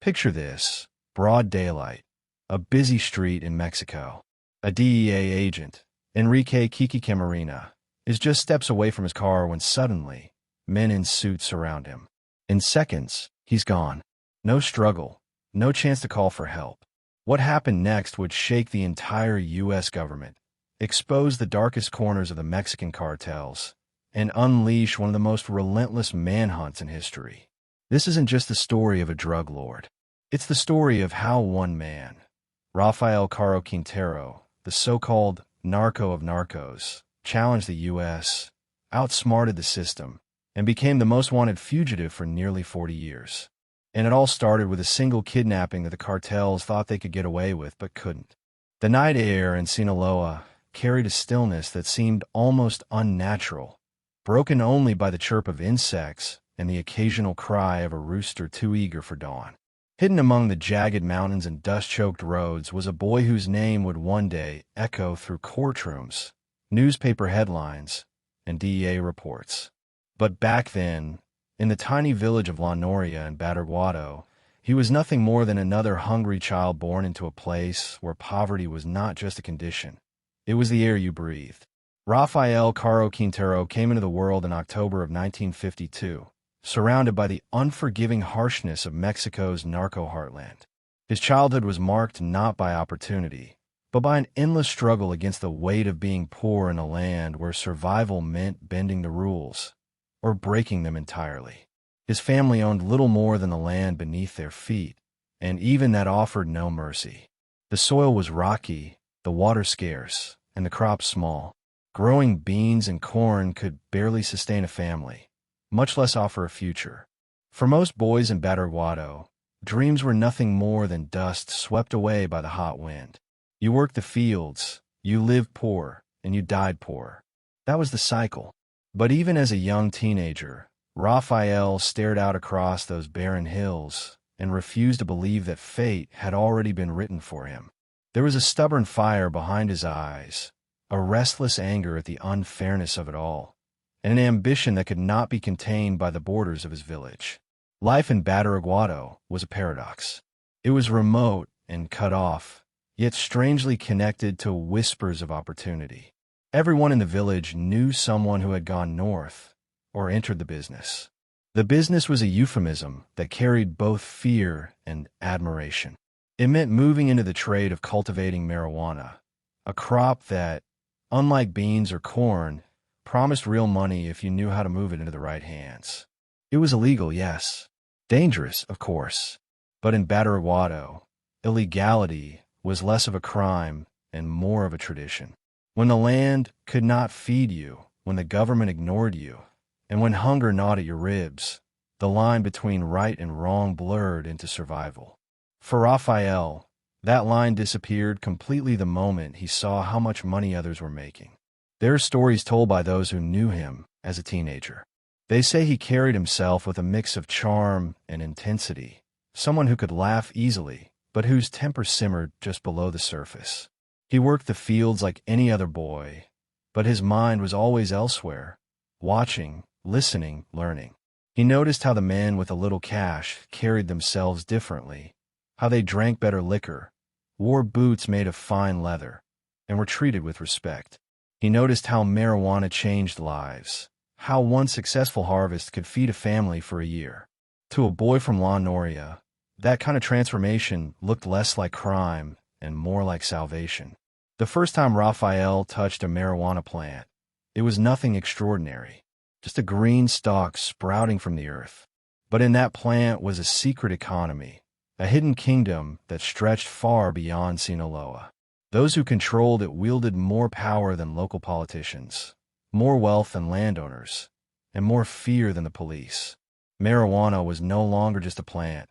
Picture this: broad daylight, a busy street in Mexico. A DEA agent, Enrique Kiki Camarena, is just steps away from his car when suddenly, men in suits surround him. In seconds, he's gone. No struggle, no chance to call for help. What happened next would shake the entire U.S. government, expose the darkest corners of the Mexican cartels, and unleash one of the most relentless manhunts in history. This isn't just the story of a drug lord. It's the story of how one man, Rafael Caro Quintero, the so-called Narco of Narcos, challenged the U.S., outsmarted the system, and became the most wanted fugitive for nearly 40 years. And it all started with a single kidnapping that the cartels thought they could get away with but couldn't. The night air in Sinaloa carried a stillness that seemed almost unnatural, broken only by the chirp of insects and the occasional cry of a rooster too eager for dawn. Hidden among the jagged mountains and dust-choked roads was a boy whose name would one day echo through courtrooms, newspaper headlines, and DEA reports. But back then, in the tiny village of La Noria in Badiraguato, he was nothing more than another hungry child born into a place where poverty was not just a condition. It was the air you breathed. Rafael Caro Quintero came into the world in October of 1952, surrounded by the unforgiving harshness of Mexico's narco heartland. His childhood was marked not by opportunity, but by an endless struggle against the weight of being poor in a land where survival meant bending the rules, or breaking them entirely. His family owned little more than the land beneath their feet, and even that offered no mercy. The soil was rocky, the water scarce, and the crops small. Growing beans and corn could barely sustain a family, much less offer a future. For most boys in Badiraguato, dreams were nothing more than dust swept away by the hot wind. You worked the fields, you lived poor, and you died poor. That was the cycle. But even as a young teenager, Rafael stared out across those barren hills and refused to believe that fate had already been written for him. There was a stubborn fire behind his eyes, a restless anger at the unfairness of it all, and an ambition that could not be contained by the borders of his village. Life in Badiraguato was a paradox. It was remote and cut off, yet strangely connected to whispers of opportunity. Everyone in the village knew someone who had gone north or entered the business. The business was a euphemism that carried both fear and admiration. It meant moving into the trade of cultivating marijuana, a crop that, unlike beans or corn, promised real money if you knew how to move it into the right hands. It was illegal, yes. Dangerous, of course. But in Badiraguato, illegality was less of a crime and more of a tradition. When the land could not feed you, when the government ignored you, and when hunger gnawed at your ribs, the line between right and wrong blurred into survival. For Rafael, that line disappeared completely the moment he saw how much money others were making. There are stories told by those who knew him as a teenager. They say he carried himself with a mix of charm and intensity, someone who could laugh easily, but whose temper simmered just below the surface. He worked the fields like any other boy, but his mind was always elsewhere, watching, listening, learning. He noticed how the men with a little cash carried themselves differently, how they drank better liquor, wore boots made of fine leather, and were treated with respect. He noticed how marijuana changed lives, how one successful harvest could feed a family for a year. To a boy from La Noria, that kind of transformation looked less like crime and more like salvation. The first time Rafael touched a marijuana plant, it was nothing extraordinary, just a green stalk sprouting from the earth. But in that plant was a secret economy, a hidden kingdom that stretched far beyond Sinaloa. Those who controlled it wielded more power than local politicians, more wealth than landowners, and more fear than the police. Marijuana was no longer just a plant.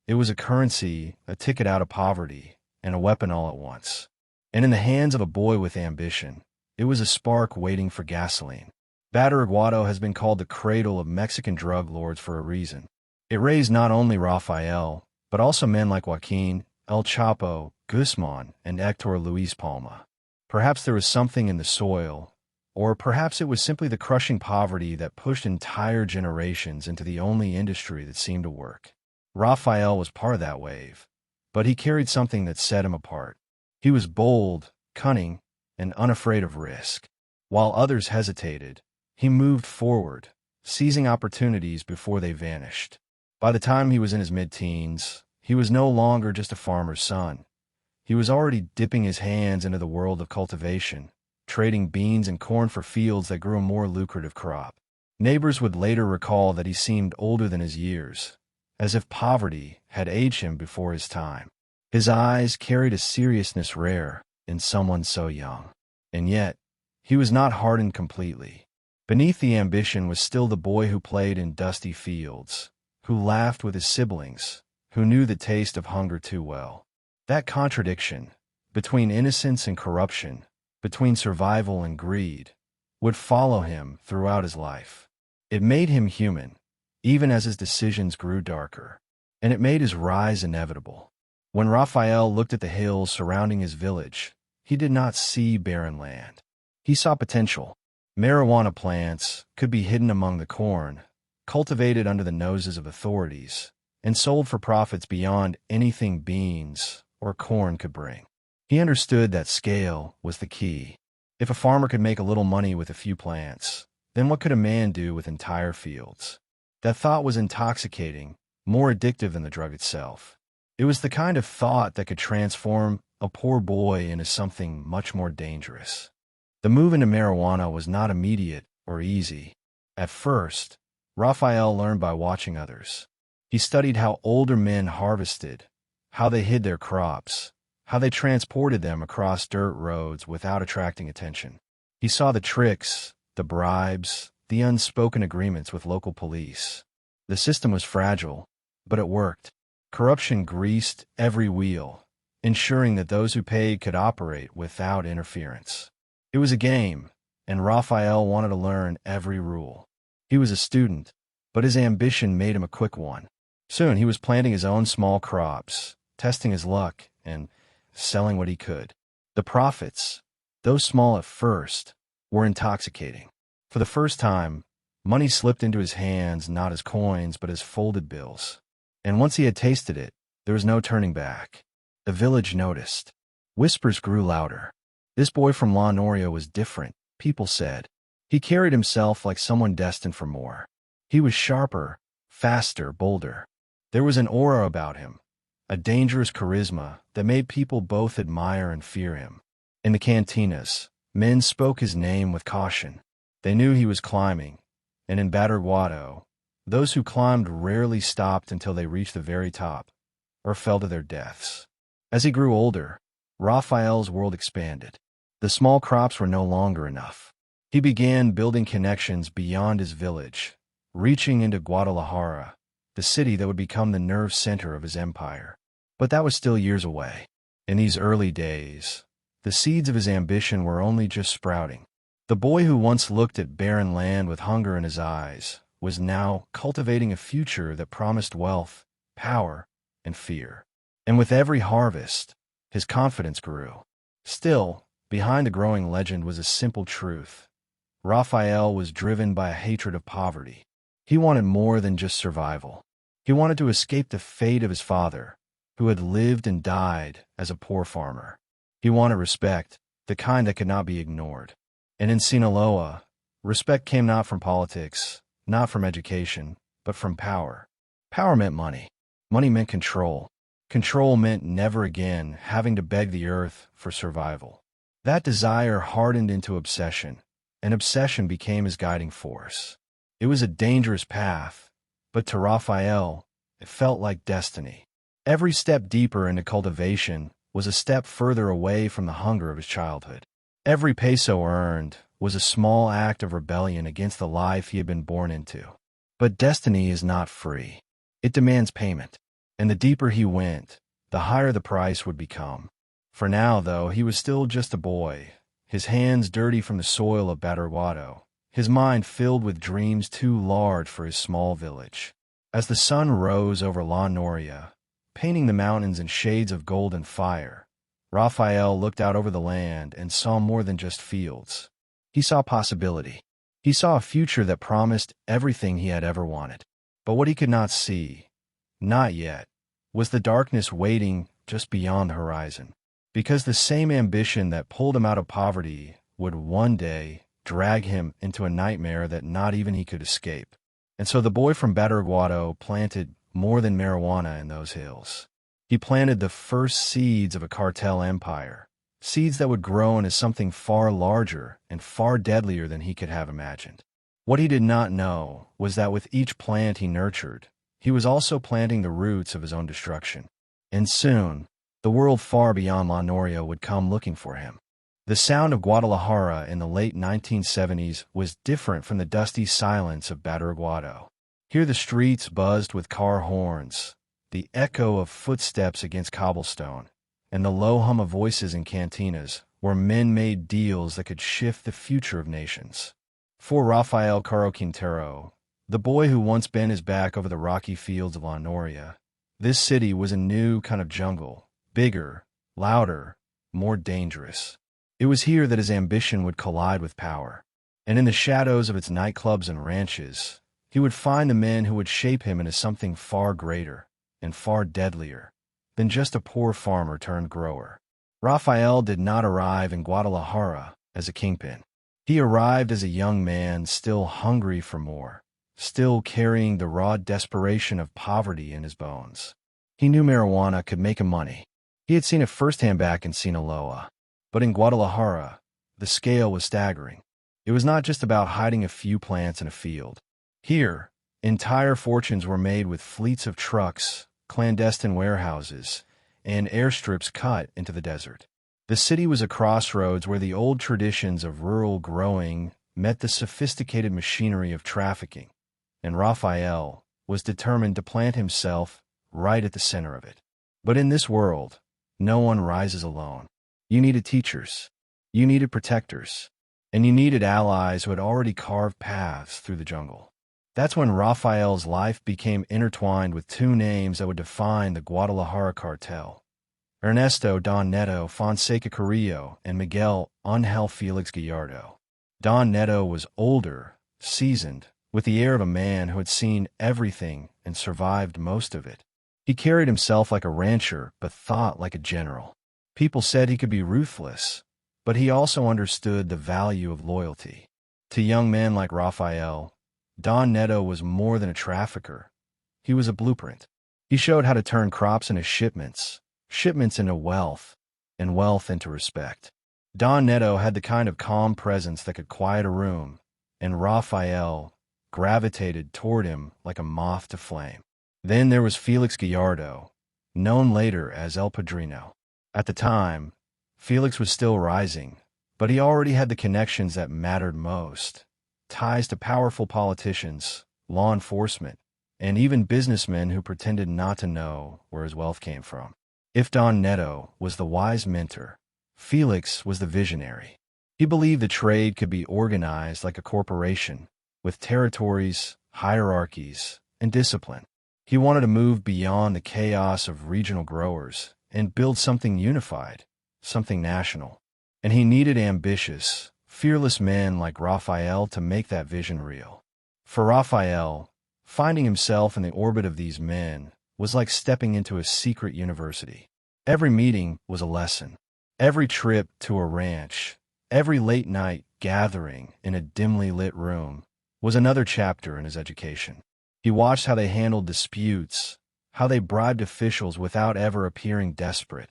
It was a currency, a ticket out of poverty, and a weapon all at once. And in the hands of a boy with ambition, it was a spark waiting for gasoline. Badiraguato has been called the cradle of Mexican drug lords for a reason. It raised not only Rafael, but also men like Joaquin, El Chapo, Guzman, and Hector Luis Palma. Perhaps there was something in the soil, or perhaps it was simply the crushing poverty that pushed entire generations into the only industry that seemed to work. Rafael was part of that wave, but he carried something that set him apart. He was bold, cunning, and unafraid of risk. While others hesitated, he moved forward, seizing opportunities before they vanished. By the time he was in his mid-teens, he was no longer just a farmer's son. He was already dipping his hands into the world of cultivation, trading beans and corn for fields that grew a more lucrative crop. Neighbors would later recall that he seemed older than his years, as if poverty had aged him before his time. His eyes carried a seriousness rare in someone so young. And yet, he was not hardened completely. Beneath the ambition was still the boy who played in dusty fields, who laughed with his siblings, who knew the taste of hunger too well. That contradiction, between innocence and corruption, between survival and greed, would follow him throughout his life. It made him human, even as his decisions grew darker, and it made his rise inevitable. When Rafael looked at the hills surrounding his village, he did not see barren land. He saw potential. Marijuana plants could be hidden among the corn, cultivated under the noses of authorities, and sold for profits beyond anything beans or corn could bring. He understood that scale was the key. If a farmer could make a little money with a few plants, then what could a man do with entire fields? That thought was intoxicating, more addictive than the drug itself. It was the kind of thought that could transform a poor boy into something much more dangerous. The move into marijuana was not immediate or easy. At first, Rafael learned by watching others. He studied how older men harvested, how they hid their crops, how they transported them across dirt roads without attracting attention. He saw the tricks, the bribes, the unspoken agreements with local police. The system was fragile, but it worked. Corruption greased every wheel, ensuring that those who paid could operate without interference. It was a game, and Rafael wanted to learn every rule. He was a student, but his ambition made him a quick one. Soon he was planting his own small crops, testing his luck, and selling what he could. The profits, though small at first, were intoxicating. For the first time, money slipped into his hands not as coins but as folded bills. And once he had tasted it, there was no turning back. The village noticed. Whispers grew louder. This boy from La Noria was different, people said. He carried himself like someone destined for more. He was sharper, faster, bolder. There was an aura about him, a dangerous charisma that made people both admire and fear him. In the cantinas, men spoke his name with caution. They knew he was climbing, and in Guadalajara, those who climbed rarely stopped until they reached the very top, or fell to their deaths. As he grew older, Rafael's world expanded. The small crops were no longer enough. He began building connections beyond his village, reaching into Guadalajara, the city that would become the nerve center of his empire. But that was still years away. In these early days, the seeds of his ambition were only just sprouting. The boy who once looked at barren land with hunger in his eyes was now cultivating a future that promised wealth, power, and fear. And with every harvest, his confidence grew. Still, behind the growing legend was a simple truth. Rafael was driven by a hatred of poverty. He wanted more than just survival. He wanted to escape the fate of his father, who had lived and died as a poor farmer. He wanted respect, the kind that could not be ignored. And in Sinaloa, respect came not from politics, not from education, but from power. Power meant money. Money meant control. Control meant never again having to beg the earth for survival. That desire hardened into obsession, and obsession became his guiding force. It was a dangerous path, but to Rafael, it felt like destiny. Every step deeper into cultivation was a step further away from the hunger of his childhood. Every peso earned was a small act of rebellion against the life he had been born into. But destiny is not free. It demands payment. And the deeper he went, the higher the price would become. For now, though, he was still just a boy, his hands dirty from the soil of Guadalajara, his mind filled with dreams too large for his small village. As the sun rose over La Noria, painting the mountains in shades of gold and fire, Rafael looked out over the land and saw more than just fields. He saw possibility. He saw a future that promised everything he had ever wanted. But what he could not see, Not yet. Was the darkness waiting just beyond the horizon? Because the same ambition that pulled him out of poverty would one day drag him into a nightmare that not even he could escape. And so the boy from Badiraguato planted more than marijuana in those hills. He planted the first seeds of a cartel empire, seeds that would grow into something far larger and far deadlier than he could have imagined. What he did not know was that with each plant he nurtured, he was also planting the roots of his own destruction. And soon, the world far beyond La Noria would come looking for him. The sound of Guadalajara in the late 1970s was different from the dusty silence of Badiraguato. Here the streets buzzed with car horns, the echo of footsteps against cobblestone, and the low hum of voices in cantinas where men made deals that could shift the future of nations. For Rafael Caro Quintero, the boy who once bent his back over the rocky fields of La Noria, this city was a new kind of jungle, bigger, louder, more dangerous. It was here that his ambition would collide with power, and in the shadows of its nightclubs and ranches, he would find the men who would shape him into something far greater and far deadlier than just a poor farmer turned grower. Rafael did not arrive in Guadalajara as a kingpin. He arrived as a young man still hungry for more, still carrying the raw desperation of poverty in his bones. He knew marijuana could make him money. He had seen it firsthand back in Sinaloa. But in Guadalajara, the scale was staggering. It was not just about hiding a few plants in a field. Here, entire fortunes were made with fleets of trucks, clandestine warehouses, and airstrips cut into the desert. The city was a crossroads where the old traditions of rural growing met the sophisticated machinery of trafficking, and Rafael was determined to plant himself right at the center of it. But in this world, no one rises alone. You needed teachers, you needed protectors, and you needed allies who had already carved paths through the jungle. That's when Rafael's life became intertwined with two names that would define the Guadalajara Cartel: Ernesto Don Neto Fonseca Carrillo and Miguel Ángel Felix Gallardo. Don Neto was older, seasoned, with the air of a man who had seen everything and survived most of it. He carried himself like a rancher, but thought like a general. People said he could be ruthless, but he also understood the value of loyalty. To young men like Rafael, Don Neto was more than a trafficker. He was a blueprint. He showed how to turn crops into shipments, shipments into wealth, and wealth into respect. Don Neto had the kind of calm presence that could quiet a room, and Rafael gravitated toward him like a moth to flame. Then there was Felix Gallardo, known later as El Padrino. At the time, Felix was still rising, but he already had the connections that mattered most: ties to powerful politicians, law enforcement, and even businessmen who pretended not to know where his wealth came from. If Don Neto was the wise mentor, Felix was the visionary. He believed the trade could be organized like a corporation, with territories, hierarchies, and discipline. He wanted to move beyond the chaos of regional growers and build something unified, something national. And he needed ambitious, fearless men like Rafael to make that vision real. For Rafael, finding himself in the orbit of these men was like stepping into a secret university. Every meeting was a lesson. Every trip to a ranch, every late-night gathering in a dimly lit room was another chapter in his education. He watched how they handled disputes, how they bribed officials without ever appearing desperate,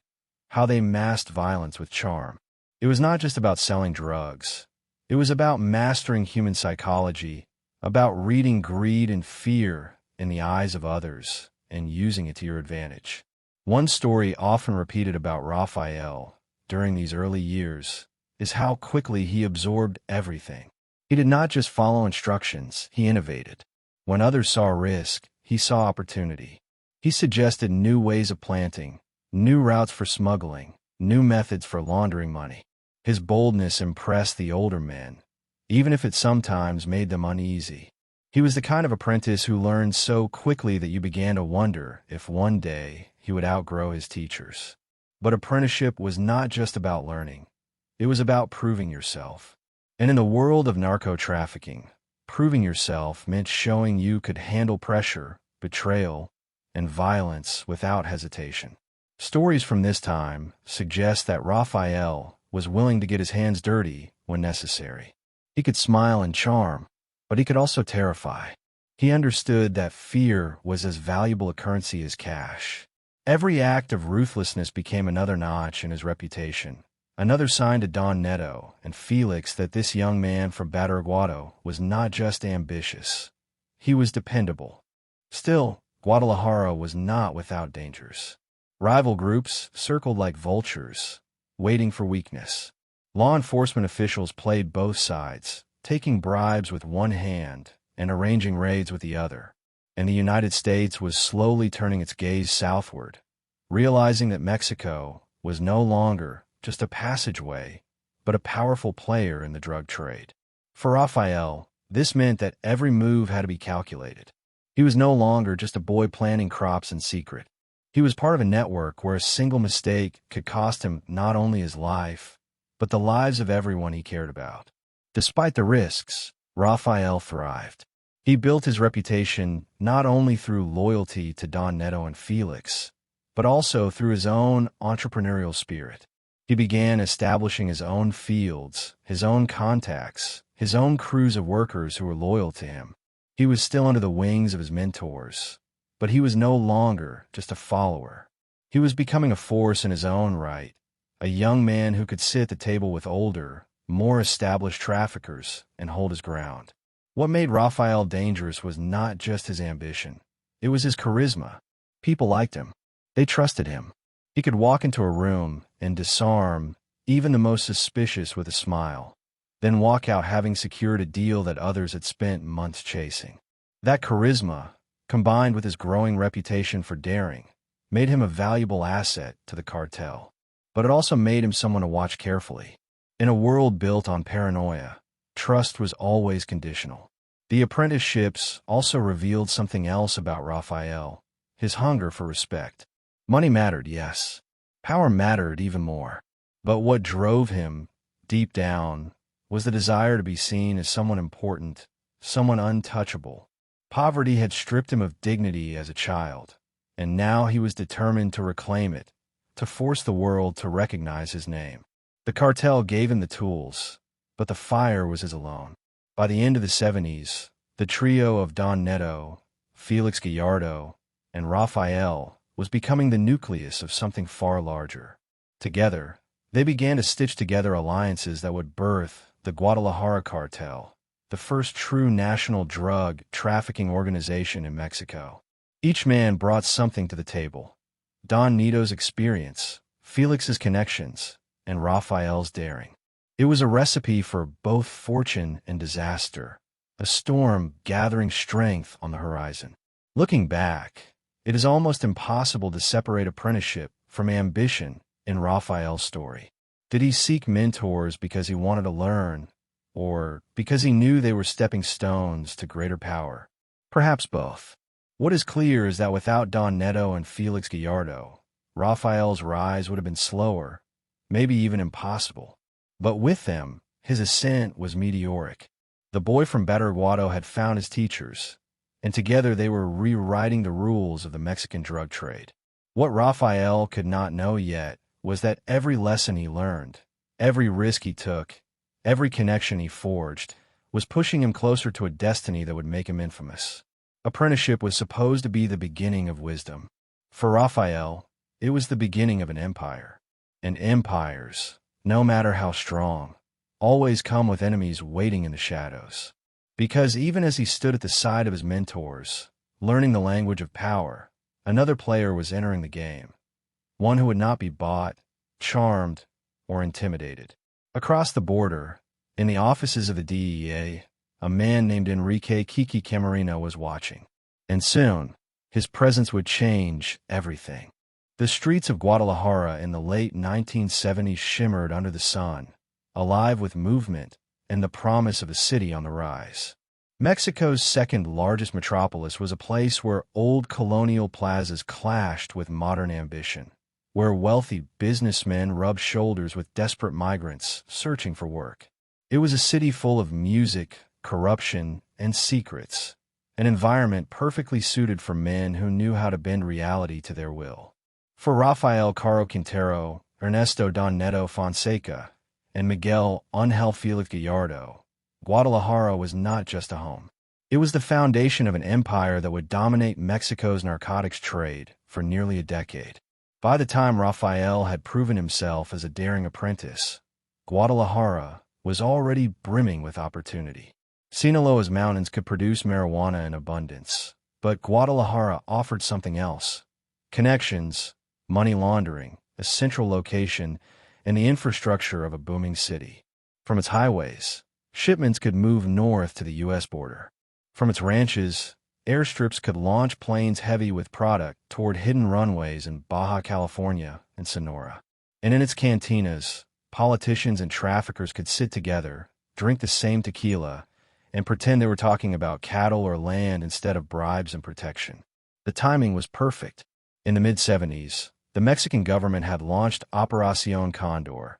how they masked violence with charm. It was not just about selling drugs. It was about mastering human psychology, about reading greed and fear in the eyes of others and using it to your advantage. One story often repeated about Rafael during these early years is how quickly he absorbed everything. He did not just follow instructions, he innovated. When others saw risk, he saw opportunity. He suggested new ways of planting, new routes for smuggling, new methods for laundering money. His boldness impressed the older men, even if it sometimes made them uneasy. He was the kind of apprentice who learned so quickly that you began to wonder if one day he would outgrow his teachers. But apprenticeship was not just about learning. It was about proving yourself. And in the world of narco trafficking, proving yourself meant showing you could handle pressure, betrayal, and violence without hesitation. Stories from this time suggest that Rafael was willing to get his hands dirty when necessary. He could smile and charm, but he could also terrify. He understood that fear was as valuable a currency as cash. Every act of ruthlessness became another notch in his reputation, another sign to Don Neto and Felix that this young man from Guadalajara was not just ambitious. He was dependable. Still, Guadalajara was not without dangers. Rival groups circled like vultures, waiting for weakness. Law enforcement officials played both sides, taking bribes with one hand and arranging raids with the other. And the United States was slowly turning its gaze southward, realizing that Mexico was no longer just a passageway, but a powerful player in the drug trade. For Rafael, this meant that every move had to be calculated. He was no longer just a boy planting crops in secret. He was part of a network where a single mistake could cost him not only his life, but the lives of everyone he cared about. Despite the risks, Rafael thrived. He built his reputation not only through loyalty to Don Neto and Felix, but also through his own entrepreneurial spirit. He began establishing his own fields, his own contacts, his own crews of workers who were loyal to him. He was still under the wings of his mentors, but he was no longer just a follower. He was becoming a force in his own right, a young man who could sit at the table with older, more established traffickers and hold his ground. What made Rafael dangerous was not just his ambition. It was his charisma. People liked him. They trusted him. He could walk into a room and disarm even the most suspicious with a smile, then walk out having secured a deal that others had spent months chasing. That charisma, combined with his growing reputation for daring, made him a valuable asset to the cartel. But it also made him someone to watch carefully. In a world built on paranoia, trust was always conditional. The apprenticeships also revealed something else about Rafael, his hunger for respect. Money mattered, yes. Power mattered even more. But what drove him, deep down, was the desire to be seen as someone important, someone untouchable. Poverty had stripped him of dignity as a child, and now he was determined to reclaim it, to force the world to recognize his name. The cartel gave him the tools, but the fire was his alone. By the end of the 70s, the trio of Don Neto, Felix Gallardo, and Rafael was becoming the nucleus of something far larger. Together, they began to stitch together alliances that would birth the Guadalajara Cartel, the first true national drug trafficking organization in Mexico. Each man brought something to the table: Don Neto's experience, Felix's connections, and Rafael's daring. It was a recipe for both fortune and disaster, a storm gathering strength on the horizon. Looking back, it is almost impossible to separate apprenticeship from ambition in Rafael's story. Did he seek mentors because he wanted to learn, or because he knew they were stepping stones to greater power? Perhaps both. What is clear is that without Don Neto and Felix Gallardo, Rafael's rise would have been slower, maybe even impossible. But with them, his ascent was meteoric. The boy from Guadalajara had found his teachers, and together they were rewriting the rules of the Mexican drug trade. What Rafael could not know yet was that every lesson he learned, every risk he took, every connection he forged, was pushing him closer to a destiny that would make him infamous. Apprenticeship was supposed to be the beginning of wisdom. For Rafael, it was the beginning of an empire. And empires, no matter how strong, always come with enemies waiting in the shadows. Because even as he stood at the side of his mentors, learning the language of power, another player was entering the game. One who would not be bought, charmed, or intimidated. Across the border, in the offices of the DEA, a man named Enrique Kiki Camarena was watching. And soon, his presence would change everything. The streets of Guadalajara in the late 1970s shimmered under the sun, alive with movement and the promise of a city on the rise. Mexico's second largest metropolis was a place where old colonial plazas clashed with modern ambition, where wealthy businessmen rubbed shoulders with desperate migrants searching for work. It was a city full of music, corruption, and secrets, an environment perfectly suited for men who knew how to bend reality to their will. For Rafael Caro Quintero, Ernesto Don Neto Fonseca, and Miguel Ángel Felix Gallardo, Guadalajara was not just a home. It was the foundation of an empire that would dominate Mexico's narcotics trade for nearly a decade. By the time Rafael had proven himself as a daring apprentice, Guadalajara was already brimming with opportunity. Sinaloa's mountains could produce marijuana in abundance, but Guadalajara offered something else: connections, money laundering, a central location, and the infrastructure of a booming city. From its highways, shipments could move north to the U.S. border. From its ranches, airstrips could launch planes heavy with product toward hidden runways in Baja California and Sonora. And in its cantinas, politicians and traffickers could sit together, drink the same tequila, and pretend they were talking about cattle or land instead of bribes and protection. The timing was perfect. In the mid-70s, the Mexican government had launched Operación Condor,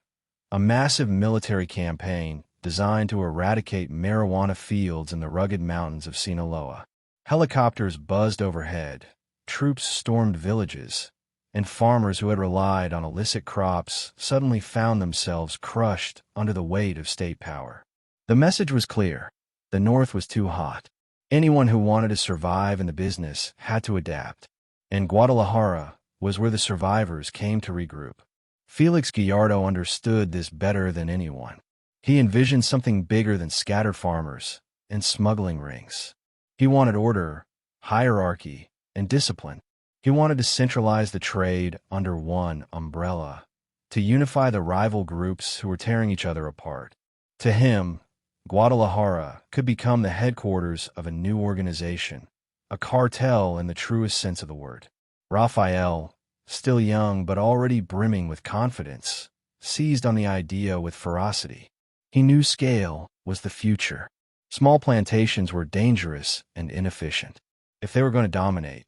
a massive military campaign designed to eradicate marijuana fields in the rugged mountains of Sinaloa. Helicopters buzzed overhead, troops stormed villages, and farmers who had relied on illicit crops suddenly found themselves crushed under the weight of state power. The message was clear: the North was too hot. Anyone who wanted to survive in the business had to adapt. And Guadalajara was where the survivors came to regroup. Felix Gallardo understood this better than anyone. He envisioned something bigger than scattered farmers and smuggling rings. He wanted order, hierarchy, and discipline. He wanted to centralize the trade under one umbrella, to unify the rival groups who were tearing each other apart. To him, Guadalajara could become the headquarters of a new organization, a cartel in the truest sense of the word. Rafael, still young but already brimming with confidence, seized on the idea with ferocity. He knew scale was the future. Small plantations were dangerous and inefficient. If they were going to dominate,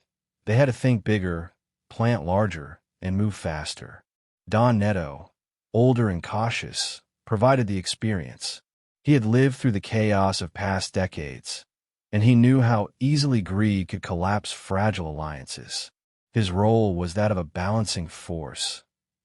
they had to think bigger, plant larger, and move faster. Don Neto, older and cautious, provided the experience. He had lived through the chaos of past decades, and he knew how easily greed could collapse fragile alliances. His role was that of a balancing force,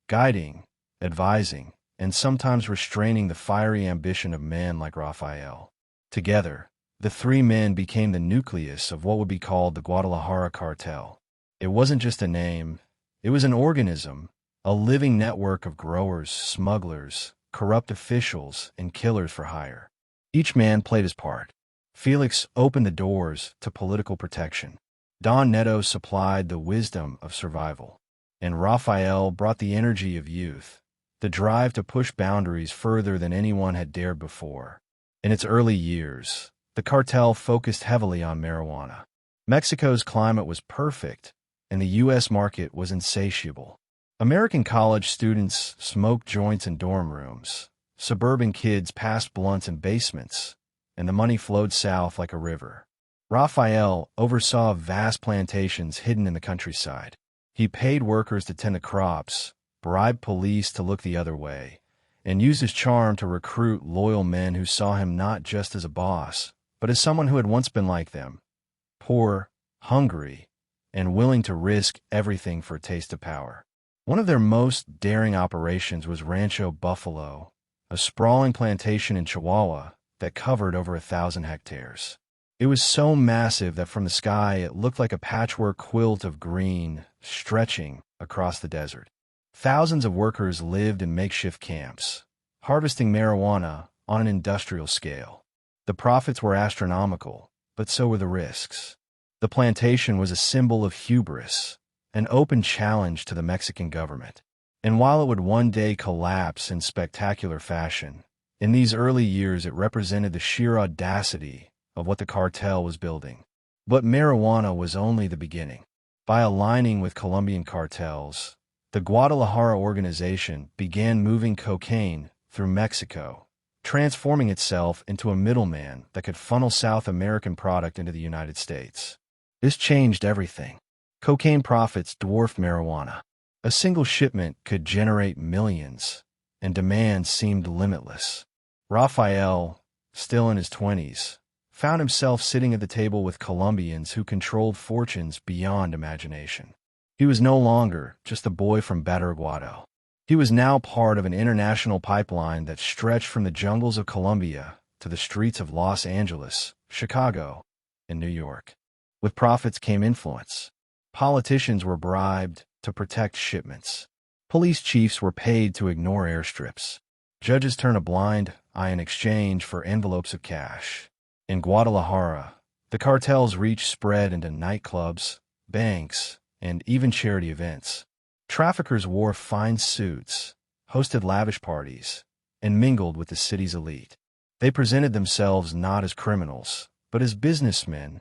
guiding, advising, and sometimes restraining the fiery ambition of men like Rafael. Together, the three men became the nucleus of what would be called the Guadalajara Cartel. It wasn't just a name, it was an organism, a living network of growers, smugglers, corrupt officials, and killers for hire. Each man played his part. Felix opened the doors to political protection. Don Neto supplied the wisdom of survival. And Rafael brought the energy of youth, the drive to push boundaries further than anyone had dared before. In its early years, the cartel focused heavily on marijuana. Mexico's climate was perfect, and the U.S. market was insatiable. American college students smoked joints in dorm rooms, suburban kids passed blunts in basements, and the money flowed south like a river. Rafael oversaw vast plantations hidden in the countryside. He paid workers to tend the crops, bribed police to look the other way, and used his charm to recruit loyal men who saw him not just as a boss, but as someone who had once been like them, poor, hungry, and willing to risk everything for a taste of power. One of their most daring operations was Rancho Buffalo, a sprawling plantation in Chihuahua that covered over 1,000 hectares. It was so massive that from the sky it looked like a patchwork quilt of green stretching across the desert. Thousands of workers lived in makeshift camps, harvesting marijuana on an industrial scale. The profits were astronomical, but so were the risks. The plantation was a symbol of hubris, an open challenge to the Mexican government. And while it would one day collapse in spectacular fashion, in these early years it represented the sheer audacity of what the cartel was building. But marijuana was only the beginning. By aligning with Colombian cartels, the Guadalajara organization began moving cocaine through Mexico, transforming itself into a middleman that could funnel South American product into the United States. This changed everything. Cocaine profits dwarfed marijuana. A single shipment could generate millions, and demand seemed limitless. Rafael, still in his 20s, found himself sitting at the table with Colombians who controlled fortunes beyond imagination. He was no longer just a boy from Guadalajara. He was now part of an international pipeline that stretched from the jungles of Colombia to the streets of Los Angeles, Chicago, and New York. With profits came influence. Politicians were bribed to protect shipments. Police chiefs were paid to ignore airstrips. Judges turned a blind eye in exchange for envelopes of cash. In Guadalajara, the cartel's reach spread into nightclubs, banks, and even charity events. Traffickers wore fine suits, hosted lavish parties, and mingled with the city's elite. They presented themselves not as criminals, but as businessmen,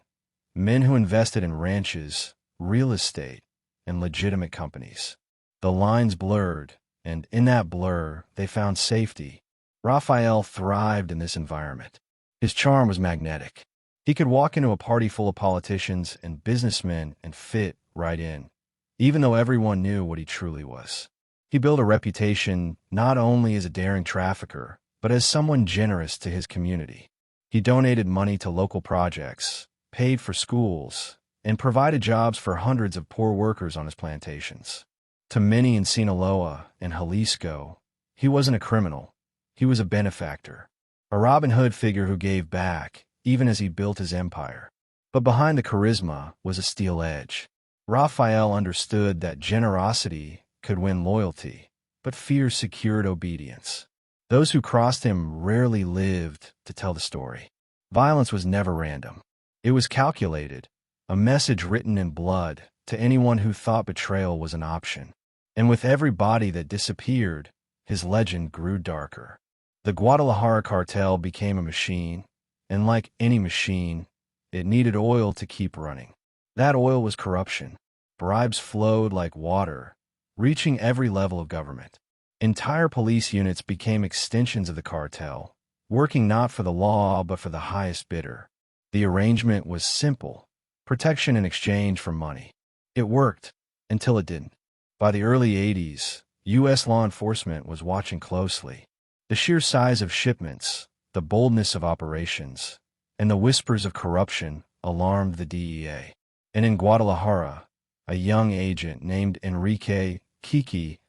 men who invested in ranches, real estate, and legitimate companies. The lines blurred, and in that blur, they found safety. Rafael thrived in this environment. His charm was magnetic. He could walk into a party full of politicians and businessmen and fit right in, even though everyone knew what he truly was. He built a reputation not only as a daring trafficker, but as someone generous to his community. He donated money to local projects, paid for schools, and provided jobs for hundreds of poor workers on his plantations. To many in Sinaloa and Jalisco, he wasn't a criminal. He was a benefactor, a Robin Hood figure who gave back, even as he built his empire. But behind the charisma was a steel edge. Rafael understood that generosity could win loyalty, but fear secured obedience. Those who crossed him rarely lived to tell the story. Violence was never random. It was calculated, a message written in blood to anyone who thought betrayal was an option. And with every body that disappeared, his legend grew darker. The Guadalajara Cartel became a machine, and like any machine, it needed oil to keep running. That oil was corruption. Bribes flowed like water, reaching every level of government. Entire police units became extensions of the cartel, working not for the law but for the highest bidder. The arrangement was simple: protection in exchange for money. It worked, until it didn't. By the early 80s, U.S. law enforcement was watching closely. The sheer size of shipments, the boldness of operations, and the whispers of corruption alarmed the DEA. And in Guadalajara, a young agent named Enrique Kiki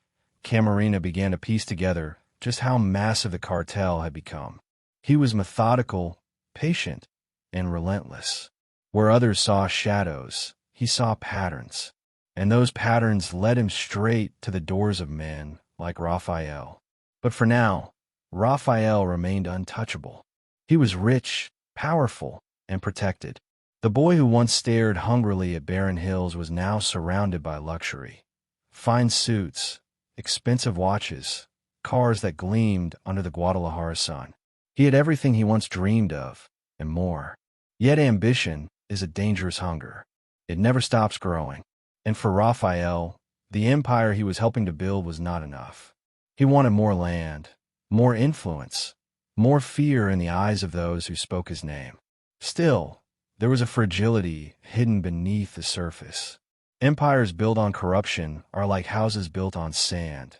Camarena began to piece together just how massive the cartel had become. He was methodical, patient, and relentless. Where others saw shadows, he saw patterns. And those patterns led him straight to the doors of men like Rafael. But for now, Rafael remained untouchable. He was rich, powerful, and protected. The boy who once stared hungrily at barren hills was now surrounded by luxury. Fine suits, expensive watches, cars that gleamed under the Guadalajara sun. He had everything he once dreamed of, and more. Yet ambition is a dangerous hunger. It never stops growing. And for Rafael, the empire he was helping to build was not enough. He wanted more land, more influence, more fear in the eyes of those who spoke his name. Still, there was a fragility hidden beneath the surface. Empires built on corruption are like houses built on sand.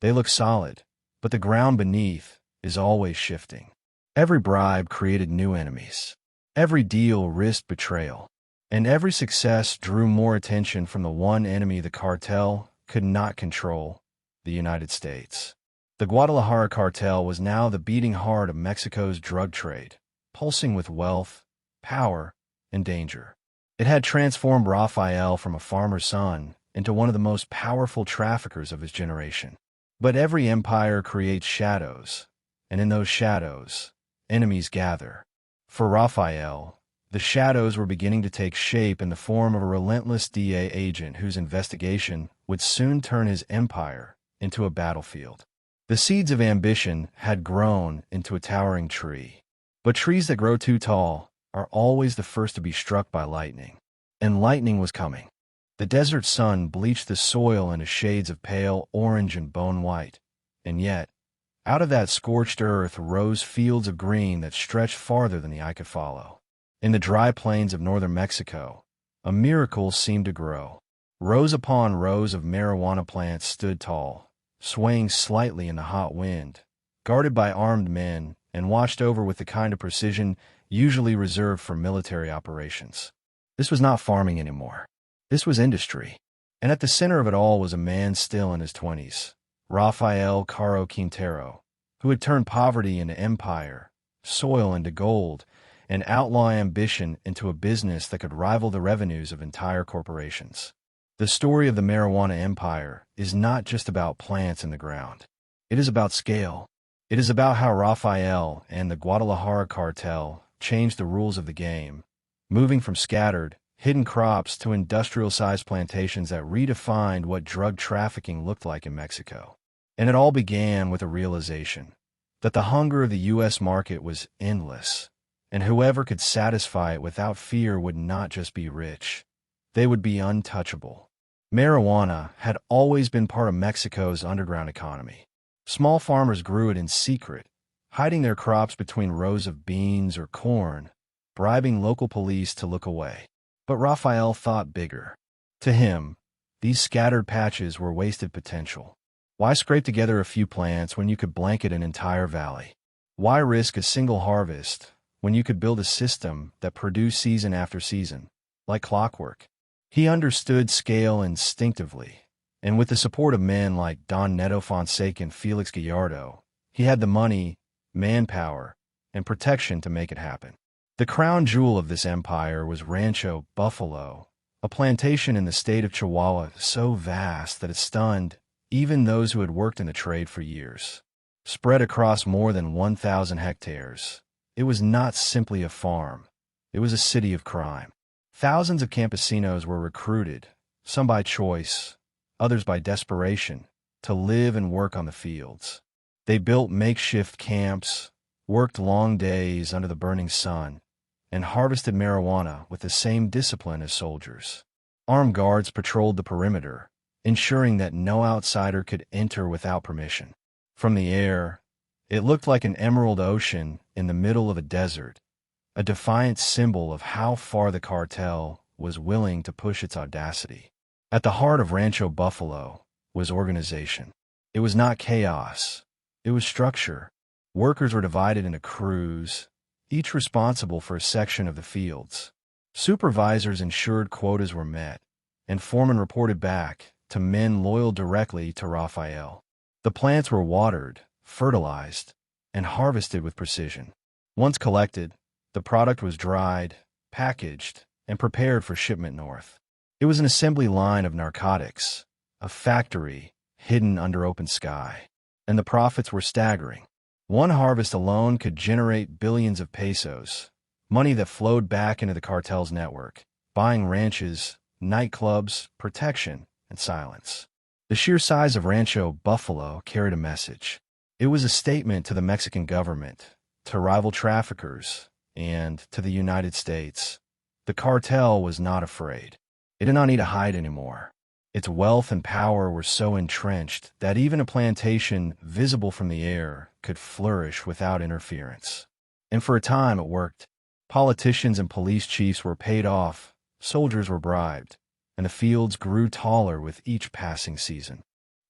They look solid, but the ground beneath is always shifting. Every bribe created new enemies. Every deal risked betrayal. And every success drew more attention from the one enemy the cartel could not control: the United States. The Guadalajara Cartel was now the beating heart of Mexico's drug trade, pulsing with wealth, power, and danger. It had transformed Rafael from a farmer's son into one of the most powerful traffickers of his generation. But every empire creates shadows, and in those shadows, enemies gather. For Rafael, the shadows were beginning to take shape in the form of a relentless DEA agent whose investigation would soon turn his empire into a battlefield. The seeds of ambition had grown into a towering tree. But trees that grow too tall are always the first to be struck by lightning. And lightning was coming. The desert sun bleached the soil into shades of pale orange and bone white. And yet, out of that scorched earth rose fields of green that stretched farther than the eye could follow. In the dry plains of northern Mexico, a miracle seemed to grow. Rows upon rows of marijuana plants stood tall, swaying slightly in the hot wind, guarded by armed men and watched over with the kind of precision usually reserved for military operations. This was not farming anymore. This was industry. And at the center of it all was a man still in his 20s, Rafael Caro Quintero, who had turned poverty into empire, soil into gold, and outlaw ambition into a business that could rival the revenues of entire corporations. The story of the marijuana empire is not just about plants in the ground. It is about scale. It is about how Rafael and the Guadalajara Cartel changed the rules of the game, moving from scattered, hidden crops to industrial-sized plantations that redefined what drug trafficking looked like in Mexico. And it all began with a realization that the hunger of the U.S. market was endless, and whoever could satisfy it without fear would not just be rich. They would be untouchable. Marijuana had always been part of Mexico's underground economy. Small farmers grew it in secret, hiding their crops between rows of beans or corn, bribing local police to look away. But Rafael thought bigger. To him, these scattered patches were wasted potential. Why scrape together a few plants when you could blanket an entire valley? Why risk a single harvest when you could build a system that produced season after season, like clockwork? He understood scale instinctively, and with the support of men like Don Neto Fonseca and Felix Gallardo, he had the money, manpower, and protection to make it happen. The crown jewel of this empire was Rancho Buffalo, a plantation in the state of Chihuahua so vast that it stunned even those who had worked in the trade for years. Spread across more than 1,000 hectares, it was not simply a farm. It was a city of crime. Thousands of campesinos were recruited, some by choice, others by desperation, to live and work on the fields. They built makeshift camps, worked long days under the burning sun, and harvested marijuana with the same discipline as soldiers. Armed guards patrolled the perimeter, ensuring that no outsider could enter without permission. From the air, it looked like an emerald ocean in the middle of a desert, a defiant symbol of how far the cartel was willing to push its audacity. At the heart of Rancho Buffalo was organization. It was not chaos. It was structure. Workers were divided into crews, each responsible for a section of the fields. Supervisors ensured quotas were met, and foremen reported back to men loyal directly to Rafael. The plants were watered, fertilized, and harvested with precision. Once collected, the product was dried, packaged, and prepared for shipment north. It was an assembly line of narcotics, a factory hidden under open sky, and the profits were staggering. One harvest alone could generate billions of pesos, money that flowed back into the cartel's network, buying ranches, nightclubs, protection, and silence. The sheer size of Rancho Buffalo carried a message. It was a statement to the Mexican government, to rival traffickers, and to the United States. The cartel was not afraid. It did not need to hide anymore. Its wealth and power were so entrenched that even a plantation visible from the air could flourish without interference. And for a time it worked. Politicians and police chiefs were paid off, soldiers were bribed, and the fields grew taller with each passing season.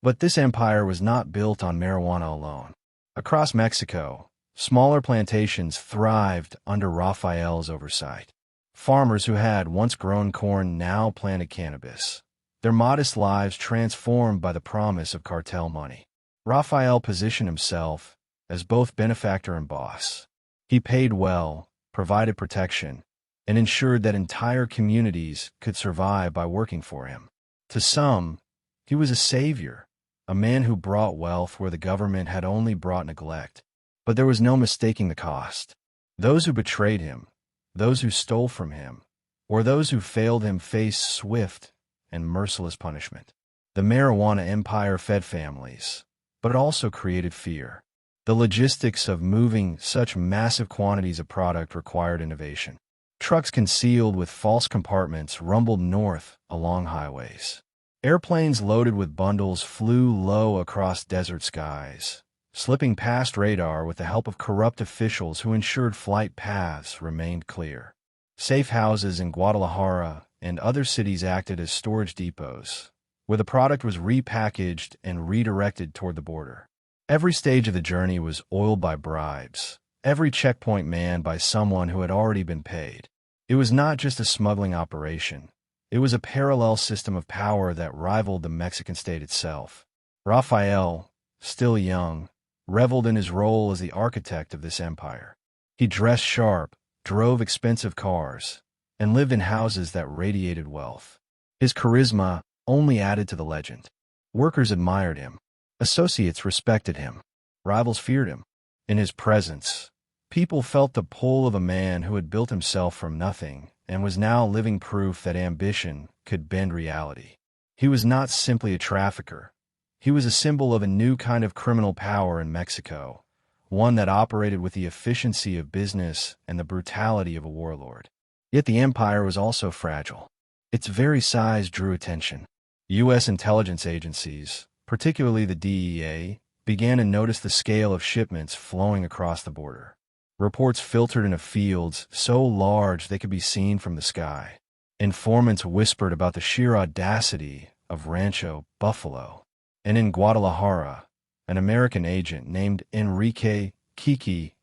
But this empire was not built on marijuana alone. Across Mexico, smaller plantations thrived under Rafael's oversight. Farmers who had once grown corn now planted cannabis, their modest lives transformed by the promise of cartel money. Rafael positioned himself as both benefactor and boss. He paid well, provided protection, and ensured that entire communities could survive by working for him. To some, he was a savior, a man who brought wealth where the government had only brought neglect. But there was no mistaking the cost. Those who betrayed him, those who stole from him, or those who failed him faced swift and merciless punishment. The marijuana empire fed families, but it also created fear. The logistics of moving such massive quantities of product required innovation. Trucks concealed with false compartments rumbled north along highways. Airplanes loaded with bundles flew low across desert skies, slipping past radar with the help of corrupt officials who ensured flight paths remained clear. Safe houses in Guadalajara and other cities acted as storage depots, where the product was repackaged and redirected toward the border. Every stage of the journey was oiled by bribes, every checkpoint manned by someone who had already been paid. It was not just a smuggling operation. It was a parallel system of power that rivaled the Mexican state itself. Rafael, still young, reveled in his role as the architect of this empire. He dressed sharp, drove expensive cars, and lived in houses that radiated wealth. His charisma only added to the legend. Workers admired him. Associates respected him. Rivals feared him. In his presence, people felt the pull of a man who had built himself from nothing and was now living proof that ambition could bend reality. He was not simply a trafficker. He was a symbol of a new kind of criminal power in Mexico, one that operated with the efficiency of business and the brutality of a warlord. Yet the empire was also fragile. Its very size drew attention. U.S. intelligence agencies, particularly the DEA, began to notice the scale of shipments flowing across the border. Reports filtered into fields so large they could be seen from the sky. Informants whispered about the sheer audacity of Rancho Buffalo. And in Guadalajara, an American agent named Enrique Kiki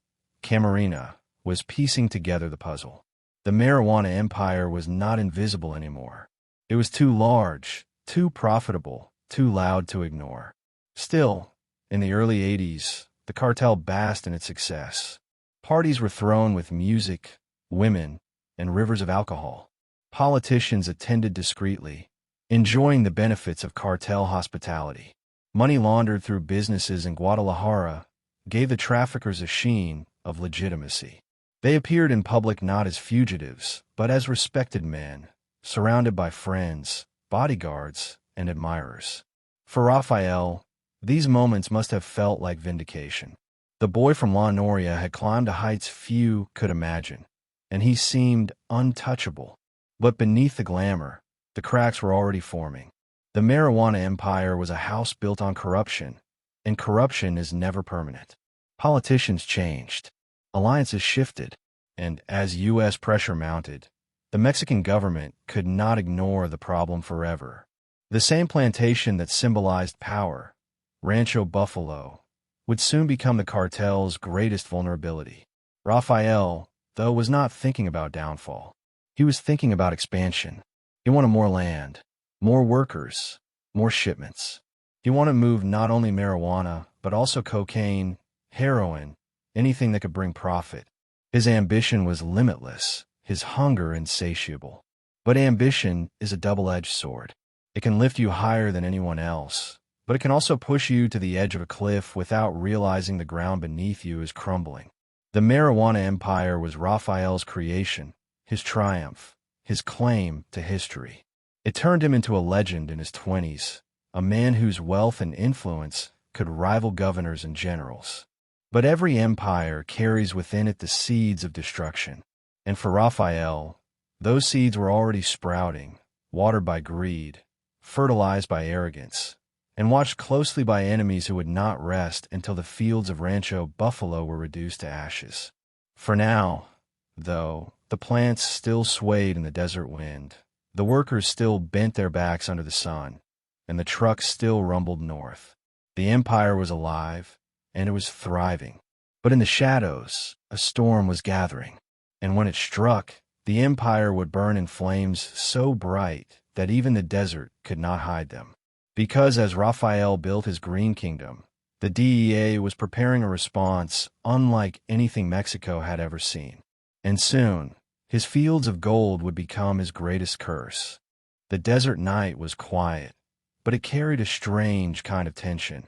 Camarena was piecing together the puzzle. The marijuana empire was not invisible anymore. It was too large, too profitable, too loud to ignore. Still, in the early 80s, the cartel basked in its success. Parties were thrown with music, women, and rivers of alcohol. Politicians attended discreetly, enjoying the benefits of cartel hospitality. Money laundered through businesses in Guadalajara gave the traffickers a sheen of legitimacy. They appeared in public not as fugitives, but as respected men, surrounded by friends, bodyguards, and admirers. For Rafael, these moments must have felt like vindication. The boy from La Noria had climbed to heights few could imagine, and he seemed untouchable. But beneath the glamour, the cracks were already forming. The marijuana empire was a house built on corruption, and corruption is never permanent. Politicians changed. Alliances shifted, and as U.S. pressure mounted, the Mexican government could not ignore the problem forever. The same plantation that symbolized power, Rancho Buffalo, would soon become the cartel's greatest vulnerability. Rafael, though, was not thinking about downfall. He was thinking about expansion. He wanted more land, more workers, more shipments. He wanted to move not only marijuana, but also cocaine, heroin, anything that could bring profit. His ambition was limitless, his hunger insatiable. But ambition is a double-edged sword. It can lift you higher than anyone else, but it can also push you to the edge of a cliff without realizing the ground beneath you is crumbling. The marijuana empire was Rafael's creation, his triumph, his claim to history. It turned him into a legend in his 20s, a man whose wealth and influence could rival governors and generals. But every empire carries within it the seeds of destruction. And for Rafael, those seeds were already sprouting, watered by greed, fertilized by arrogance, and watched closely by enemies who would not rest until the fields of Rancho Buffalo were reduced to ashes. For now, though, the plants still swayed in the desert wind, the workers still bent their backs under the sun, and the trucks still rumbled north. The empire was alive, and it was thriving. But in the shadows, a storm was gathering, and when it struck, the empire would burn in flames so bright that even the desert could not hide them. Because as Rafael built his green kingdom, the DEA was preparing a response unlike anything Mexico had ever seen. And soon, his fields of gold would become his greatest curse. The desert night was quiet, but it carried a strange kind of tension,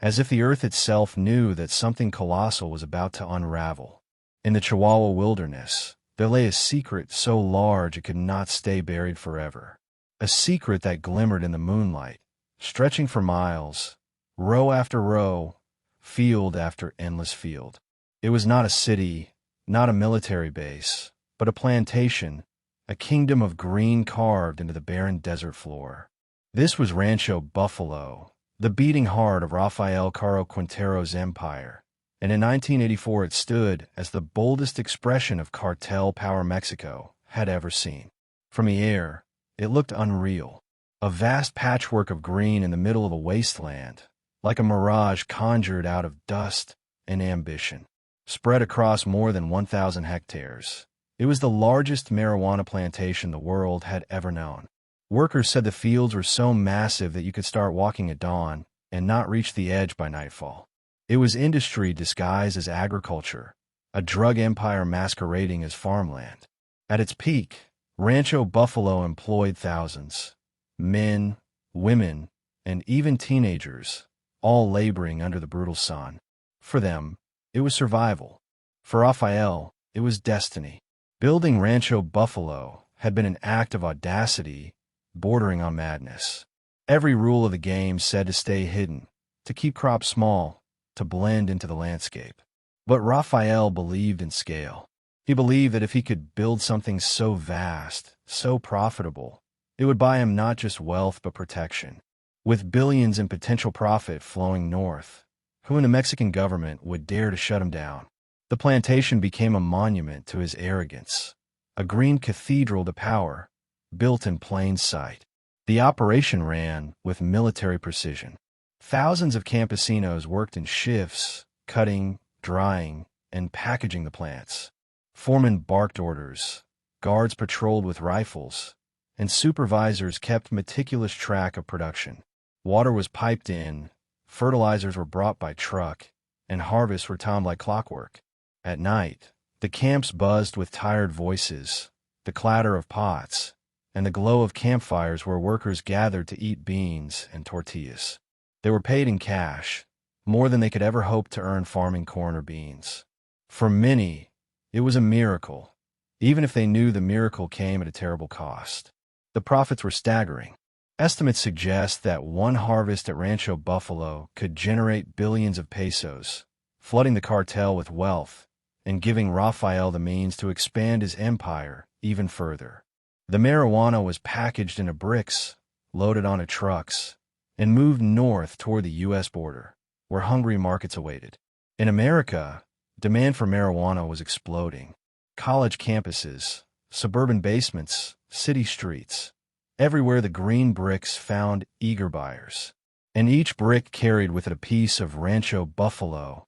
as if the earth itself knew that something colossal was about to unravel. In the Chihuahua wilderness, there lay a secret so large it could not stay buried forever. A secret that glimmered in the moonlight, stretching for miles, row after row, field after endless field. It was not a city, not a military base, but a plantation, a kingdom of green carved into the barren desert floor. This was Rancho Buffalo, the beating heart of Rafael Caro Quintero's empire, and in 1984 it stood as the boldest expression of cartel power Mexico had ever seen. From the air, it looked unreal, a vast patchwork of green in the middle of a wasteland, like a mirage conjured out of dust and ambition. spread across more than 1,000 hectares. It was the largest marijuana plantation the world had ever known. Workers said the fields were so massive that you could start walking at dawn and not reach the edge by nightfall. It was industry disguised as agriculture, a drug empire masquerading as farmland. At its peak, Rancho Buffalo employed thousands, men, women, and even teenagers, all laboring under the brutal sun. For them, it was survival. For Rafael, it was destiny. Building Rancho Buffalo had been an act of audacity bordering on madness. Every rule of the game said to stay hidden, to keep crops small, to blend into the landscape. But Rafael believed in scale. He believed that if he could build something so vast, so profitable, it would buy him not just wealth but protection. With billions in potential profit flowing north, who in the Mexican government would dare to shut him down? The plantation became a monument to his arrogance, a green cathedral to power, built in plain sight. The operation ran with military precision. Thousands of campesinos worked in shifts, cutting, drying, and packaging the plants. Foremen barked orders, guards patrolled with rifles, and supervisors kept meticulous track of production. Water was piped in, fertilizers were brought by truck, and harvests were timed like clockwork. At night, the camps buzzed with tired voices, the clatter of pots, and the glow of campfires where workers gathered to eat beans and tortillas. They were paid in cash, more than they could ever hope to earn farming corn or beans. For many, it was a miracle, even if they knew the miracle came at a terrible cost. The profits were staggering. Estimates suggest that one harvest at Rancho Buffalo could generate billions of pesos, flooding the cartel with wealth and giving Rafael the means to expand his empire even further. The marijuana was packaged into bricks, loaded onto trucks, and moved north toward the U.S. border, where hungry markets awaited. In America, demand for marijuana was exploding. College campuses, suburban basements, city streets. Everywhere the green bricks found eager buyers. And each brick carried with it a piece of Rancho Buffalo,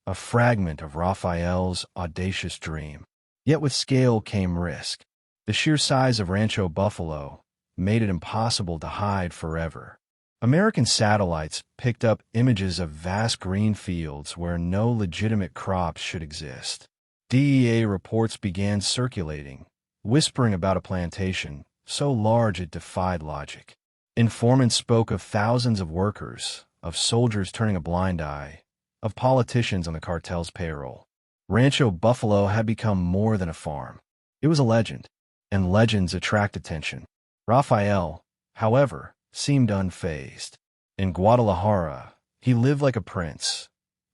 a fragment of Rafael's audacious dream. Yet with scale came risk. The sheer size of Rancho Buffalo made it impossible to hide forever. American satellites picked up images of vast green fields where no legitimate crops should exist. DEA reports began circulating, whispering about a plantation so large it defied logic. Informants spoke of thousands of workers, of soldiers turning a blind eye, of politicians on the cartel's payroll. Rancho Buffalo had become more than a farm. It was a legend, and legends attract attention. Rafael, however, seemed unfazed. In Guadalajara, he lived like a prince,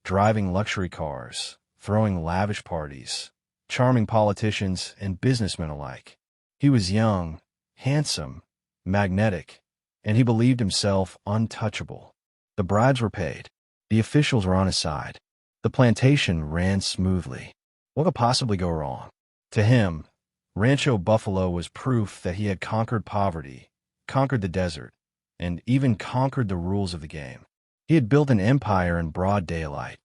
driving luxury cars, throwing lavish parties, charming politicians and businessmen alike. He was young, handsome, magnetic, and he believed himself untouchable. The bribes were paid. The officials were on his side. The plantation ran smoothly. What could possibly go wrong? To him, Rancho Buffalo was proof that he had conquered poverty, conquered the desert, and even conquered the rules of the game. He had built an empire in broad daylight,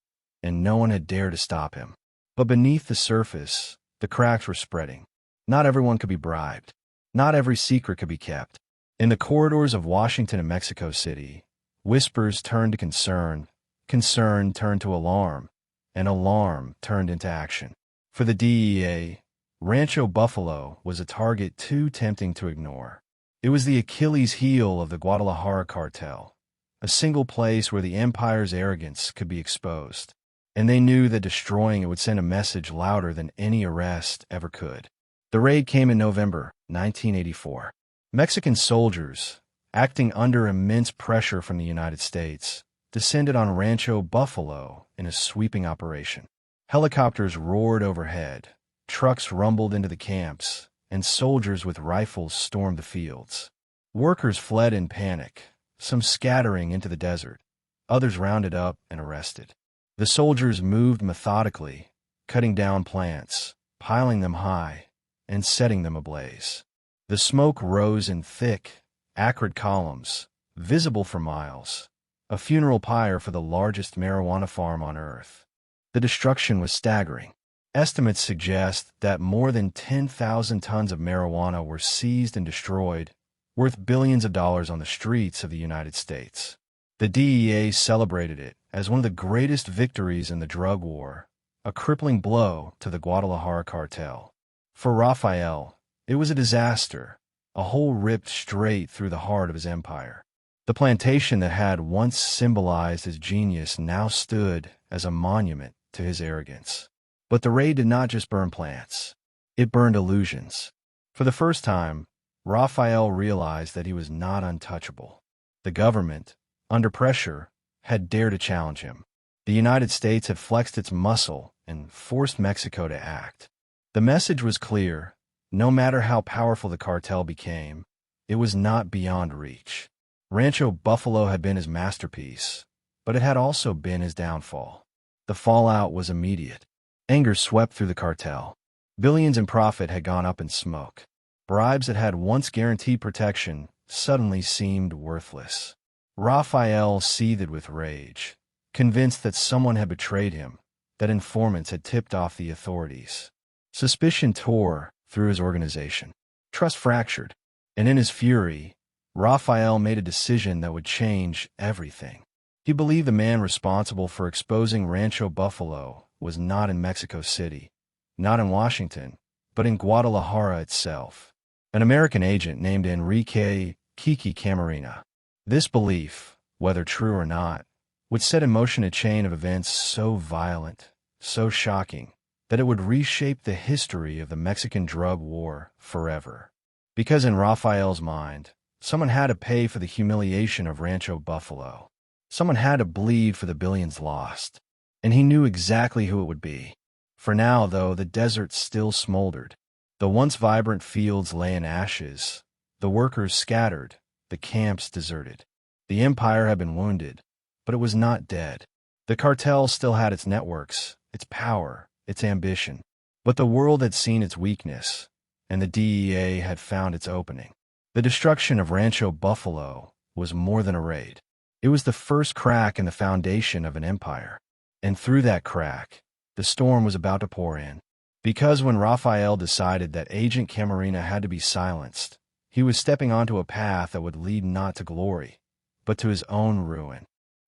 and no one had dared to stop him. But beneath the surface, the cracks were spreading. Not everyone could be bribed. Not every secret could be kept. In the corridors of Washington and Mexico City, whispers turned to concern, concern turned to alarm, and alarm turned into action. For the DEA, Rancho Buffalo was a target too tempting to ignore. It was the Achilles heel of the Guadalajara Cartel, a single place where the empire's arrogance could be exposed, and they knew that destroying it would send a message louder than any arrest ever could. The raid came in November 1984. Mexican soldiers, acting under immense pressure from the United States, descended on Rancho Buffalo in a sweeping operation. Helicopters roared overhead, trucks rumbled into the camps, and soldiers with rifles stormed the fields. Workers fled in panic, some scattering into the desert, others rounded up and arrested. The soldiers moved methodically, cutting down plants, piling them high, and setting them ablaze. The smoke rose in thick, acrid columns, visible for miles, a funeral pyre for the largest marijuana farm on earth. The destruction was staggering. Estimates suggest that more than 10,000 tons of marijuana were seized and destroyed, worth billions of dollars on the streets of the United States. The DEA celebrated it as one of the greatest victories in the drug war, a crippling blow to the Guadalajara Cartel. For Rafael, it was a disaster, a hole ripped straight through the heart of his empire. The plantation that had once symbolized his genius now stood as a monument to his arrogance. But the raid did not just burn plants. It burned illusions. For the first time, Rafael realized that he was not untouchable. The government, under pressure, had dared to challenge him. The United States had flexed its muscle and forced Mexico to act. The message was clear. No matter how powerful the cartel became, it was not beyond reach. Rancho Buffalo had been his masterpiece, but it had also been his downfall. The fallout was immediate. Anger swept through the cartel. Billions in profit had gone up in smoke. Bribes that had once guaranteed protection suddenly seemed worthless. Rafael seethed with rage, convinced that someone had betrayed him, that informants had tipped off the authorities. Suspicion tore through his organization. Trust fractured, and in his fury, Rafael made a decision that would change everything. He believed the man responsible for exposing Rancho Buffalo was not in Mexico City, not in Washington, but in Guadalajara itself. An American agent named Enrique Kiki Camarena. This belief, whether true or not, would set in motion a chain of events so violent, so shocking, that it would reshape the history of the Mexican drug war forever. Because in Rafael's mind, someone had to pay for the humiliation of Rancho Buffalo. Someone had to bleed for the billions lost. And he knew exactly who it would be. For now, though, the desert still smoldered. The once vibrant fields lay in ashes, the workers scattered, the camps deserted. The empire had been wounded, but it was not dead. The cartel still had its networks, its power, its ambition. But the world had seen its weakness, and the DEA had found its opening. The destruction of Rancho Buffalo was more than a raid. It was the first crack in the foundation of an empire. And through that crack, the storm was about to pour in. Because when Rafael decided that Agent Camarena had to be silenced, he was stepping onto a path that would lead not to glory, but to his own ruin.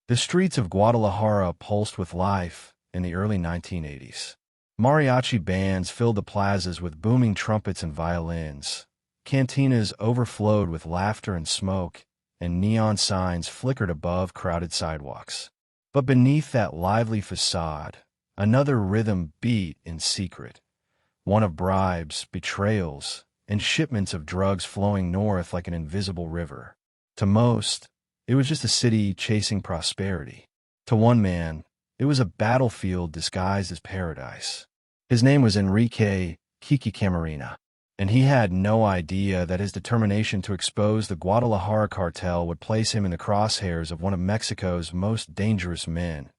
The streets of Guadalajara pulsed with life in the early 1980s. Mariachi bands filled the plazas with booming trumpets and violins. Cantinas overflowed with laughter and smoke, and neon signs flickered above crowded sidewalks. But beneath that lively facade, another rhythm beat in secret, one of bribes, betrayals, and shipments of drugs flowing north like an invisible river. To most, it was just a city chasing prosperity. To one man, it was a battlefield disguised as paradise. His name was Enrique Kiki Camarena, and he had no idea that his determination to expose the Guadalajara Cartel would place him in the crosshairs of one of Mexico's most dangerous men,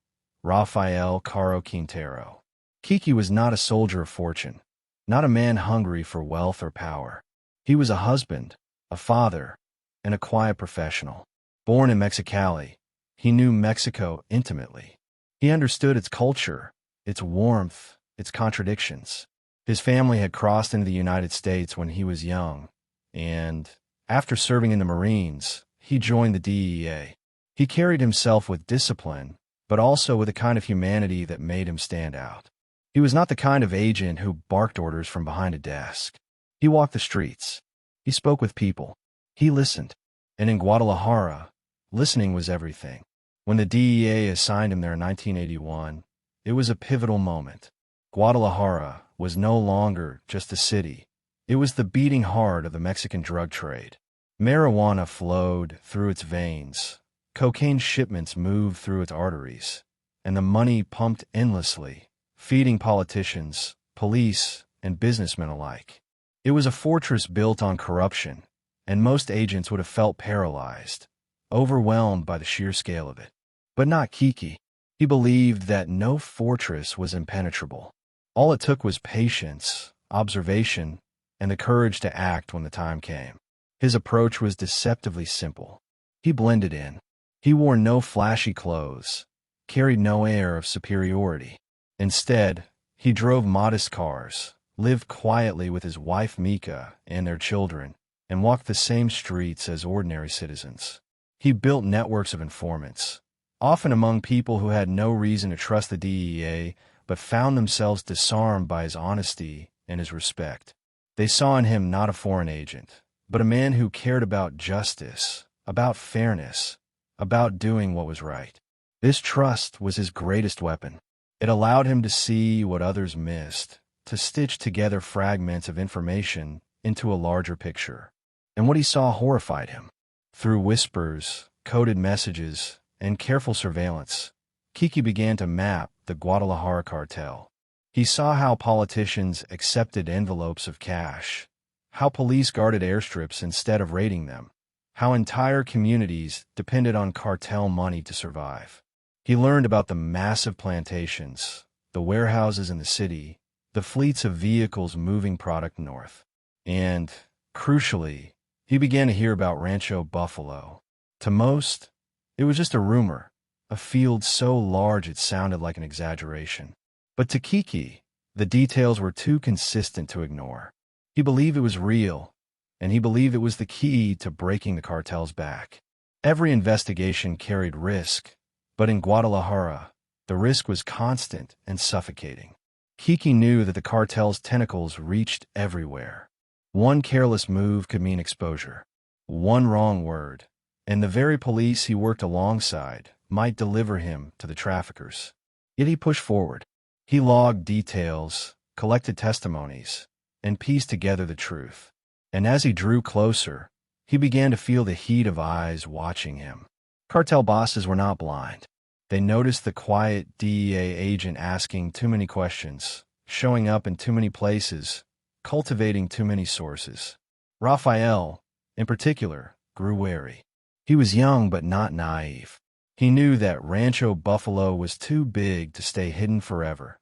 Rafael Caro Quintero. Kiki was not a soldier of fortune, not a man hungry for wealth or power. He was a husband, a father, and a quiet professional. Born in Mexicali, he knew Mexico intimately. He understood its culture, its warmth, its contradictions. His family had crossed into the United States when he was young, and, after serving in the Marines, he joined the DEA. He carried himself with discipline, but also with a kind of humanity that made him stand out. He was not the kind of agent who barked orders from behind a desk. He walked the streets. He spoke with people. He listened. And in Guadalajara, listening was everything. When the DEA assigned him there in 1981, it was a pivotal moment. Guadalajara was no longer just a city. It was the beating heart of the Mexican drug trade. Marijuana flowed through its veins, cocaine shipments moved through its arteries, and the money pumped endlessly, feeding politicians, police, and businessmen alike. It was a fortress built on corruption, and most agents would have felt paralyzed, overwhelmed by the sheer scale of it. But not Kiki. He believed that no fortress was impenetrable. All it took was patience, observation, and the courage to act when the time came. His approach was deceptively simple. He blended in. He wore no flashy clothes, carried no air of superiority. Instead, he drove modest cars, lived quietly with his wife Mika and their children, and walked the same streets as ordinary citizens. He built networks of informants, often among people who had no reason to trust the DEA, but found themselves disarmed by his honesty and his respect. They saw in him not a foreign agent, but a man who cared about justice, about fairness, about doing what was right. This trust was his greatest weapon. It allowed him to see what others missed, to stitch together fragments of information into a larger picture. And what he saw horrified him. Through whispers, coded messages, and careful surveillance, Kiki began to map the Guadalajara Cartel. He saw how politicians accepted envelopes of cash, how police guarded airstrips instead of raiding them, how entire communities depended on cartel money to survive. He learned about the massive plantations, the warehouses in the city, the fleets of vehicles moving product north. And, crucially, he began to hear about Rancho Buffalo. To most, it was just a rumor, a field so large it sounded like an exaggeration. But to Kiki, the details were too consistent to ignore. He believed it was real, and he believed it was the key to breaking the cartel's back. Every investigation carried risk, but in Guadalajara, the risk was constant and suffocating. Kiki knew that the cartel's tentacles reached everywhere. One careless move could mean exposure. One wrong word, and the very police he worked alongside might deliver him to the traffickers. Yet he pushed forward. He logged details, collected testimonies, and pieced together the truth. And as he drew closer, he began to feel the heat of eyes watching him. Cartel bosses were not blind. They noticed the quiet DEA agent asking too many questions, showing up in too many places, cultivating too many sources. Rafael, in particular, grew wary. He was young but not naive. He knew that Rancho Buffalo was too big to stay hidden forever,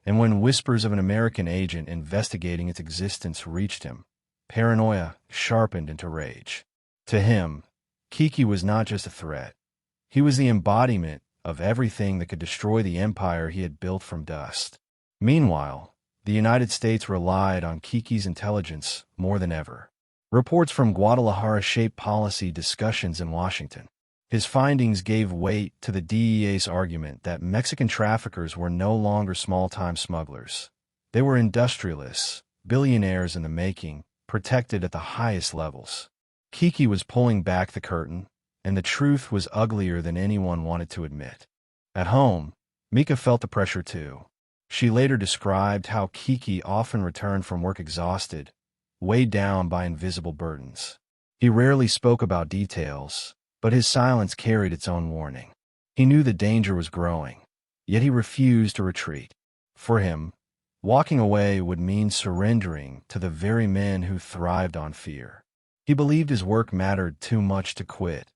and when whispers of an American agent investigating its existence reached him, paranoia sharpened into rage. To him, Kiki was not just a threat. He was the embodiment of everything that could destroy the empire he had built from dust. Meanwhile, the United States relied on Kiki's intelligence more than ever. Reports from Guadalajara shaped policy discussions in Washington. His findings gave weight to the DEA's argument that Mexican traffickers were no longer small-time smugglers. They were industrialists, billionaires in the making, protected at the highest levels. Kiki was pulling back the curtain, and the truth was uglier than anyone wanted to admit. At home, Mika felt the pressure too. She later described how Kiki often returned from work exhausted, weighed down by invisible burdens. He rarely spoke about details, but his silence carried its own warning. He knew the danger was growing, yet he refused to retreat. For him, walking away would mean surrendering to the very men who thrived on fear. He believed his work mattered too much to quit,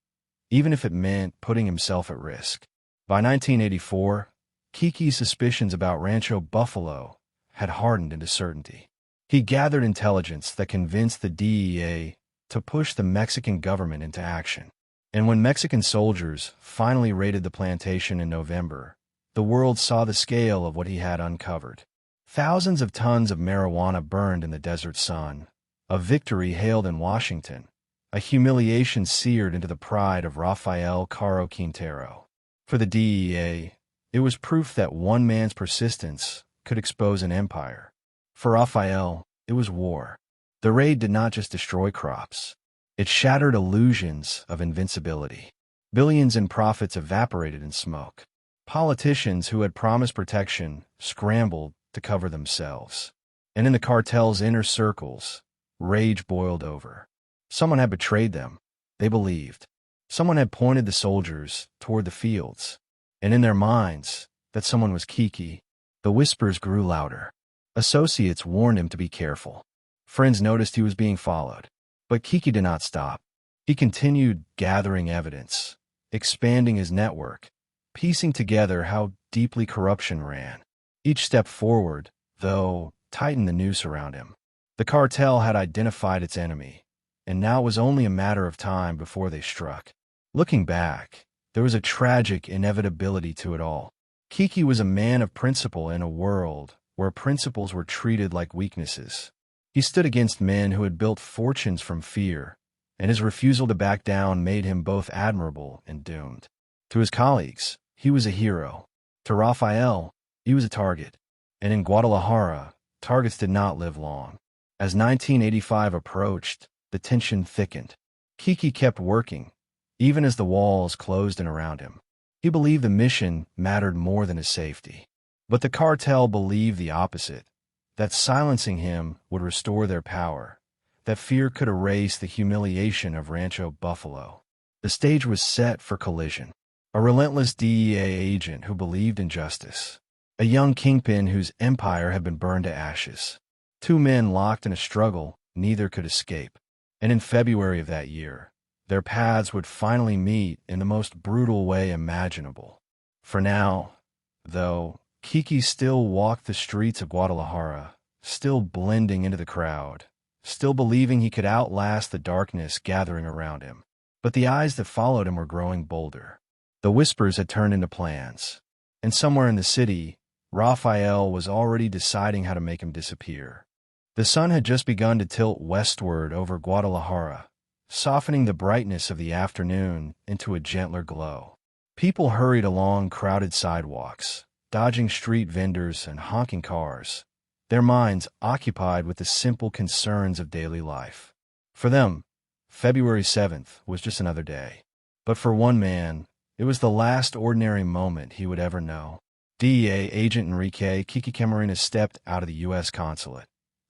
even if it meant putting himself at risk. By 1984, Kiki's suspicions about Rancho Buffalo had hardened into certainty. He gathered intelligence that convinced the DEA to push the Mexican government into action. And when Mexican soldiers finally raided the plantation in November, the world saw the scale of what he had uncovered. Thousands of tons of marijuana burned in the desert sun, a victory hailed in Washington, a humiliation seared into the pride of Rafael Caro Quintero. For the DEA, it was proof that one man's persistence could expose an empire. For Rafael, it was war. The raid did not just destroy crops. It shattered illusions of invincibility. Billions in profits evaporated in smoke. Politicians who had promised protection scrambled to cover themselves. And in the cartel's inner circles, rage boiled over. Someone had betrayed them, they believed. Someone had pointed the soldiers toward the fields. And in their minds, that someone was Kiki. The whispers grew louder. Associates warned him to be careful. Friends noticed he was being followed. But Kiki did not stop. He continued gathering evidence, expanding his network, piecing together how deeply corruption ran. Each step forward, though, tightened the noose around him. The cartel had identified its enemy, and now it was only a matter of time before they struck. Looking back, there was a tragic inevitability to it all. Kiki was a man of principle in a world where principles were treated like weaknesses. He stood against men who had built fortunes from fear, and his refusal to back down made him both admirable and doomed. To his colleagues, he was a hero. To Rafael, he was a target. And in Guadalajara, targets did not live long. As 1985 approached, the tension thickened. Kiki kept working, even as the walls closed in around him. He believed the mission mattered more than his safety. But the cartel believed the opposite, that silencing him would restore their power, that fear could erase the humiliation of Rancho Buffalo. The stage was set for collision. A relentless DEA agent who believed in justice. A young kingpin whose empire had been burned to ashes. Two men locked in a struggle neither could escape. And in February of that year, their paths would finally meet in the most brutal way imaginable. For now, though, Kiki still walked the streets of Guadalajara, still blending into the crowd, still believing he could outlast the darkness gathering around him. But the eyes that followed him were growing bolder. The whispers had turned into plans, and somewhere in the city, Rafael was already deciding how to make him disappear. The sun had just begun to tilt westward over Guadalajara, softening the brightness of the afternoon into a gentler glow. People hurried along crowded sidewalks, dodging street vendors and honking cars, their minds occupied with the simple concerns of daily life. For them, February 7th was just another day. But for one man, it was the last ordinary moment he would ever know. DEA agent Enrique Kiki Camarena stepped out of the U.S. consulate,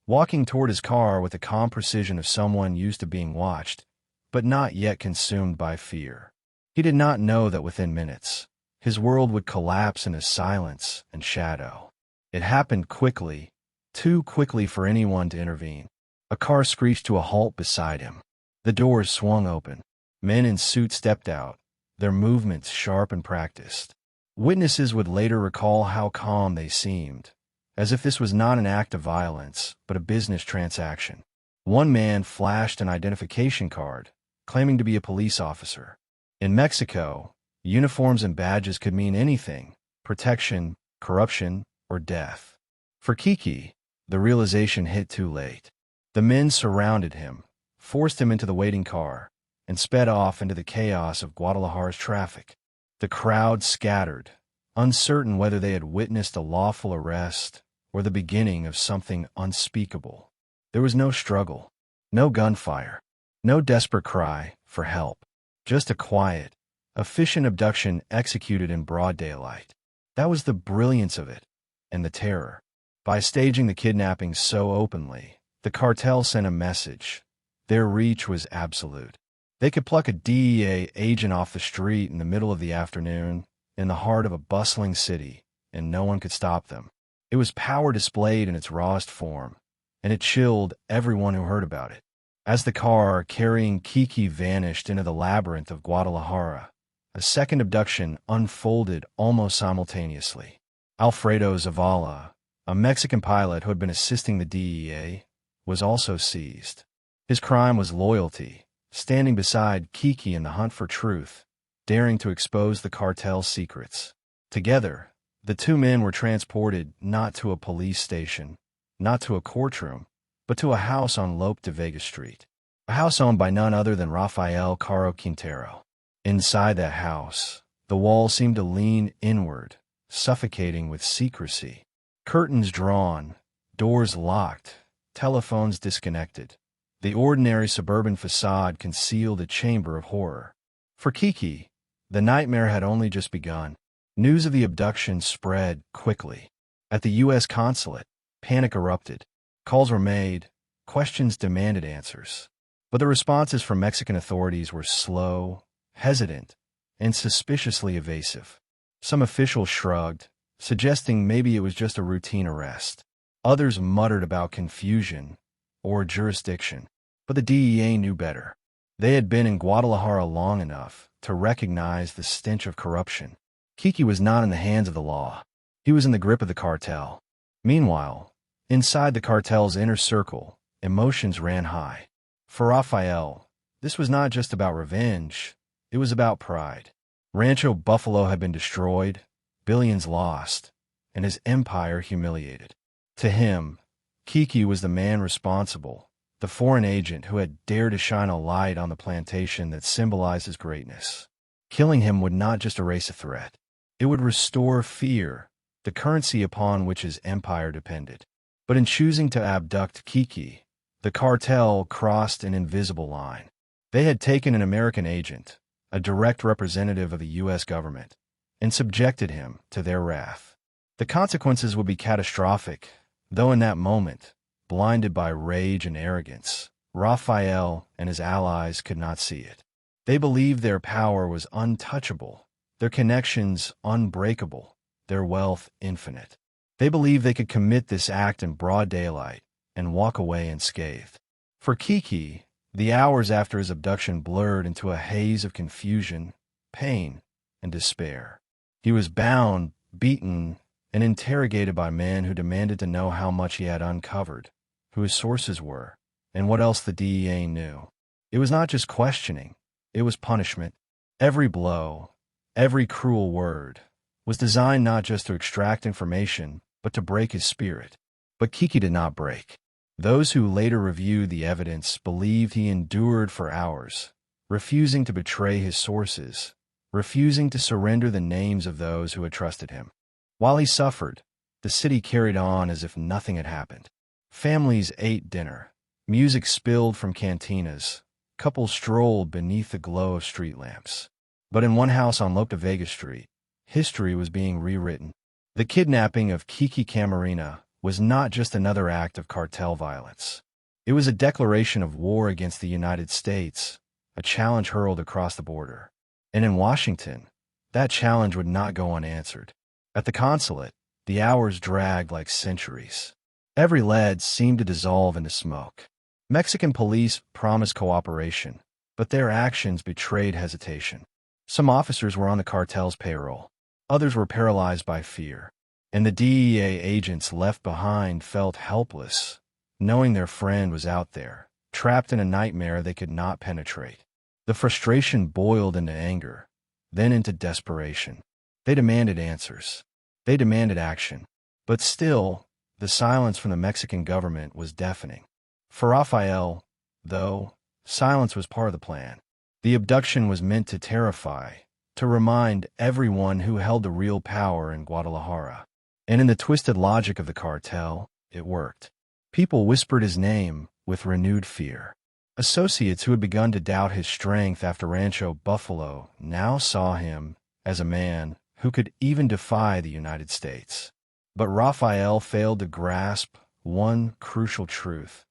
walking toward his car with the calm precision of someone used to being watched, but not yet consumed by fear. He did not know that within minutes, his world would collapse into silence and shadow. It happened quickly, too quickly for anyone to intervene. A car screeched to a halt beside him. The doors swung open. Men in suits stepped out, their movements sharp and practiced. Witnesses would later recall how calm they seemed, as if this was not an act of violence, but a business transaction. One man flashed an identification card, claiming to be a police officer. In Mexico, uniforms and badges could mean anything: protection, corruption, or death. For Kiki, the realization hit too late. The men surrounded him, forced him into the waiting car, and sped off into the chaos of Guadalajara's traffic. The crowd scattered, uncertain whether they had witnessed a lawful arrest or the beginning of something unspeakable. There was no struggle, no gunfire, no desperate cry for help, just a quiet, efficient abduction executed in broad daylight. That was the brilliance of it, and the terror. By staging the kidnapping so openly, the cartel sent a message. Their reach was absolute. They could pluck a DEA agent off the street in the middle of the afternoon, in the heart of a bustling city, and no one could stop them. It was power displayed in its rawest form, and it chilled everyone who heard about it. As the car carrying Kiki vanished into the labyrinth of Guadalajara, a second abduction unfolded almost simultaneously. Alfredo Zavala, a Mexican pilot who had been assisting the DEA, was also seized. His crime was loyalty, standing beside Kiki in the hunt for truth, daring to expose the cartel's secrets. Together, the two men were transported not to a police station, not to a courtroom, but to a house on Lope de Vega Street, a house owned by none other than Rafael Caro Quintero. Inside that house, the walls seemed to lean inward, suffocating with secrecy. Curtains drawn, doors locked, telephones disconnected. The ordinary suburban facade concealed a chamber of horror. For Kiki, the nightmare had only just begun. News of the abduction spread quickly. At the U.S. consulate, panic erupted. Calls were made, questions demanded answers. But the responses from Mexican authorities were slow, hesitant, and suspiciously evasive. Some officials shrugged, suggesting maybe it was just a routine arrest. Others muttered about confusion or jurisdiction. But the DEA knew better. They had been in Guadalajara long enough to recognize the stench of corruption. Kiki was not in the hands of the law. He was in the grip of the cartel. Meanwhile, inside the cartel's inner circle, emotions ran high. For Rafael, this was not just about revenge, it was about pride. Rancho Buffalo had been destroyed, billions lost, and his empire humiliated. To him, Kiki was the man responsible, the foreign agent who had dared to shine a light on the plantation that symbolized his greatness. Killing him would not just erase a threat. It would restore fear, the currency upon which his empire depended. But in choosing to abduct Kiki, the cartel crossed an invisible line. They had taken an American agent, a direct representative of the U.S. government, and subjected him to their wrath. The consequences would be catastrophic, though in that moment, blinded by rage and arrogance, Rafael and his allies could not see it. They believed their power was untouchable, their connections unbreakable, their wealth infinite. They believed they could commit this act in broad daylight and walk away unscathed. For Kiki, the hours after his abduction blurred into a haze of confusion, pain, and despair. He was bound, beaten, and interrogated by men who demanded to know how much he had uncovered, who his sources were, and what else the DEA knew. It was not just questioning, it was punishment. Every blow, every cruel word, was designed not just to extract information, but to break his spirit. But Kiki did not break. Those who later reviewed the evidence believed he endured for hours, refusing to betray his sources, refusing to surrender the names of those who had trusted him. While he suffered, the city carried on as if nothing had happened. Families ate dinner, music spilled from cantinas, couples strolled beneath the glow of street lamps. But in one house on Lope de Vega Street, history was being rewritten. The kidnapping of Kiki Camarena was not just another act of cartel violence. It was a declaration of war against the United States, a challenge hurled across the border. And in Washington, that challenge would not go unanswered. At the consulate, the hours dragged like centuries. Every lead seemed to dissolve into smoke. Mexican police promised cooperation, but their actions betrayed hesitation. Some officers were on the cartel's payroll. Others were paralyzed by fear. And the DEA agents left behind felt helpless, knowing their friend was out there, trapped in a nightmare they could not penetrate. The frustration boiled into anger, then into desperation. They demanded answers. They demanded action. But still, the silence from the Mexican government was deafening. For Rafael, though, silence was part of the plan. The abduction was meant to terrify, to remind everyone who held the real power in Guadalajara. And in the twisted logic of the cartel, it worked. People whispered his name with renewed fear. Associates who had begun to doubt his strength after Rancho Buffalo now saw him as a man who could even defy the United States. But Rafael failed to grasp one crucial truth.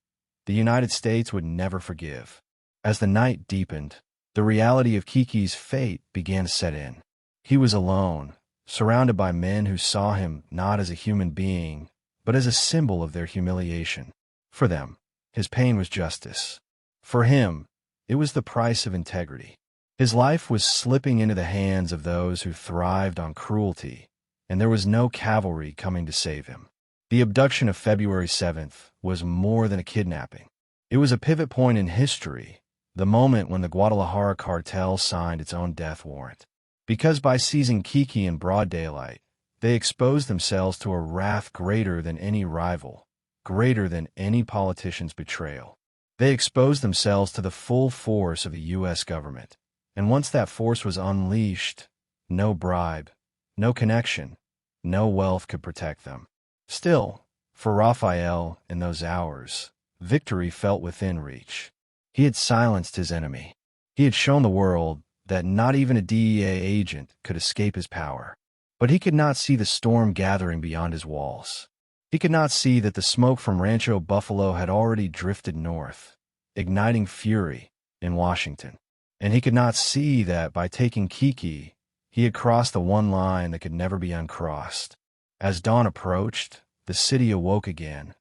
The United States would never forgive. As the night deepened, the reality of Kiki's fate began to set in. He was alone, surrounded by men who saw him not as a human being, but as a symbol of their humiliation. For them, his pain was justice. For him, it was the price of integrity. His life was slipping into the hands of those who thrived on cruelty, and there was no cavalry coming to save him. The abduction of February 7th was more than a kidnapping. It was a pivot point in history, the moment when the Guadalajara Cartel signed its own death warrant. Because by seizing Kiki in broad daylight, they exposed themselves to a wrath greater than any rival, greater than any politician's betrayal. They exposed themselves to the full force of the U.S. government. And once that force was unleashed, no bribe, no connection, no wealth could protect them. Still, for Rafael, in those hours, victory felt within reach. He had silenced his enemy. He had shown the world that not even a DEA agent could escape his power. But he could not see the storm gathering beyond his walls. He could not see that the smoke from Rancho Buffalo had already drifted north, igniting fury in Washington. And he could not see that by taking Kiki, he had crossed the one line that could never be uncrossed. As dawn approached, the city awoke again,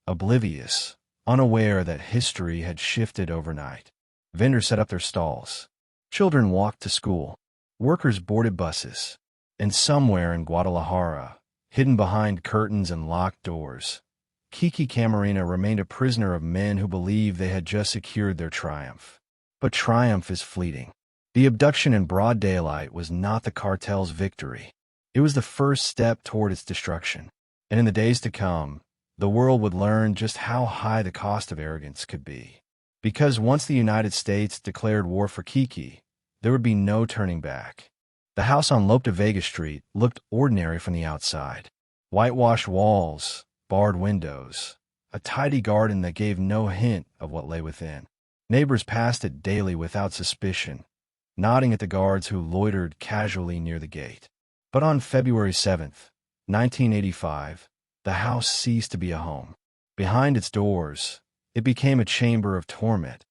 oblivious, unaware that history had shifted overnight. Vendors set up their stalls. Children walked to school. Workers boarded buses. And somewhere in Guadalajara, hidden behind curtains and locked doors, Kiki Camarena remained a prisoner of men who believed they had just secured their triumph. But triumph is fleeting. The abduction in broad daylight was not the cartel's victory. It was the first step toward its destruction. And in the days to come, the world would learn just how high the cost of arrogance could be. Because once the United States declared war for Kiki, there would be no turning back. The house on Lope de Vega Street looked ordinary from the outside. Whitewashed walls, barred windows, a tidy garden that gave no hint of what lay within. Neighbors passed it daily without suspicion, nodding at the guards who loitered casually near the gate. But on February 7th, 1985, the house ceased to be a home. Behind its doors, it became a chamber of torment,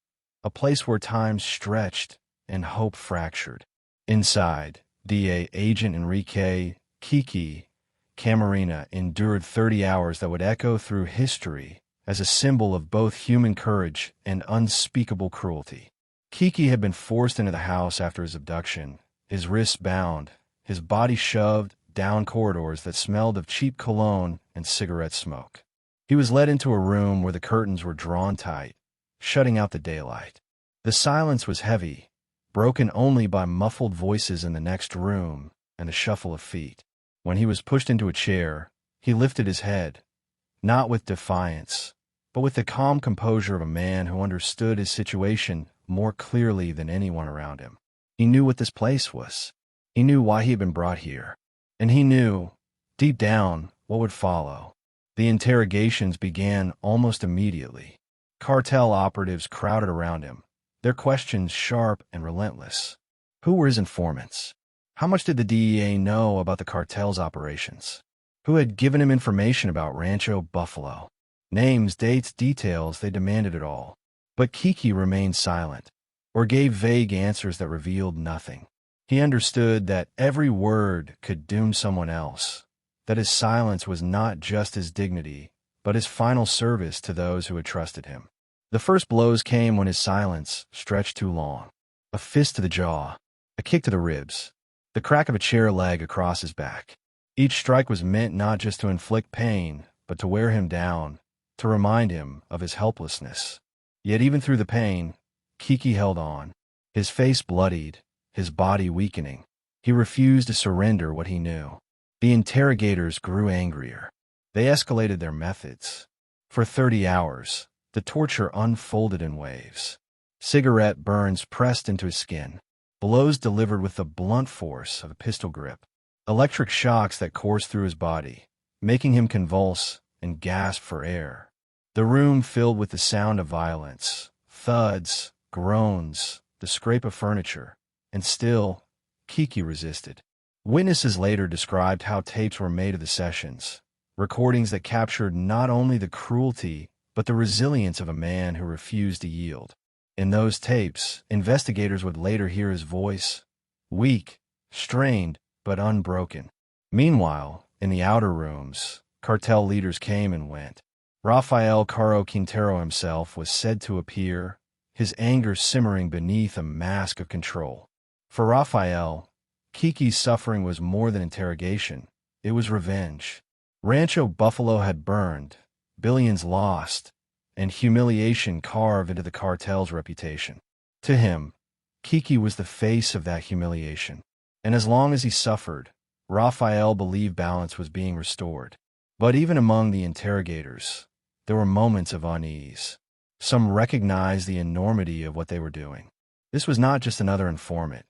a place where time stretched and hope fractured. Inside, DEA agent Enrique Kiki Camarena endured 30 hours that would echo through history as a symbol of both human courage and unspeakable cruelty. Kiki had been forced into the house after his abduction, his wrists bound, his body shoved down corridors that smelled of cheap cologne and cigarette smoke. He was led into a room where the curtains were drawn tight, shutting out the daylight. The silence was heavy, broken only by muffled voices in the next room and the shuffle of feet. When he was pushed into a chair, he lifted his head, not with defiance, but with the calm composure of a man who understood his situation more clearly than anyone around him. He knew what this place was. He knew why he had been brought here. And he knew, deep down, what would follow. The interrogations began almost immediately. Cartel operatives crowded around him, their questions sharp and relentless. Who were his informants? How much did the DEA know about the cartel's operations? Who had given him information about Rancho Buffalo? Names, dates, details, they demanded it all. But Kiki remained silent, or gave vague answers that revealed nothing. He understood that every word could doom someone else, that his silence was not just his dignity, but his final service to those who had trusted him. The first blows came when his silence stretched too long. A fist to the jaw, a kick to the ribs, the crack of a chair leg across his back. Each strike was meant not just to inflict pain, but to wear him down, to remind him of his helplessness. Yet even through the pain, Kiki held on, his face bloodied, his body weakening. He refused to surrender what he knew. The interrogators grew angrier. They escalated their methods. For 30 hours, the torture unfolded in waves. Cigarette burns pressed into his skin, blows delivered with the blunt force of a pistol grip, electric shocks that coursed through his body, making him convulse and gasp for air. The room filled with the sound of violence, thuds, groans, the scrape of furniture, and still, Kiki resisted. Witnesses later described how tapes were made of the sessions, recordings that captured not only the cruelty, but the resilience of a man who refused to yield. In those tapes, investigators would later hear his voice, weak, strained, but unbroken. Meanwhile, in the outer rooms, cartel leaders came and went. Rafael Caro Quintero himself was said to appear, his anger simmering beneath a mask of control. For Rafael, Kiki's suffering was more than interrogation. It was revenge. Rancho Buffalo had burned, billions lost, and humiliation carved into the cartel's reputation. To him, Kiki was the face of that humiliation. And as long as he suffered, Rafael believed balance was being restored. But even among the interrogators, there were moments of unease. Some recognized the enormity of what they were doing. This was not just another informant,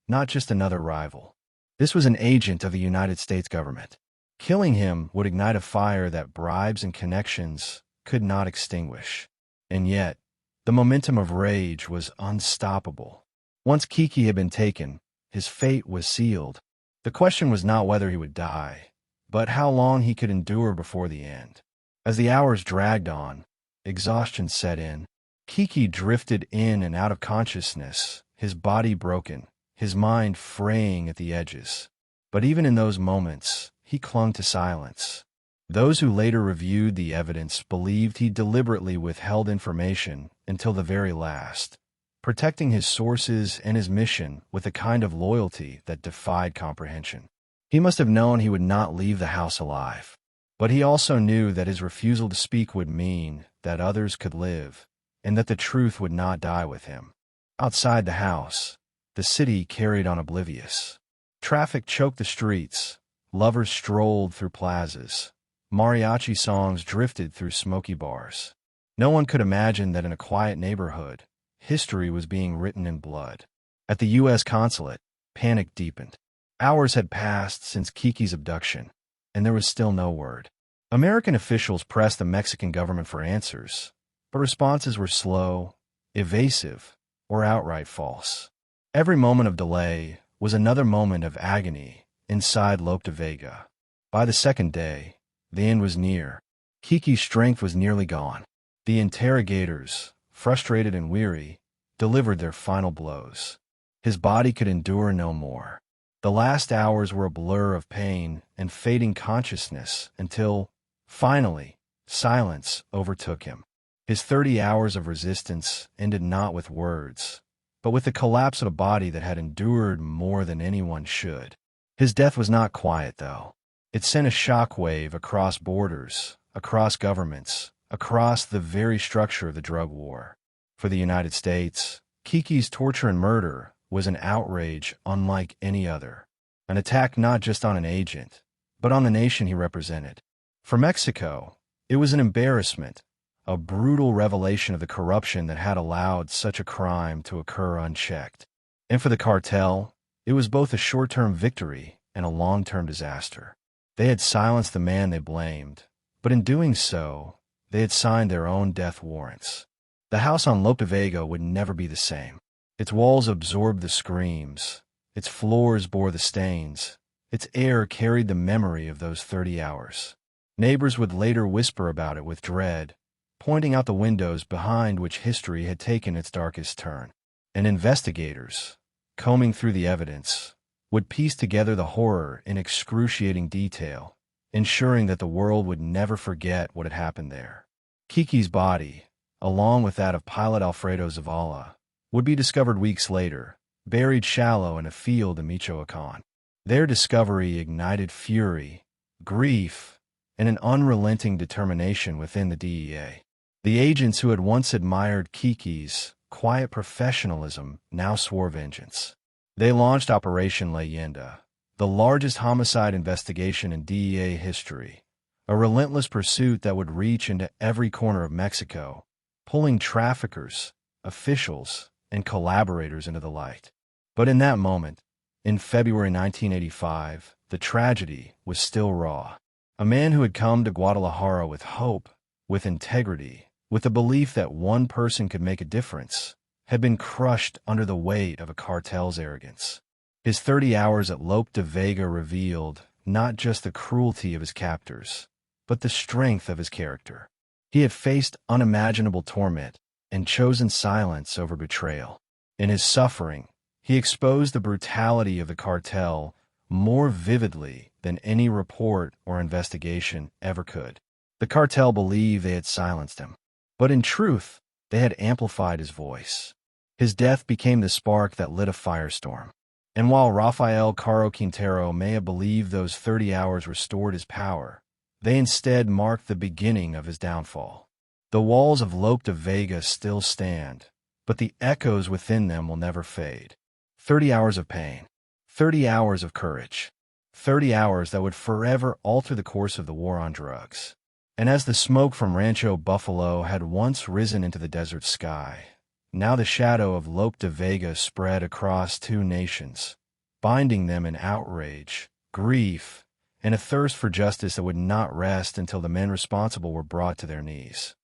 not just another rival. This was an agent of the United States government. Killing him would ignite a fire that bribes and connections could not extinguish. And yet, the momentum of rage was unstoppable. Once Kiki had been taken, his fate was sealed. The question was not whether he would die, but how long he could endure before the end. As the hours dragged on, exhaustion set in. Kiki drifted in and out of consciousness, his body broken, his mind fraying at the edges. But even in those moments, he clung to silence. Those who later reviewed the evidence believed he deliberately withheld information until the very last, protecting his sources and his mission with a kind of loyalty that defied comprehension. He must have known he would not leave the house alive. But he also knew that his refusal to speak would mean that others could live, and that the truth would not die with him. Outside the house, the city carried on oblivious. Traffic choked the streets, Lovers strolled through plazas. Mariachi songs drifted through smoky bars. No one could imagine that in a quiet neighborhood, history was being written in blood. At the U.S. consulate, panic deepened. Hours had passed since Kiki's abduction, and there was still no word. American officials pressed the Mexican government for answers, but responses were slow, evasive, or outright false. Every moment of delay was another moment of agony inside Lope de Vega. By the second day, the end was near. Kiki's strength was nearly gone. The interrogators, frustrated and weary, delivered their final blows. His body could endure no more. The last hours were a blur of pain and fading consciousness until, finally, silence overtook him. His 30 hours of resistance ended not with words, but with the collapse of a body that had endured more than anyone should. His death was not quiet, though. It sent a shockwave across borders, across governments, across the very structure of the drug war. For the United States, Kiki's torture and murder was an outrage unlike any other, an attack not just on an agent, but on the nation he represented. For Mexico, it was an embarrassment, a brutal revelation of the corruption that had allowed such a crime to occur unchecked. And for the cartel, it was both a short-term victory and a long-term disaster. They had silenced the man they blamed, but in doing so, they had signed their own death warrants. The house on Lope de Vega would never be the same. Its walls absorbed the screams, its floors bore the stains, its air carried the memory of those 30 hours. Neighbors would later whisper about it with dread, pointing out the windows behind which history had taken its darkest turn. And investigators, combing through the evidence, would piece together the horror in excruciating detail, ensuring that the world would never forget what had happened there. Kiki's body, along with that of pilot Alfredo Zavala, would be discovered weeks later, buried shallow in a field in Michoacan. Their discovery ignited fury, grief, and an unrelenting determination within the DEA. The agents who had once admired Kiki's quiet professionalism now swore vengeance. They launched Operation Leyenda, the largest homicide investigation in DEA history, a relentless pursuit that would reach into every corner of Mexico, pulling traffickers, officials, and collaborators into the light. But in that moment, in February 1985, the tragedy was still raw. A man who had come to Guadalajara with hope, with integrity, with the belief that one person could make a difference, had been crushed under the weight of a cartel's arrogance. His 30 hours at Lope de Vega revealed not just the cruelty of his captors, but the strength of his character. He had faced unimaginable torment and chosen silence over betrayal. In his suffering, he exposed the brutality of the cartel more vividly than any report or investigation ever could. The cartel believed they had silenced him, but in truth, they had amplified his voice. His death became the spark that lit a firestorm. And while Rafael Caro Quintero may have believed those 30 hours restored his power, they instead marked the beginning of his downfall. The walls of Lope de Vega still stand, but the echoes within them will never fade. 30 hours of pain, 30 hours of courage, 30 hours that would forever alter the course of the war on drugs. And as the smoke from Rancho Buffalo had once risen into the desert sky, now the shadow of Lope de Vega spread across two nations, binding them in outrage, grief, and a thirst for justice that would not rest until the men responsible were brought to their knees.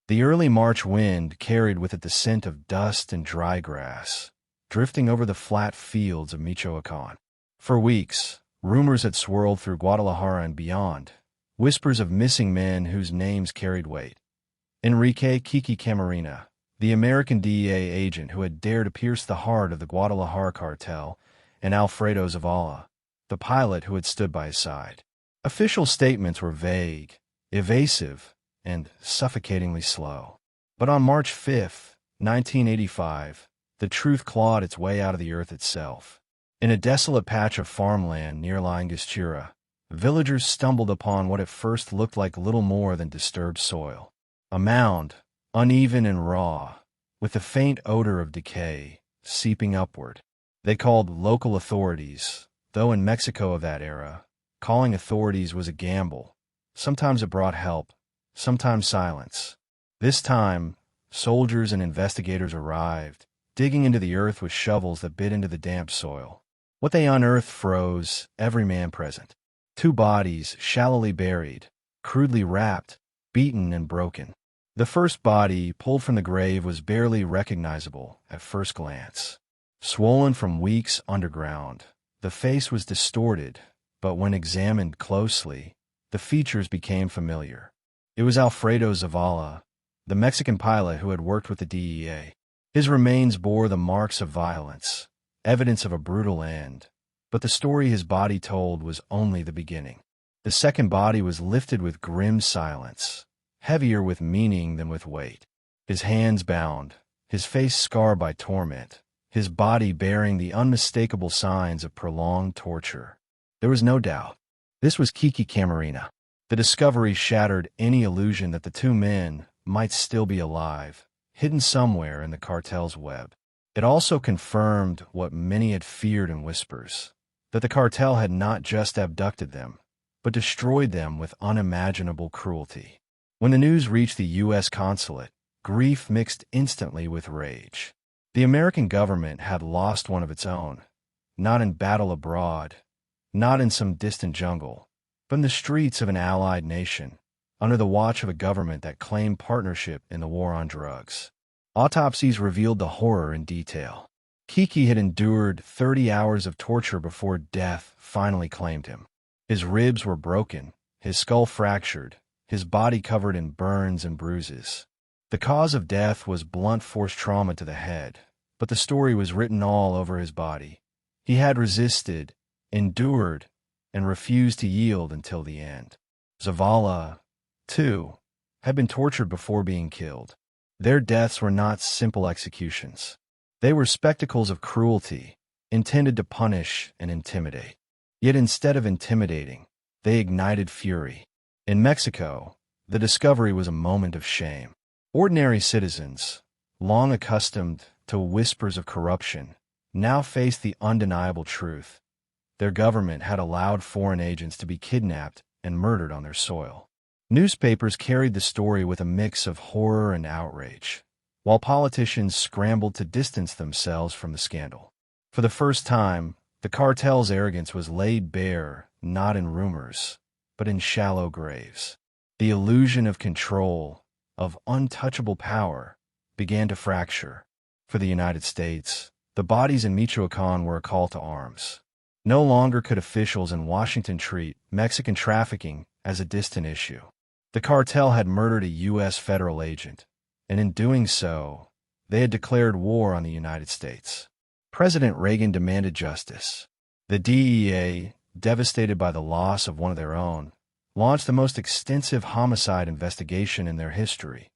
The early March wind carried with it the scent of dust and dry grass, drifting over the flat fields of Michoacan. For weeks, rumors had swirled through Guadalajara and beyond, whispers of missing men whose names carried weight. Enrique Kiki Camarena, the American DEA agent who had dared to pierce the heart of the Guadalajara Cartel, and Alfredo Zavala, the pilot who had stood by his side. Official statements were vague, evasive, and suffocatingly slow. But on March 5, 1985, the truth clawed its way out of the earth itself. In a desolate patch of farmland near La Angostura, villagers stumbled upon what at first looked like little more than disturbed soil. A mound, uneven and raw, with the faint odor of decay seeping upward. They called local authorities, though in Mexico of that era, Calling authorities was a gamble. Sometimes it brought help, sometimes silence. This time, soldiers and investigators arrived, digging into the earth with shovels that bit into the damp soil. What they unearthed froze every man present. 2 bodies shallowly buried, crudely wrapped, beaten and broken. The first body, pulled from the grave, was barely recognizable at first glance. Swollen from weeks underground, the face was distorted, but when examined closely, the features became familiar. It was Alfredo Zavala, the Mexican pilot who had worked with the DEA. His remains bore the marks of violence, evidence of a brutal end, but the story his body told was only the beginning. The second body was lifted with grim silence, heavier with meaning than with weight. His hands bound, his face scarred by torment, his body bearing the unmistakable signs of prolonged torture. There was no doubt. This was Kiki Camarena. The discovery shattered any illusion that the 2 men might still be alive, hidden somewhere in the cartel's web. It also confirmed what many had feared in whispers, that the cartel had not just abducted them, but destroyed them with unimaginable cruelty. When the news reached the U.S. consulate, grief mixed instantly with rage. The American government had lost one of its own, not in battle abroad, not in some distant jungle, but in the streets of an allied nation, under the watch of a government that claimed partnership in the war on drugs. Autopsies revealed the horror in detail. Kiki had endured 30 hours of torture before death finally claimed him. His ribs were broken, his skull fractured, his body covered in burns and bruises. The cause of death was blunt force trauma to the head, but the story was written all over his body. He had resisted, endured, and refused to yield until the end. Zavala, too, had been tortured before being killed. Their deaths were not simple executions. They were spectacles of cruelty, intended to punish and intimidate. Yet instead of intimidating, they ignited fury. In Mexico, the discovery was a moment of shame. Ordinary citizens, long accustomed to whispers of corruption, now faced the undeniable truth. Their government had allowed foreign agents to be kidnapped and murdered on their soil. Newspapers carried the story with a mix of horror and outrage, while politicians scrambled to distance themselves from the scandal. For the first time, the cartel's arrogance was laid bare, not in rumors, but in shallow graves. The illusion of control, of untouchable power, began to fracture. For the United States, the bodies in Michoacan were a call to arms. No longer could officials in Washington treat Mexican trafficking as a distant issue. The cartel had murdered a U.S. federal agent, and in doing so, they had declared war on the United States. President Reagan demanded justice. The DEA, devastated by the loss of one of their own, launched the most extensive homicide investigation in their history,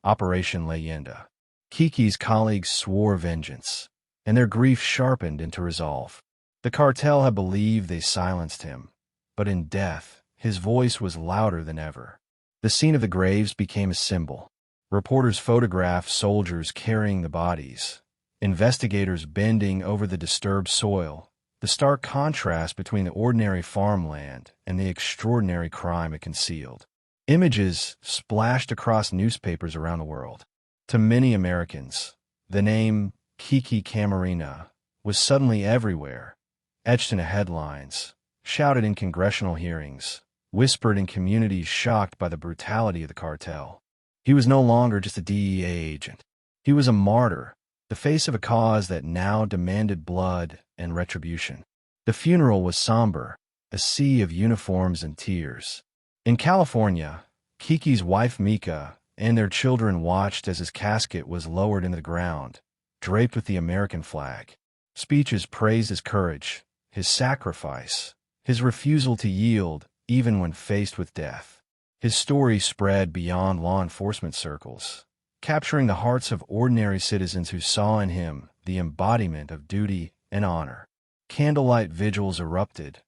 Operation Leyenda. Kiki's colleagues swore vengeance, and their grief sharpened into resolve. The cartel had believed they silenced him, but in death, his voice was louder than ever. The scene of the graves became a symbol. Reporters photographed soldiers carrying the bodies, investigators bending over the disturbed soil, the stark contrast between the ordinary farmland and the extraordinary crime it concealed. Images splashed across newspapers around the world. To many Americans, the name Kiki Camarena was suddenly everywhere, etched into headlines, shouted in congressional hearings, whispered in communities shocked by the brutality of the cartel. He was no longer just a DEA agent. He was a martyr, the face of a cause that now demanded blood and retribution. The funeral was somber, a sea of uniforms and tears. In California, Kiki's wife Mika and their children watched as his casket was lowered into the ground, draped with the American flag. Speeches praised his courage, his sacrifice, his refusal to yield even when faced with death. His story spread beyond law enforcement circles, capturing the hearts of ordinary citizens who saw in him the embodiment of duty and honor. Candlelight vigils erupted,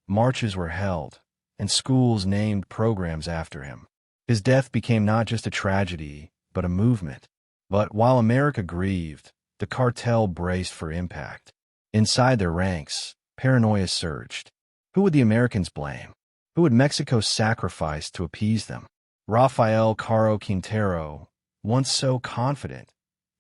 marches were held, and schools named programs after him. His death became not just a tragedy, but a movement. But while America grieved, the cartel braced for impact. Inside their ranks, paranoia surged. Who would the Americans blame? Who would Mexico sacrifice to appease them? Rafael Caro Quintero, once so confident,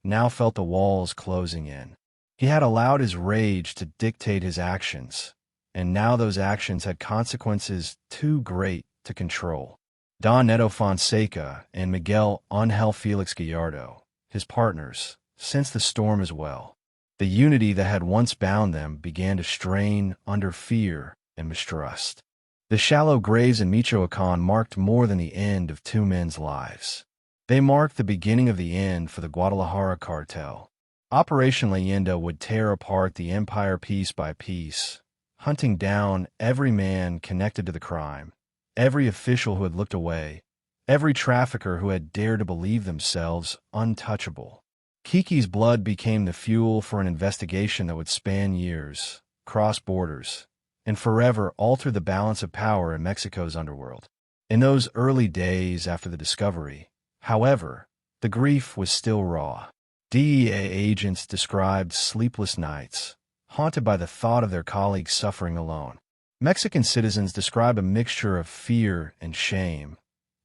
now felt the walls closing in. He had allowed his rage to dictate his actions, and now those actions had consequences too great to control. Don Neto Fonseca and Miguel Ángel Felix Gallardo, his partners, sensed the storm as well. The unity that had once bound them began to strain under fear and mistrust. The shallow graves in Michoacán marked more than the end of two men's lives. They marked the beginning of the end for the Guadalajara Cartel. Operation Leyenda would tear apart the empire piece by piece, hunting down every man connected to the crime, every official who had looked away, every trafficker who had dared to believe themselves untouchable. Kiki's blood became the fuel for an investigation that would span years, cross borders, and forever alter the balance of power in Mexico's underworld. In those early days after the discovery, however, the grief was still raw. DEA agents described sleepless nights, haunted by the thought of their colleagues suffering alone. Mexican citizens described a mixture of fear and shame,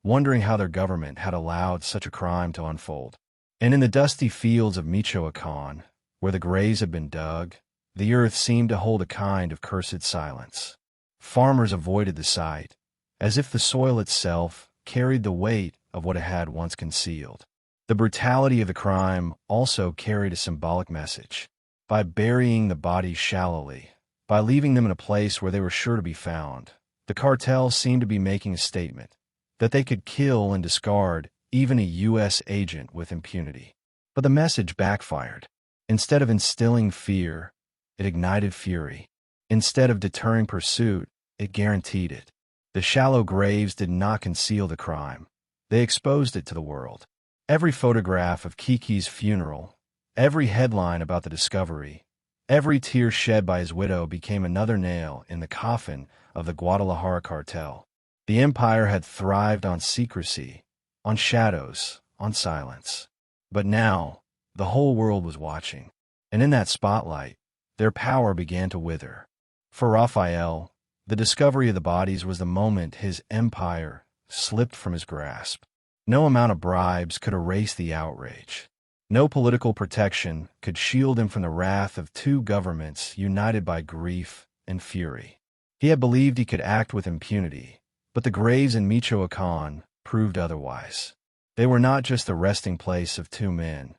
wondering how their government had allowed such a crime to unfold. And in the dusty fields of Michoacán, where the graves had been dug, the earth seemed to hold a kind of cursed silence. Farmers avoided the site, as if the soil itself carried the weight of what it had once concealed. The brutality of the crime also carried a symbolic message. By burying the bodies shallowly, by leaving them in a place where they were sure to be found, the cartel seemed to be making a statement that they could kill and discard even a U.S. agent with impunity. But the message backfired. Instead of instilling fear, it ignited fury. Instead of deterring pursuit, it guaranteed it. The shallow graves did not conceal the crime. They exposed it to the world. Every photograph of Kiki's funeral, every headline about the discovery, every tear shed by his widow became another nail in the coffin of the Guadalajara Cartel. The empire had thrived on secrecy, on shadows, on silence. But now, the whole world was watching, and in that spotlight, their power began to wither. For Rafael, the discovery of the bodies was the moment his empire slipped from his grasp. No amount of bribes could erase the outrage. No political protection could shield him from the wrath of two governments united by grief and fury. He had believed he could act with impunity, but the graves in Michoacán proved otherwise. They were not just the resting place of two men.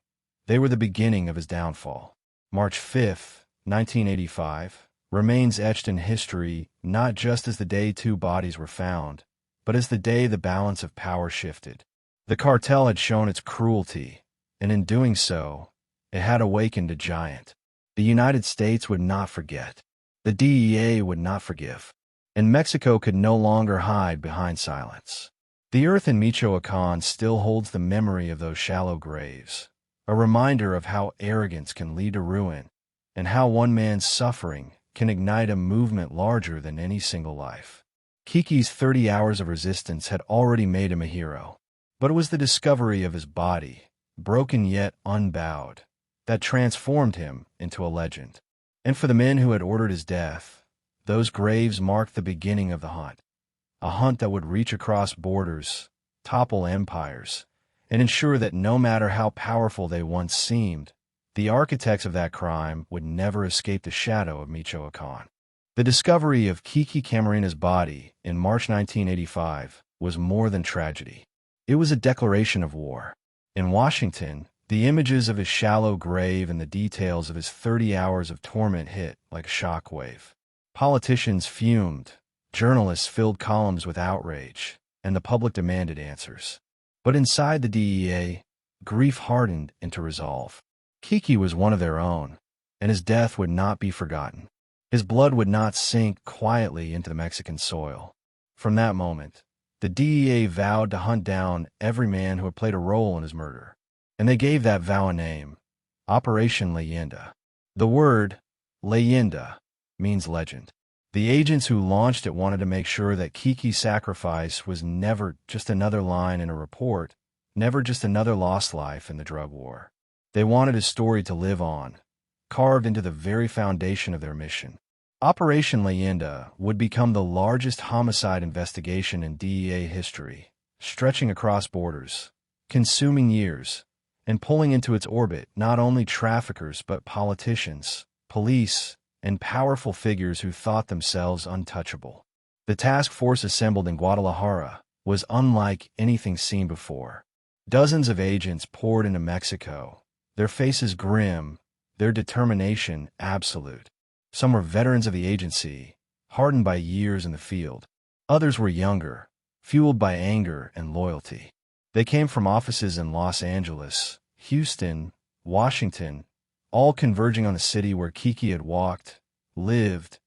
They were the beginning of his downfall. March 5, 1985, remains etched in history not just as the day two bodies were found, but as the day the balance of power shifted. The cartel had shown its cruelty, and in doing so, it had awakened a giant. The United States would not forget. The DEA would not forgive. And Mexico could no longer hide behind silence. The earth in Michoacán still holds the memory of those shallow graves, a reminder of how arrogance can lead to ruin, and how one man's suffering can ignite a movement larger than any single life. Kiki's 30 hours of resistance had already made him a hero. But it was the discovery of his body, broken yet unbowed, that transformed him into a legend. And for the men who had ordered his death, those graves marked the beginning of the hunt. A hunt that would reach across borders, topple empires, and ensure that no matter how powerful they once seemed, the architects of that crime would never escape the shadow of Michoacán. The discovery of Kiki Camarena's body in March 1985 was more than tragedy. It was a declaration of war. In Washington, the images of his shallow grave and the details of his 30 hours of torment hit like a shockwave. Politicians fumed, journalists filled columns with outrage, and the public demanded answers. But inside the DEA, grief hardened into resolve. Kiki was one of their own, and his death would not be forgotten. His blood would not sink quietly into the Mexican soil. From that moment, the DEA vowed to hunt down every man who had played a role in his murder, and they gave that vow a name, Operation Leyenda. The word, Leyenda, means legend. The agents who launched it wanted to make sure that Kiki's sacrifice was never just another line in a report, never just another lost life in the drug war. They wanted his story to live on, carved into the very foundation of their mission. Operation Leyenda would become the largest homicide investigation in DEA history, stretching across borders, consuming years, and pulling into its orbit not only traffickers but politicians, police, and powerful figures who thought themselves untouchable. The task force assembled in Guadalajara was unlike anything seen before. Dozens of agents poured into Mexico, their faces grim, their determination absolute. Some were veterans of the agency, hardened by years in the field. Others were younger, fueled by anger and loyalty. They came from offices in Los Angeles, Houston, Washington, all converging on a city where Kiki had walked, lived,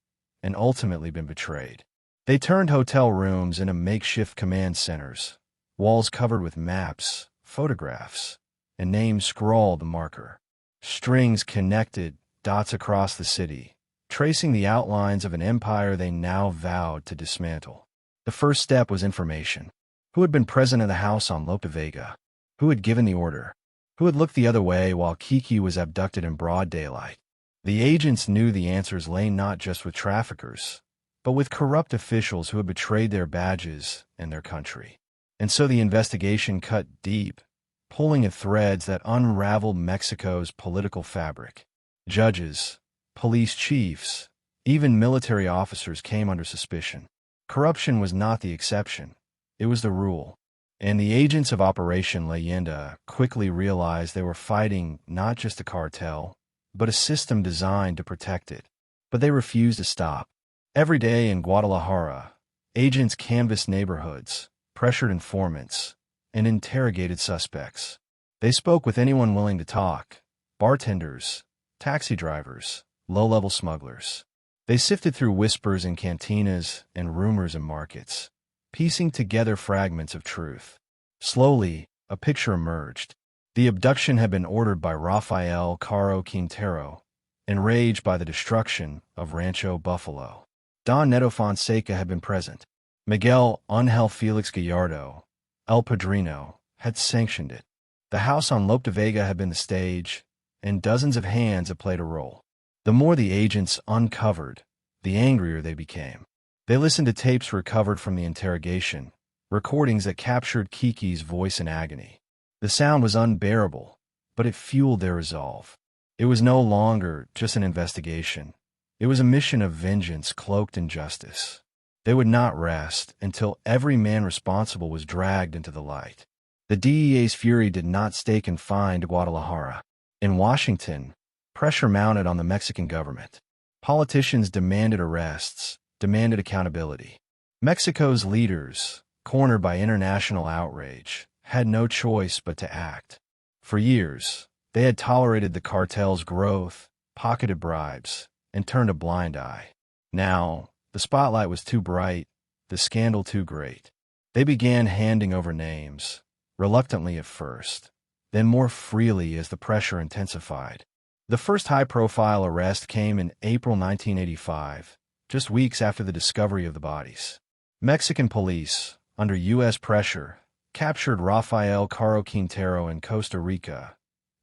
and ultimately been betrayed. They turned hotel rooms into makeshift command centers, walls covered with maps, photographs, and names scrawled the marker. Strings connected dots across the city, tracing the outlines of an empire they now vowed to dismantle. The first step was information. Who had been present at the house on Lope de Vega? Who had given the order? Who had looked the other way while Kiki was abducted in broad daylight? The agents knew the answers lay not just with traffickers, but with corrupt officials who had betrayed their badges and their country. And so the investigation cut deep, pulling at threads that unraveled Mexico's political fabric. Judges, police chiefs, even military officers came under suspicion. Corruption was not the exception, it was the rule. And the agents of Operation Leyenda quickly realized they were fighting not just a cartel, but a system designed to protect it. But they refused to stop. Every day in Guadalajara, agents canvassed neighborhoods, pressured informants, and interrogated suspects. They spoke with anyone willing to talk: bartenders, taxi drivers, low-level smugglers. They sifted through whispers in cantinas and rumors in markets, piecing together fragments of truth. Slowly, a picture emerged. The abduction had been ordered by Rafael Caro Quintero, enraged by the destruction of Rancho Buffalo. Don Neto Fonseca had been present. Miguel Ángel Felix Gallardo, El Padrino, had sanctioned it. The house on Lope de Vega had been the stage, and dozens of hands had played a role. The more the agents uncovered, the angrier they became. They listened to tapes recovered from the interrogation, recordings that captured Kiki's voice in agony. The sound was unbearable, but it fueled their resolve. It was no longer just an investigation. It was a mission of vengeance cloaked in justice. They would not rest until every man responsible was dragged into the light. The DEA's fury did not stay confined to Guadalajara. In Washington, pressure mounted on the Mexican government. Politicians demanded arrests, demanded accountability. Mexico's leaders, cornered by international outrage, had no choice but to act. For years, they had tolerated the cartel's growth, pocketed bribes, and turned a blind eye. Now, the spotlight was too bright, the scandal too great. They began handing over names, reluctantly at first, then more freely as the pressure intensified. The first high-profile arrest came in April 1985, just weeks after the discovery of the bodies. Mexican police, under U.S. pressure, captured Rafael Caro Quintero in Costa Rica,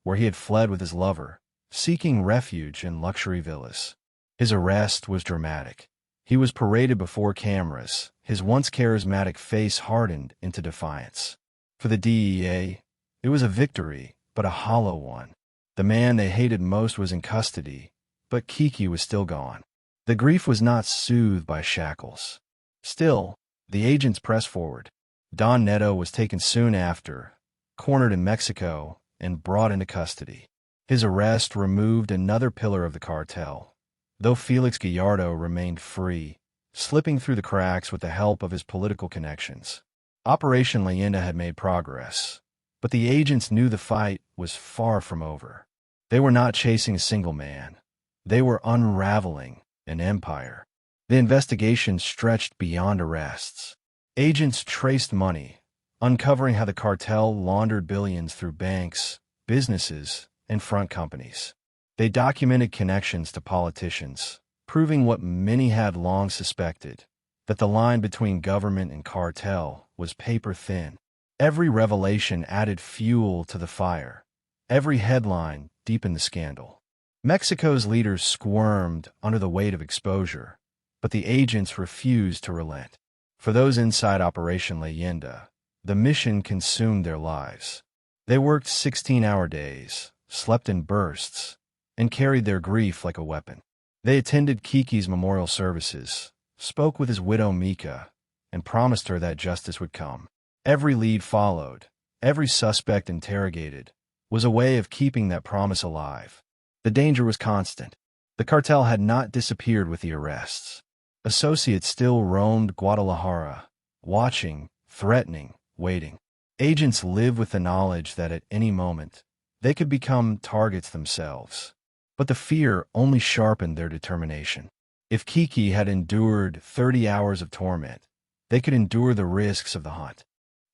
where he had fled with his lover, seeking refuge in luxury villas. His arrest was dramatic. He was paraded before cameras, his once charismatic face hardened into defiance. For the DEA, it was a victory, but a hollow one. The man they hated most was in custody, but Kiki was still gone. The grief was not soothed by shackles. Still, the agents pressed forward. Don Neto was taken soon after, cornered in Mexico, and brought into custody. His arrest removed another pillar of the cartel, though Felix Gallardo remained free, slipping through the cracks with the help of his political connections. Operation Leyenda had made progress, but the agents knew the fight was far from over. They were not chasing a single man. They were unraveling an empire. The investigation stretched beyond arrests. Agents traced money, uncovering how the cartel laundered billions through banks, businesses, and front companies. They documented connections to politicians, proving what many had long suspected, that the line between government and cartel was paper-thin. Every revelation added fuel to the fire. Every headline deepened the scandal. Mexico's leaders squirmed under the weight of exposure, but the agents refused to relent. For those inside Operation Leyenda, the mission consumed their lives. They worked 16-hour days, slept in bursts, and carried their grief like a weapon. They attended Kiki's memorial services, spoke with his widow Mika, and promised her that justice would come. Every lead followed, every suspect interrogated, was a way of keeping that promise alive. The danger was constant. The cartel had not disappeared with the arrests. Associates still roamed Guadalajara, watching, threatening, waiting. Agents lived with the knowledge that at any moment, they could become targets themselves. But the fear only sharpened their determination. If Kiki had endured 30 hours of torment, they could endure the risks of the hunt.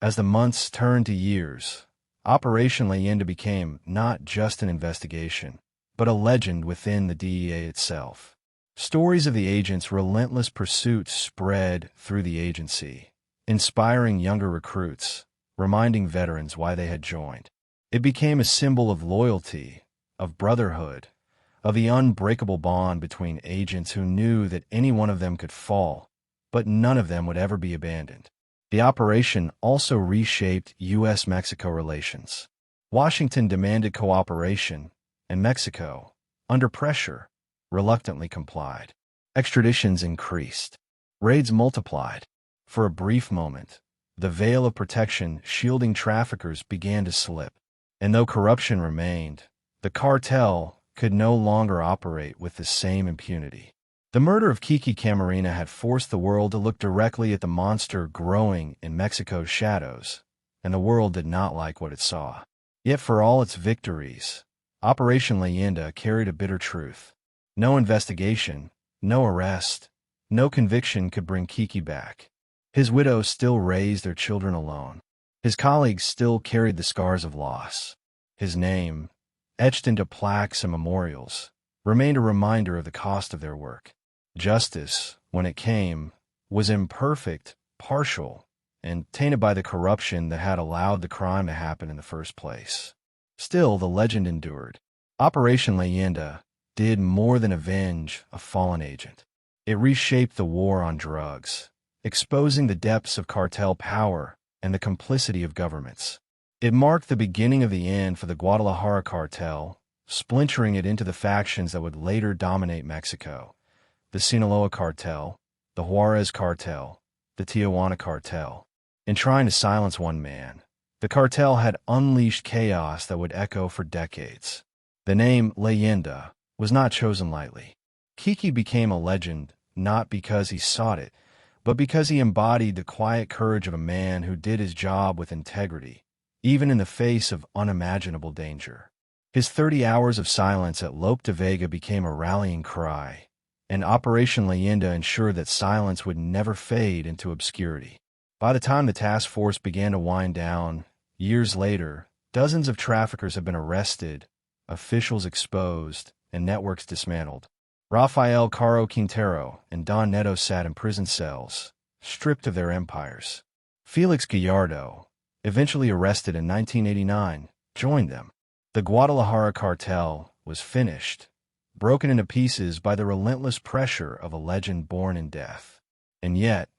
As the months turned to years, Operation Leyenda became not just an investigation, but a legend within the DEA itself. Stories of the agents' relentless pursuits spread through the agency, inspiring younger recruits, reminding veterans why they had joined. It became a symbol of loyalty, of brotherhood, of the unbreakable bond between agents who knew that any one of them could fall, but none of them would ever be abandoned. The operation also reshaped U.S.-Mexico relations. Washington demanded cooperation, and Mexico, under pressure, reluctantly complied. Extraditions increased. Raids multiplied. For a brief moment, the veil of protection shielding traffickers began to slip. And though corruption remained, the cartel could no longer operate with the same impunity. The murder of Kiki Camarena had forced the world to look directly at the monster growing in Mexico's shadows, and the world did not like what it saw. Yet for all its victories, Operation Leyenda carried a bitter truth. No investigation, no arrest, no conviction could bring Kiki back. His widow still raised their children alone. His colleagues still carried the scars of loss. His name, etched into plaques and memorials, remained a reminder of the cost of their work. Justice, when it came, was imperfect, partial, and tainted by the corruption that had allowed the crime to happen in the first place. Still, the legend endured. Operation Leyenda did more than avenge a fallen agent. It reshaped the war on drugs, exposing the depths of cartel power and the complicity of governments. It marked the beginning of the end for the Guadalajara Cartel, splintering it into the factions that would later dominate Mexico: the Sinaloa Cartel, the Juarez Cartel, the Tijuana Cartel. In trying to silence one man, the cartel had unleashed chaos that would echo for decades. The name Leyenda was not chosen lightly. Kiki became a legend not because he sought it, but because he embodied the quiet courage of a man who did his job with integrity, even in the face of unimaginable danger. His 30 hours of silence at Lope de Vega became a rallying cry, and Operation Leyenda ensured that silence would never fade into obscurity. By the time the task force began to wind down, years later, dozens of traffickers have been arrested, officials exposed, and networks dismantled. Rafael Caro Quintero and Don Neto sat in prison cells, stripped of their empires. Felix Gallardo, eventually arrested in 1989, joined them. The Guadalajara Cartel was finished, broken into pieces by the relentless pressure of a legend born in death. And yet,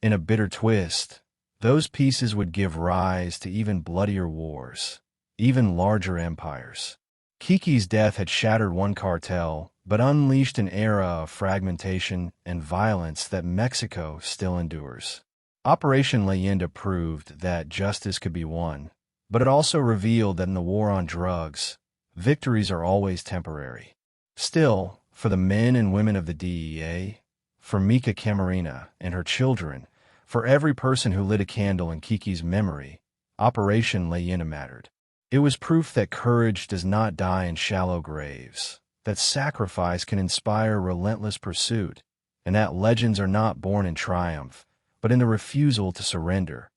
in a bitter twist, those pieces would give rise to even bloodier wars, even larger empires. Kiki's death had shattered one cartel, but unleashed an era of fragmentation and violence that Mexico still endures. Operation Leyenda proved that justice could be won, but it also revealed that in the war on drugs, victories are always temporary. Still, for the men and women of the DEA, for Mika Camarena and her children, for every person who lit a candle in Kiki's memory, Operation Leyenda mattered. It was proof that courage does not die in shallow graves, that sacrifice can inspire relentless pursuit, and that legends are not born in triumph, but in the refusal to surrender,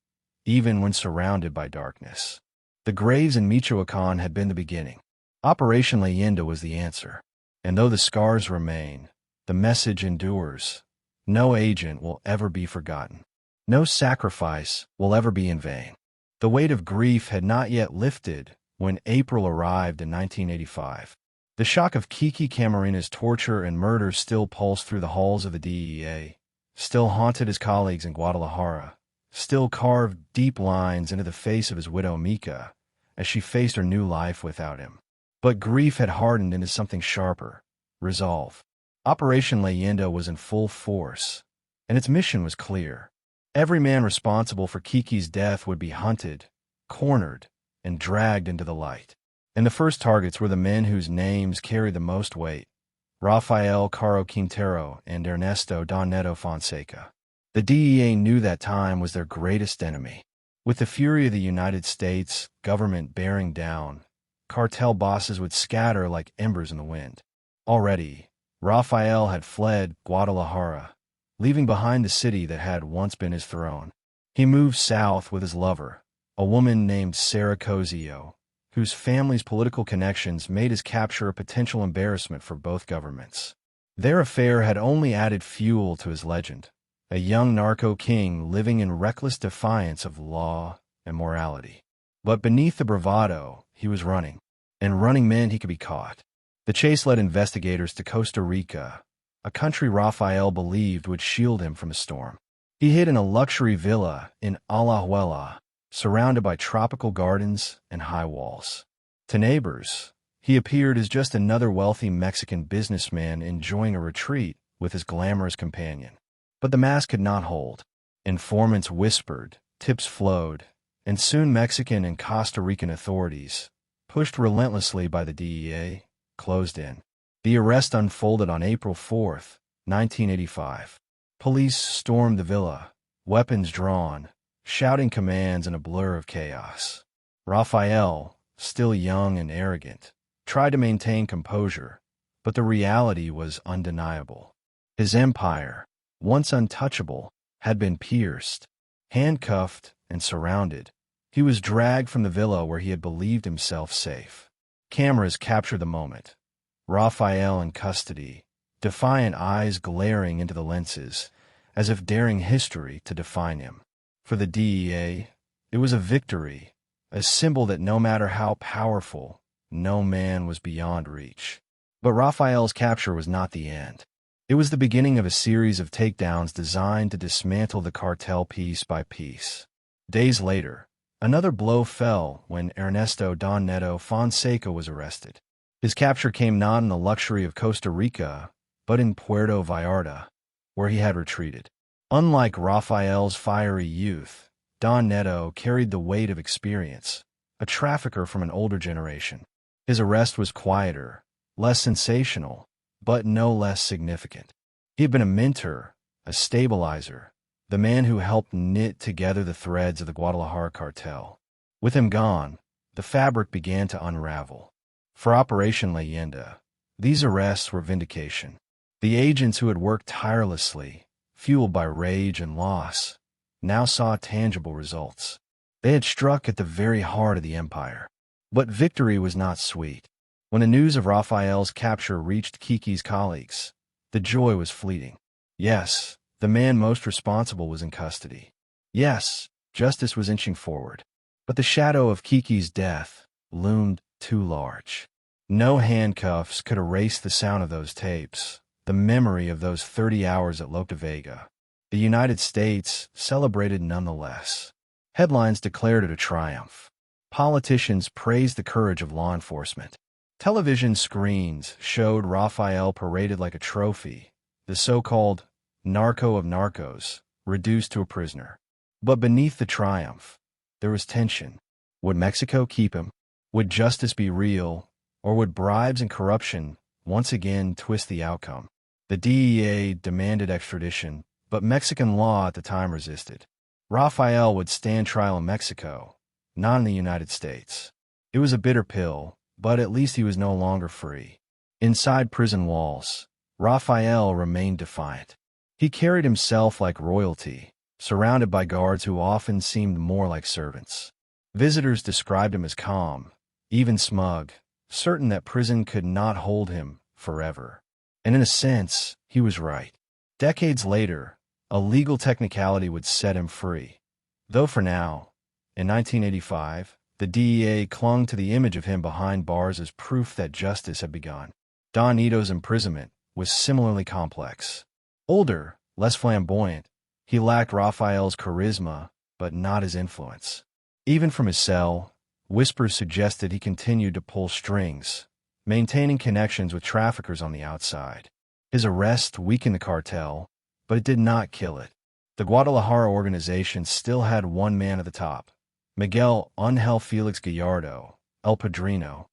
even when surrounded by darkness. The graves in Michoacan had been the beginning. Operation Leyenda was the answer. And though the scars remain, the message endures. No agent will ever be forgotten. No sacrifice will ever be in vain. The weight of grief had not yet lifted when April arrived in 1985. The shock of Kiki Camarena's torture and murder still pulsed through the halls of the DEA, still haunted his colleagues in Guadalajara, still carved deep lines into the face of his widow Mika as she faced her new life without him. But grief had hardened into something sharper: resolve. Operation Leyenda was in full force, and its mission was clear. Every man responsible for Kiki's death would be hunted, cornered, and dragged into the light. And the first targets were the men whose names carried the most weight: Rafael Caro Quintero and Ernesto Don Neto Fonseca. The DEA knew that time was their greatest enemy. With the fury of the United States government bearing down, cartel bosses would scatter like embers in the wind. Already, Rafael had fled Guadalajara, leaving behind the city that had once been his throne. He moved south with his lover, a woman named Sarah Cozio, whose family's political connections made his capture a potential embarrassment for both governments. Their affair had only added fuel to his legend, a young narco king living in reckless defiance of law and morality. But beneath the bravado, he was running, and running meant he could be caught. The chase led investigators to Costa Rica, a country Rafael believed would shield him from a storm. He hid in a luxury villa in Alajuela, surrounded by tropical gardens and high walls. To neighbors, he appeared as just another wealthy Mexican businessman enjoying a retreat with his glamorous companion. But the mask could not hold. Informants whispered, tips flowed, and soon Mexican and Costa Rican authorities, pushed relentlessly by the DEA, closed in. The arrest unfolded on April 4, 1985. Police stormed the villa, weapons drawn, shouting commands in a blur of chaos. Rafael, still young and arrogant, tried to maintain composure, but the reality was undeniable. His empire, once untouchable, had been pierced. Handcuffed and surrounded, he was dragged from the villa where he had believed himself safe. Cameras captured the moment. Rafael in custody, defiant eyes glaring into the lenses, as if daring history to define him. For the DEA, it was a victory, a symbol that no matter how powerful, no man was beyond reach. But Rafael's capture was not the end. It was the beginning of a series of takedowns designed to dismantle the cartel piece by piece. Days later, another blow fell when Ernesto Don Neto Fonseca was arrested. His capture came not in the luxury of Costa Rica, but in Puerto Vallarta, where he had retreated. Unlike Rafael's fiery youth, Don Neto carried the weight of experience, a trafficker from an older generation. His arrest was quieter, less sensational, but no less significant. He had been a mentor, a stabilizer, the man who helped knit together the threads of the Guadalajara Cartel. With him gone, the fabric began to unravel. For Operation Leyenda, these arrests were vindication. The agents who had worked tirelessly, fueled by rage and loss, now saw tangible results. They had struck at the very heart of the empire. But victory was not sweet. When the news of Rafael's capture reached Kiki's colleagues, the joy was fleeting. Yes, the man most responsible was in custody. Yes, justice was inching forward. But the shadow of Kiki's death loomed too large. No handcuffs could erase the sound of those tapes, the memory of those 30 hours at Lope de Vega. The United States celebrated nonetheless. Headlines declared it a triumph. Politicians praised the courage of law enforcement. Television screens showed Rafael paraded like a trophy, the so-called Narco of Narcos, reduced to a prisoner. But beneath the triumph, there was tension. Would Mexico keep him? Would justice be real, or would bribes and corruption once again twist the outcome? The DEA demanded extradition, but Mexican law at the time resisted. Rafael would stand trial in Mexico, not in the United States. It was a bitter pill, but at least he was no longer free. Inside prison walls, Rafael remained defiant. He carried himself like royalty, surrounded by guards who often seemed more like servants. Visitors described him as calm, even smug, certain that prison could not hold him forever. And in a sense, he was right. Decades later, a legal technicality would set him free. Though for now, in 1985, the The DEA clung to the image of him behind bars as proof that justice had begun. Don Nito's imprisonment was similarly complex. Older, less flamboyant, he lacked Rafael's charisma, but not his influence. Even from his cell, whispers suggested he continued to pull strings, maintaining connections with traffickers on the outside. His arrest weakened the cartel, but it did not kill it. The Guadalajara organization still had one man at the top, Miguel Ángel Félix Gallardo, El Padrino,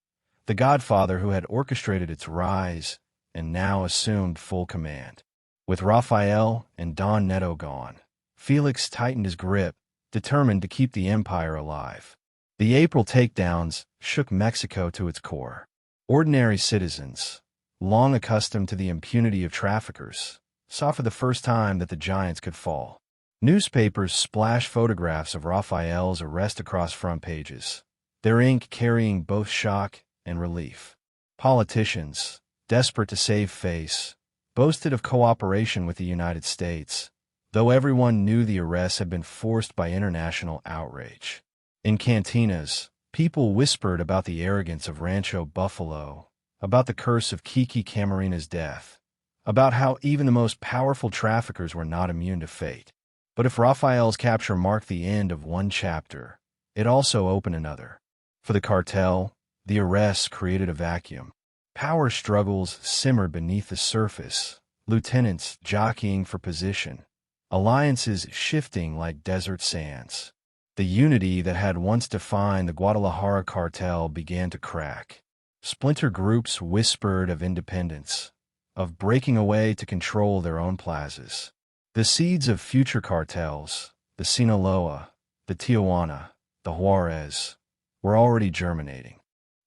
the godfather who had orchestrated its rise and now assumed full command. With Rafael and Don Neto gone, Felix tightened his grip, determined to keep the empire alive. The April takedowns shook Mexico to its core. Ordinary citizens, long accustomed to the impunity of traffickers, saw for the first time that the giants could fall. Newspapers splashed photographs of Rafael's arrest across front pages, their ink carrying both shock and relief. Politicians, desperate to save face, boasted of cooperation with the United States, though everyone knew the arrests had been forced by international outrage. In cantinas, people whispered about the arrogance of Rancho Buffalo, about the curse of Kiki Camarena's death, about how even the most powerful traffickers were not immune to fate. But if Rafael's capture marked the end of one chapter, it also opened another. For the cartel, the arrests created a vacuum. Power struggles simmered beneath the surface, lieutenants jockeying for position, alliances shifting like desert sands. The unity that had once defined the Guadalajara Cartel began to crack. Splinter groups whispered of independence, of breaking away to control their own plazas. The seeds of future cartels, the Sinaloa, the Tijuana, the Juarez, were already germinating.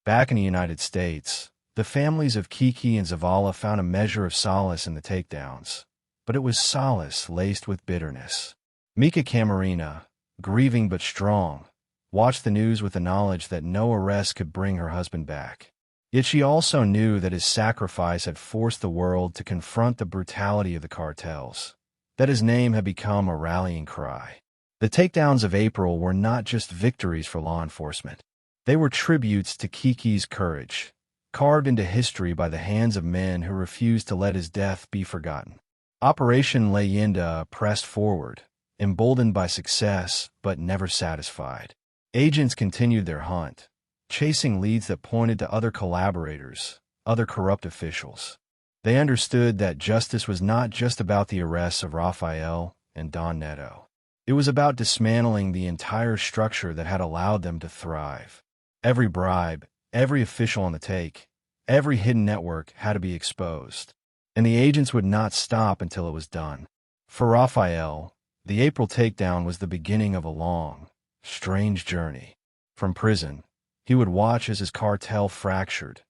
Back in the United States, the families of Kiki and Zavala found a measure of solace in the takedowns, but it was solace laced with bitterness. Mika Camarena, grieving but strong, watched the news with the knowledge that no arrest could bring her husband back. Yet she also knew that his sacrifice had forced the world to confront the brutality of the cartels, that his name had become a rallying cry. The takedowns of April were not just victories for law enforcement. They were tributes to Kiki's courage, carved into history by the hands of men who refused to let his death be forgotten. Operation Leyenda pressed forward, emboldened by success but never satisfied. Agents continued their hunt, chasing leads that pointed to other collaborators, other corrupt officials. They understood that justice was not just about the arrests of Rafael and Don Neto. It was about dismantling the entire structure that had allowed them to thrive. Every bribe, every official on the take, every hidden network had to be exposed, and the agents would not stop until it was done. For Rafael, the April takedown was the beginning of a long, strange journey. From prison, he would watch as his cartel fractured,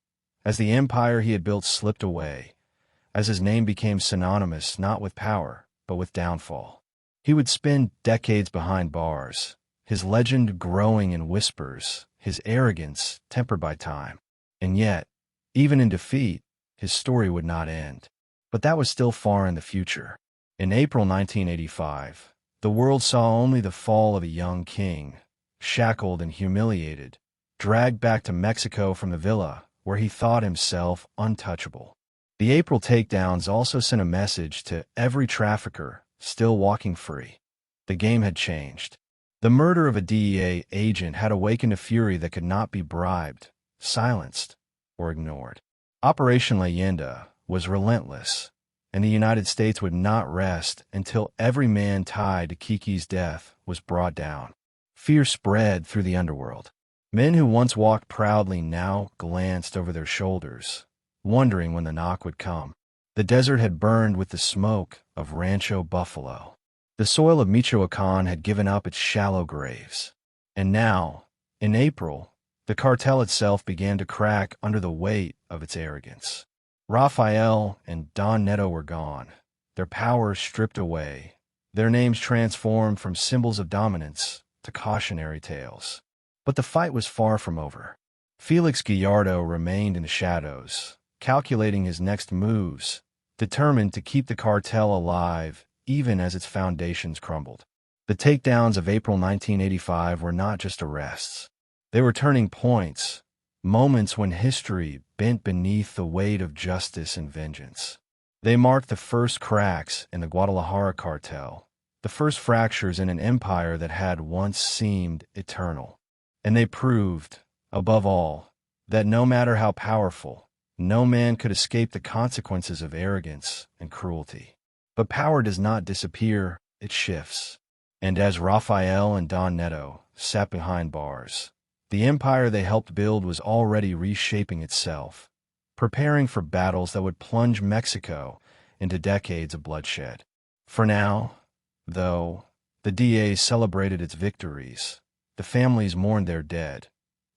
as the empire he had built slipped away, as his name became synonymous not with power, but with downfall. He would spend decades behind bars, his legend growing in whispers, his arrogance tempered by time. And yet, even in defeat, his story would not end. But that was still far in the future. In April 1985, the world saw only the fall of a young king, shackled and humiliated, dragged back to Mexico from the villa where he thought himself untouchable. The April takedowns also sent a message to every trafficker still walking free. The game had changed. The murder of a DEA agent had awakened a fury that could not be bribed, silenced, or ignored. Operation Leyenda was relentless, and the United States would not rest until every man tied to Kiki's death was brought down. Fear spread through the underworld. Men who once walked proudly now glanced over their shoulders, wondering when the knock would come. The desert had burned with the smoke of Rancho Buffalo. The soil of Michoacán had given up its shallow graves. And now, in April, the cartel itself began to crack under the weight of its arrogance. Rafael and Don Neto were gone, their power stripped away, their names transformed from symbols of dominance to cautionary tales. But the fight was far from over. Felix Gallardo remained in the shadows, calculating his next moves, determined to keep the cartel alive even as its foundations crumbled. The takedowns of April 1985 were not just arrests. They were turning points, moments when history bent beneath the weight of justice and vengeance. They marked the first cracks in the Guadalajara Cartel, the first fractures in an empire that had once seemed eternal. And they proved, above all, that no matter how powerful, no man could escape the consequences of arrogance and cruelty. But power does not disappear, it shifts. And as Rafael and Don Neto sat behind bars, the empire they helped build was already reshaping itself, preparing for battles that would plunge Mexico into decades of bloodshed. For now, though, the DEA celebrated its victories, the families mourned their dead,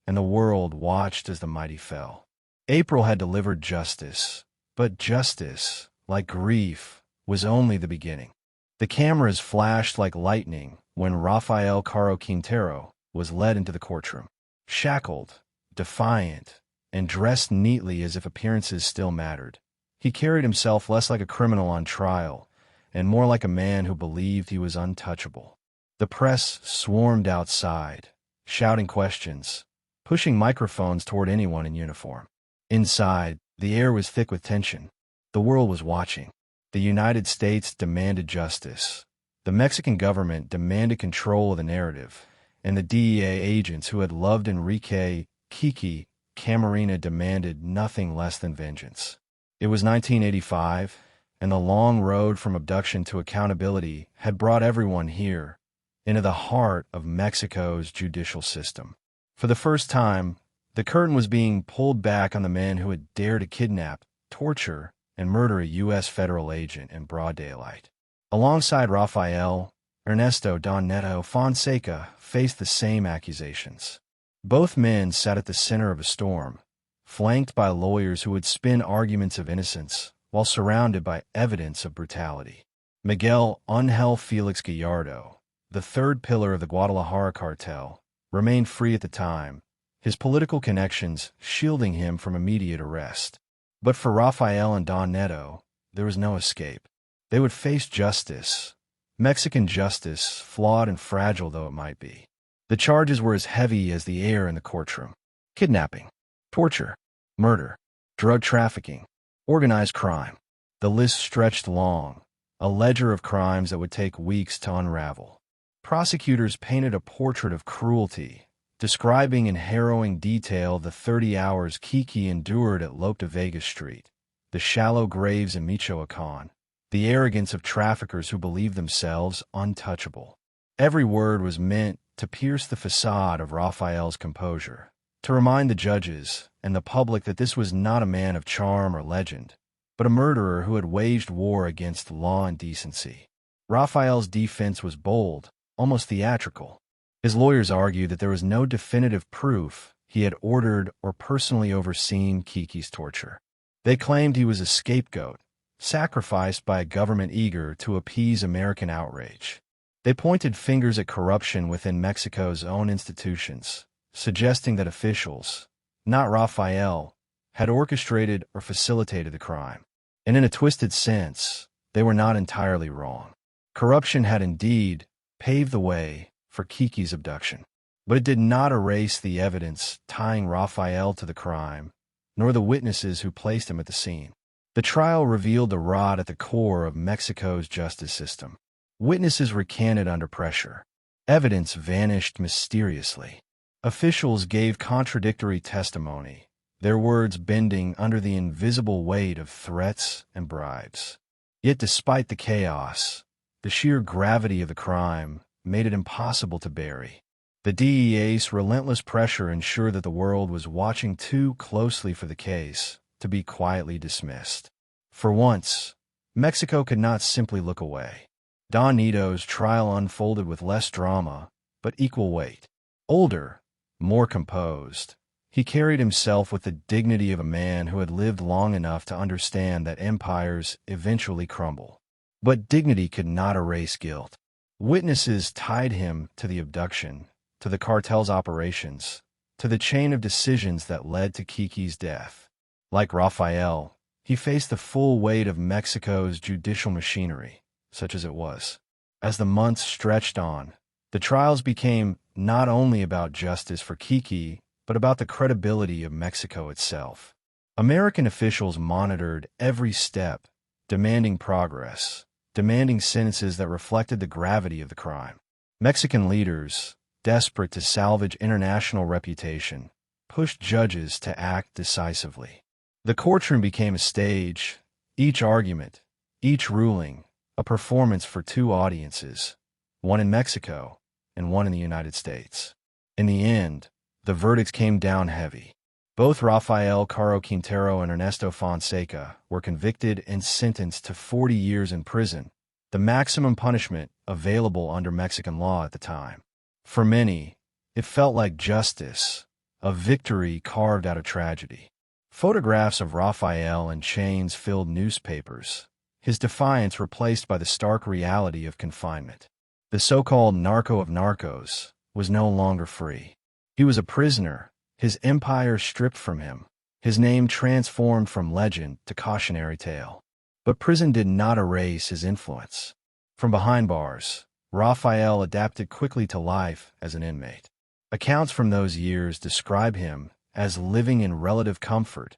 and the world watched as the mighty fell. April had delivered justice, but justice, like grief, was only the beginning. The cameras flashed like lightning when Rafael Caro Quintero was led into the courtroom. Shackled, defiant, and dressed neatly as if appearances still mattered, he carried himself less like a criminal on trial and more like a man who believed he was untouchable. The press swarmed outside, shouting questions, pushing microphones toward anyone in uniform. Inside, the air was thick with tension. The world was watching. The United States demanded justice. The Mexican government demanded control of the narrative, and the DEA agents who had loved Enrique Kiki Camarena demanded nothing less than vengeance. It was 1985, and the long road from abduction to accountability had brought everyone here, into the heart of Mexico's judicial system. For the first time, the curtain was being pulled back on the man who had dared to kidnap, torture, and murder a U.S. federal agent in broad daylight. Alongside Rafael, Ernesto Don Neto Fonseca faced the same accusations. Both men sat at the center of a storm, flanked by lawyers who would spin arguments of innocence while surrounded by evidence of brutality. Miguel Ángel Felix Gallardo, the third pillar of the Guadalajara Cartel, remained free at the time, his political connections shielding him from immediate arrest. But for Rafael and Don Neto, there was no escape. They would face justice, Mexican justice, flawed and fragile though it might be. The charges were as heavy as the air in the courtroom: kidnapping, torture, murder, drug trafficking, organized crime. The list stretched long, a ledger of crimes that would take weeks to unravel. Prosecutors painted a portrait of cruelty, describing in harrowing detail the 30 hours Kiki endured at Lope de Vega Street, the shallow graves in Michoacan, the arrogance of traffickers who believed themselves untouchable. Every word was meant to pierce the facade of Rafael's composure, to remind the judges and the public that this was not a man of charm or legend, but a murderer who had waged war against law and decency. Rafael's defense was bold, almost theatrical. His lawyers argued that there was no definitive proof he had ordered or personally overseen Kiki's torture. They claimed he was a scapegoat, sacrificed by a government eager to appease American outrage. They pointed fingers at corruption within Mexico's own institutions, suggesting that officials, not Rafael, had orchestrated or facilitated the crime. And in a twisted sense, they were not entirely wrong. Corruption had indeed paved the way for Kiki's abduction, but it did not erase the evidence tying Rafael to the crime, nor the witnesses who placed him at the scene. The trial revealed the rot at the core of Mexico's justice system. Witnesses recanted under pressure. Evidence vanished mysteriously. Officials gave contradictory testimony, their words bending under the invisible weight of threats and bribes. Yet despite the chaos, the sheer gravity of the crime made it impossible to bury. The DEA's relentless pressure ensured that the world was watching too closely for the case to be quietly dismissed. For once, Mexico could not simply look away. Don Neto's trial unfolded with less drama, but equal weight. Older, more composed, he carried himself with the dignity of a man who had lived long enough to understand that empires eventually crumble. But dignity could not erase guilt. Witnesses tied him to the abduction, to the cartel's operations, to the chain of decisions that led to Kiki's death. Like Rafael, he faced the full weight of Mexico's judicial machinery, such as it was. As the months stretched on, the trials became not only about justice for Kiki, but about the credibility of Mexico itself. American officials monitored every step, demanding progress, demanding sentences that reflected the gravity of the crime. Mexican leaders, desperate to salvage international reputation, pushed judges to act decisively. The courtroom became a stage, each argument, each ruling, a performance for two audiences, one in Mexico and one in the United States. In the end, the verdicts came down heavy. Both Rafael Caro Quintero and Ernesto Fonseca were convicted and sentenced to 40 years in prison, the maximum punishment available under Mexican law at the time. For many, it felt like justice, a victory carved out of tragedy. Photographs of Rafael in chains filled newspapers, his defiance replaced by the stark reality of confinement. The so-called Narco of Narcos was no longer free. He was a prisoner, his empire stripped from him, his name transformed from legend to cautionary tale. But prison did not erase his influence. From behind bars, Rafael adapted quickly to life as an inmate. Accounts from those years describe him as living in relative comfort,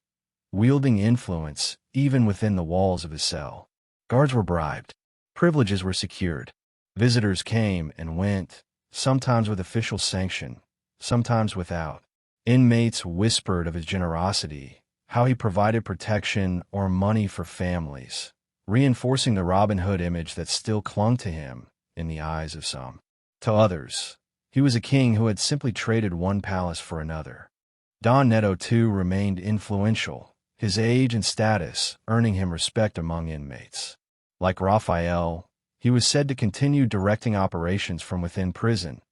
wielding influence even within the walls of his cell. Guards were bribed. Privileges were secured. Visitors came and went, sometimes with official sanction, sometimes without. Inmates whispered of his generosity, how he provided protection or money for families, reinforcing the Robin Hood image that still clung to him in the eyes of some. To others, he was a king who had simply traded one palace for another. Don Neto, too, remained influential, his age and status earning him respect among inmates. Like Rafael, he was said to continue directing operations from within prison,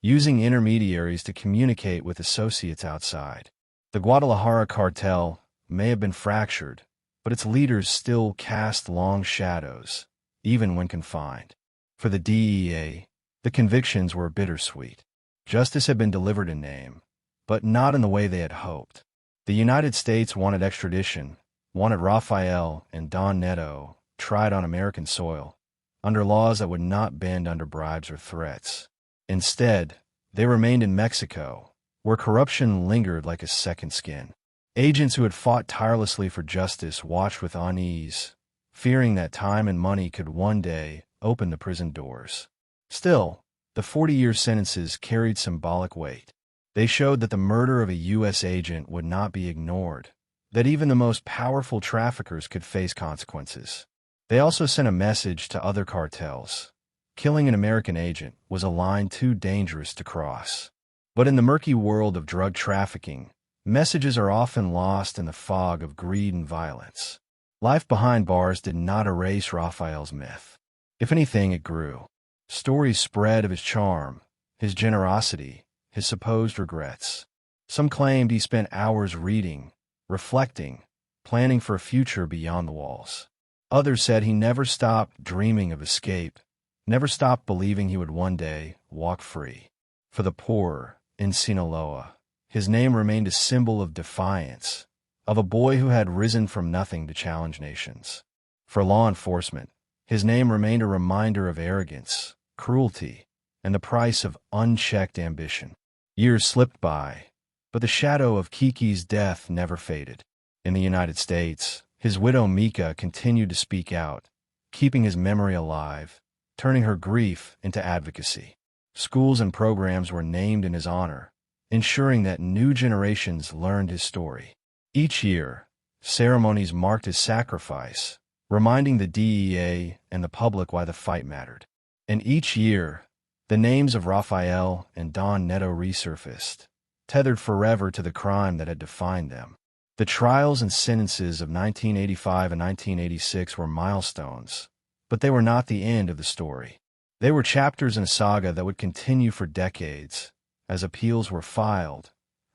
using intermediaries to communicate with associates outside. The Guadalajara Cartel may have been fractured, but its leaders still cast long shadows, even when confined. For the DEA, the convictions were bittersweet. Justice had been delivered in name, but not in the way they had hoped. The United States wanted extradition, wanted Rafael and Don Neto tried on American soil, under laws that would not bend under bribes or threats. Instead, they remained in Mexico, where corruption lingered like a second skin. Agents who had fought tirelessly for justice watched with unease, fearing that time and money could one day open the prison doors. Still, the 40-year sentences carried symbolic weight. They showed that the murder of a U.S. agent would not be ignored, that even the most powerful traffickers could face consequences. They also sent a message to other cartels. Killing an American agent was a line too dangerous to cross. But in the murky world of drug trafficking, messages are often lost in the fog of greed and violence. Life behind bars did not erase Rafael's myth. If anything, it grew. Stories spread of his charm, his generosity, his supposed regrets. Some claimed he spent hours reading, reflecting, planning for a future beyond the walls. Others said he never stopped dreaming of escape, never stopped believing he would one day walk free. For the poor in Sinaloa, his name remained a symbol of defiance, of a boy who had risen from nothing to challenge nations. For law enforcement, his name remained a reminder of arrogance, cruelty, and the price of unchecked ambition. Years slipped by, but the shadow of Kiki's death never faded. In the United States, his widow Mika continued to speak out, keeping his memory alive, turning her grief into advocacy. Schools and programs were named in his honor, ensuring that new generations learned his story. Each year, ceremonies marked his sacrifice, reminding the DEA and the public why the fight mattered. And each year, the names of Rafael and Don Neto resurfaced, tethered forever to the crime that had defined them. The trials and sentences of 1985 and 1986 were milestones, but they were not the end of the story. They were chapters in a saga that would continue for decades, as appeals were filed,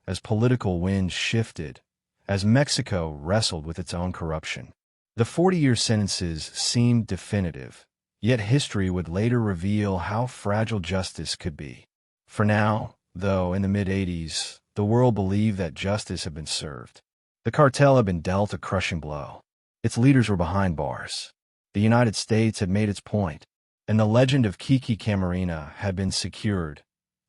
as political winds shifted, as Mexico wrestled with its own corruption. The 40-year sentences seemed definitive, yet history would later reveal how fragile justice could be. For now, though, in the mid-80s, the world believed that justice had been served. The cartel had been dealt a crushing blow. Its leaders were behind bars. The United States had made its point, and the legend of Kiki Camarena had been secured.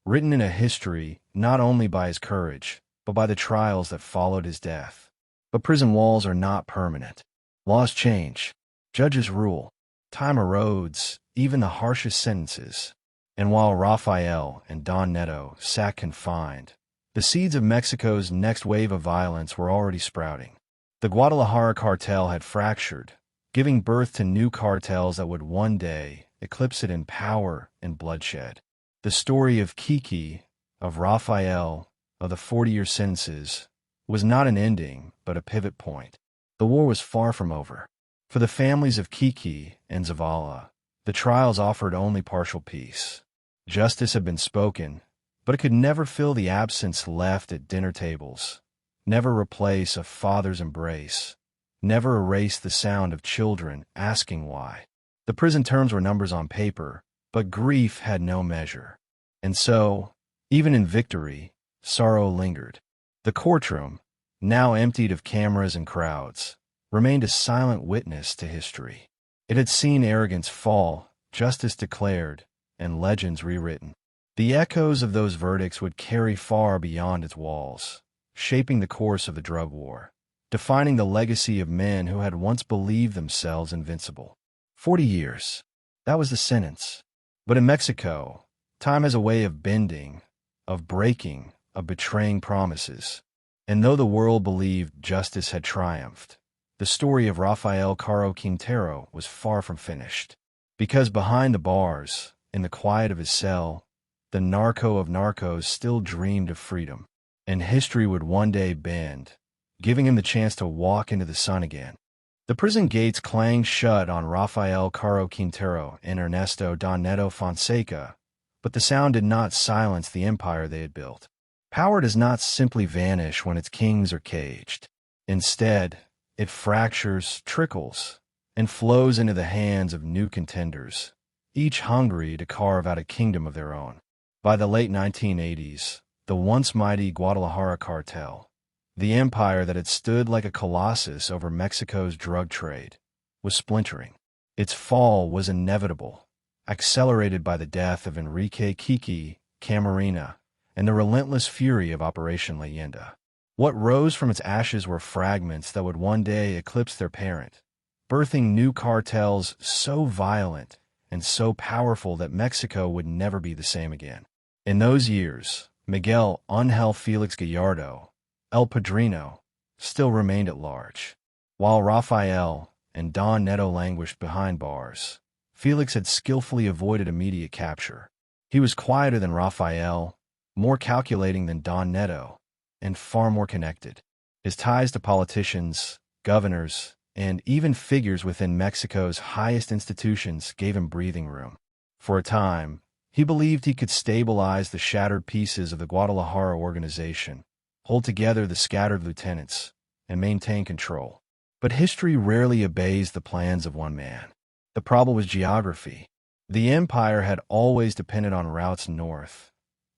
written in a history not only by his courage, but by the trials that followed his death. But prison walls are not permanent. Laws change. Judges rule. Time erodes even the harshest sentences. And while Rafael and Don Neto sat confined, the seeds of Mexico's next wave of violence were already sprouting. The Guadalajara Cartel had fractured, giving birth to new cartels that would one day eclipse it in power and bloodshed. The story of Kiki, of Rafael, of the 40-year sentences, was not an ending, but a pivot point. The war was far from over. For the families of Kiki and Zavala, the trials offered only partial peace. Justice had been spoken, but it could never fill the absence left at dinner tables, never replace a father's embrace, never erase the sound of children asking why. The prison terms were numbers on paper, but grief had no measure. And so, even in victory, sorrow lingered. The courtroom, now emptied of cameras and crowds, remained a silent witness to history. It had seen arrogance fall, justice declared, and legends rewritten. The echoes of those verdicts would carry far beyond its walls, shaping the course of the drug war, defining the legacy of men who had once believed themselves invincible. 40 years. That was the sentence. But in Mexico, time has a way of bending, of breaking, of betraying promises. And though the world believed justice had triumphed, the story of Rafael Caro Quintero was far from finished. Because behind the bars, in the quiet of his cell, the narco of narcos still dreamed of freedom. And history would one day bend, giving him the chance to walk into the sun again. The prison gates clanged shut on Rafael Caro Quintero and Ernesto Don Neto Fonseca, but the sound did not silence the empire they had built. Power does not simply vanish when its kings are caged. Instead, it fractures, trickles, and flows into the hands of new contenders, each hungry to carve out a kingdom of their own. By the late 1980s, the once mighty Guadalajara Cartel, the empire that had stood like a colossus over Mexico's drug trade, was splintering. Its fall was inevitable, accelerated by the death of Enrique Kiki Camarena and the relentless fury of Operation Leyenda. What rose from its ashes were fragments that would one day eclipse their parent, birthing new cartels so violent and so powerful that Mexico would never be the same again. In those years, Miguel Ángel Felix Gallardo, El Padrino, still remained at large. While Rafael and Don Neto languished behind bars, Felix had skillfully avoided immediate capture. He was quieter than Rafael, more calculating than Don Neto, and far more connected. His ties to politicians, governors, and even figures within Mexico's highest institutions gave him breathing room. For a time, he believed he could stabilize the shattered pieces of the Guadalajara organization, hold together the scattered lieutenants, and maintain control. But history rarely obeys the plans of one man. The problem was geography. The empire had always depended on routes north,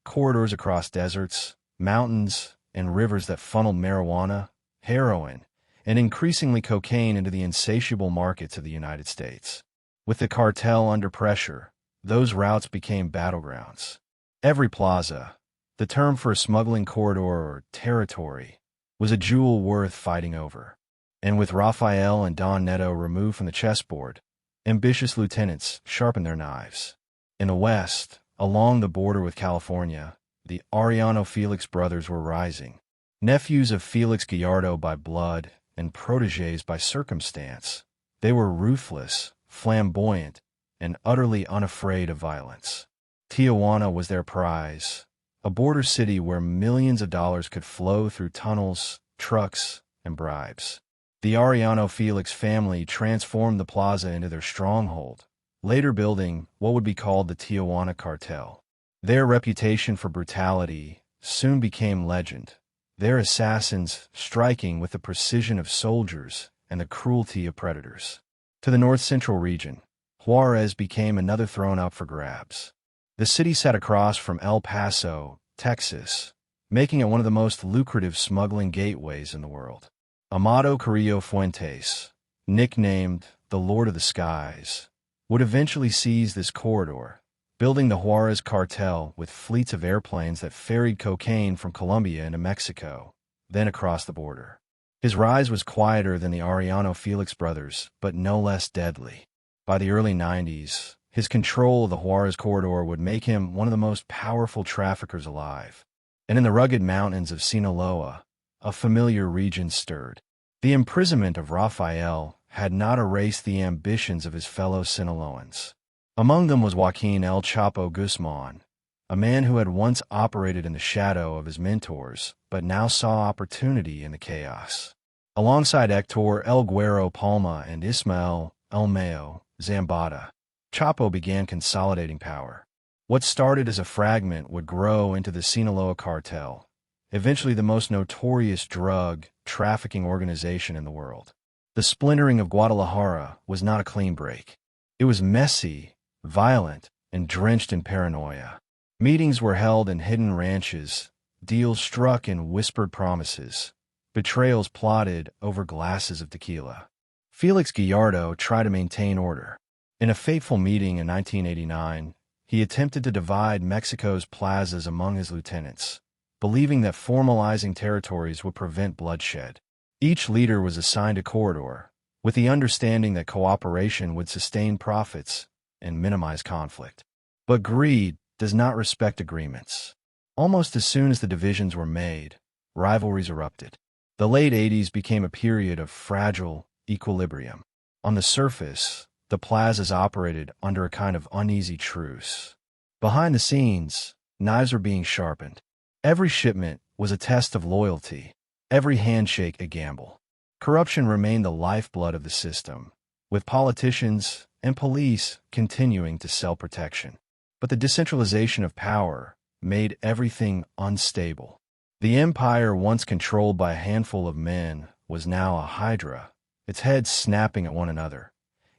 corridors across deserts, mountains, and rivers that funneled marijuana, heroin, and increasingly cocaine into the insatiable markets of the United States. With the cartel under pressure, those routes became battlegrounds. Every plaza, the term for a smuggling corridor or territory, was a jewel worth fighting over. And with Rafael and Don Neto removed from the chessboard, ambitious lieutenants sharpened their knives. In the west, along the border with California, the Arellano Felix brothers were rising. Nephews of Felix Gallardo by blood and protégés by circumstance, they were ruthless, flamboyant, and utterly unafraid of violence. Tijuana was their prize, a border city where millions of dollars could flow through tunnels, trucks, and bribes. The Arellano Felix family transformed the plaza into their stronghold, later building what would be called the Tijuana Cartel. Their reputation for brutality soon became legend, their assassins striking with the precision of soldiers and the cruelty of predators. To the north-central region, Juarez became another thrown up for grabs. The city sat across from El Paso, Texas, making it one of the most lucrative smuggling gateways in the world. Amado Carrillo Fuentes, nicknamed the Lord of the Skies, would eventually seize this corridor, building the Juarez Cartel with fleets of airplanes that ferried cocaine from Colombia into Mexico, then across the border. His rise was quieter than the Arellano Felix brothers, but no less deadly. By the early 90s, his control of the Juarez corridor would make him one of the most powerful traffickers alive. And in the rugged mountains of Sinaloa, a familiar region stirred. The imprisonment of Rafael had not erased the ambitions of his fellow Sinaloans. Among them was Joaquin El Chapo Guzman, a man who had once operated in the shadow of his mentors, but now saw opportunity in the chaos. Alongside Hector El Güero Palma and Ismael El Mayo Zambada, Chapo began consolidating power. What started as a fragment would grow into the Sinaloa Cartel, eventually the most notorious drug trafficking organization in the world. The splintering of Guadalajara was not a clean break. It was messy, violent, and drenched in paranoia. Meetings were held in hidden ranches, deals struck in whispered promises, betrayals plotted over glasses of tequila. Felix Gallardo tried to maintain order. In a fateful meeting in 1989, he attempted to divide Mexico's plazas among his lieutenants, believing that formalizing territories would prevent bloodshed. Each leader was assigned a corridor, with the understanding that cooperation would sustain profits and minimize conflict. But greed does not respect agreements. Almost as soon as the divisions were made, rivalries erupted. The late 80s became a period of fragile equilibrium. On the surface, the plazas operated under a kind of uneasy truce. Behind the scenes, knives were being sharpened. Every shipment was a test of loyalty, every handshake a gamble. Corruption remained the lifeblood of the system, with politicians and police continuing to sell protection. But the decentralization of power made everything unstable. The empire once controlled by a handful of men was now a hydra, its heads snapping at one another,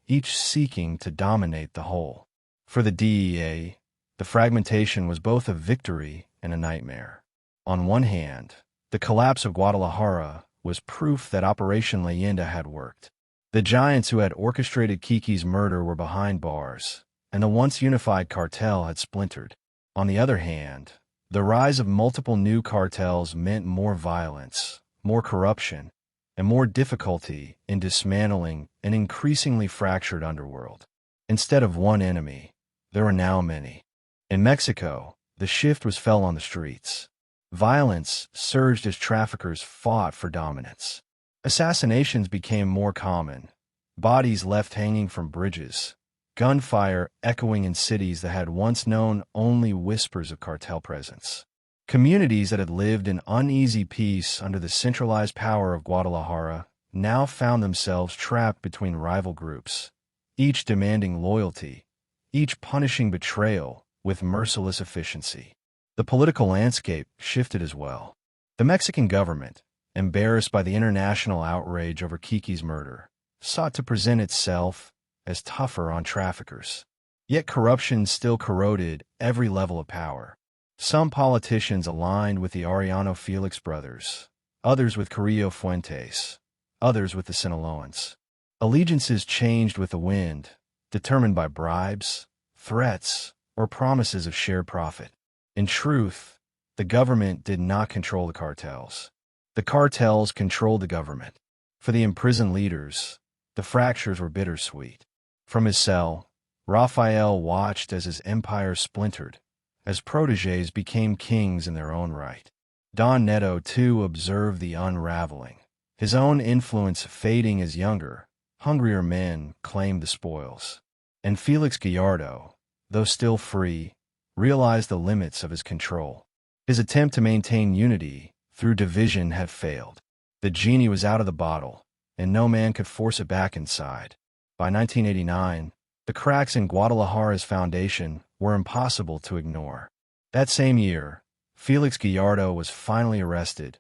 each seeking to dominate the whole. For the DEA, the fragmentation was both a victory and a nightmare. On one hand, the collapse of Guadalajara was proof that Operation Leyenda had worked. The giants who had orchestrated Kiki's murder were behind bars, and the once unified cartel had splintered. On the other hand, the rise of multiple new cartels meant more violence, more corruption, and more difficulty in dismantling an increasingly fractured underworld. Instead of one enemy, there were now many. In Mexico, the shift was felt on the streets. Violence surged as traffickers fought for dominance. Assassinations became more common, bodies left hanging from bridges, gunfire echoing in cities that had once known only whispers of cartel presence. Communities that had lived in uneasy peace under the centralized power of Guadalajara now found themselves trapped between rival groups, each demanding loyalty, each punishing betrayal with merciless efficiency. The political landscape shifted as well. The Mexican government, embarrassed by the international outrage over Kiki's murder, sought to present itself as tougher on traffickers. Yet corruption still corroded every level of power. Some politicians aligned with the Arellano Felix brothers, others with Carrillo Fuentes, others with the Sinaloans. Allegiances changed with the wind, determined by bribes, threats, or promises of shared profit. In truth, the government did not control the cartels. The cartels controlled the government. For the imprisoned leaders, the fractures were bittersweet. From his cell, Rafael watched as his empire splintered, as protégés became kings in their own right. Don Neto, too, observed the unraveling, his own influence fading as younger, hungrier men claimed the spoils. And Felix Gallardo, though still free, realized the limits of his control. His attempt to maintain unity through division had failed. The genie was out of the bottle, and no man could force it back inside. By 1989, the cracks in Guadalajara's foundation were impossible to ignore. That same year, Felix Gallardo was finally arrested,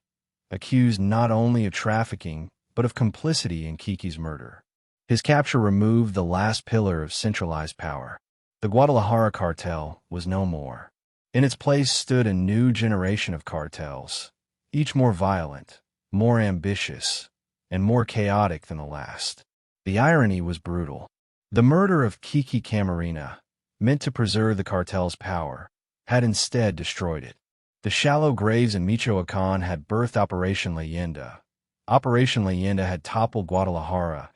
accused not only of trafficking, but of complicity in Kiki's murder. His capture removed the last pillar of centralized power. The Guadalajara Cartel was no more. In its place stood a new generation of cartels, each more violent, more ambitious, and more chaotic than the last. The irony was brutal. The murder of Kiki Camarena, meant to preserve the cartel's power, had instead destroyed it. The shallow graves in Michoacán had birthed Operation Leyenda. Operation Leyenda had toppled Guadalajara,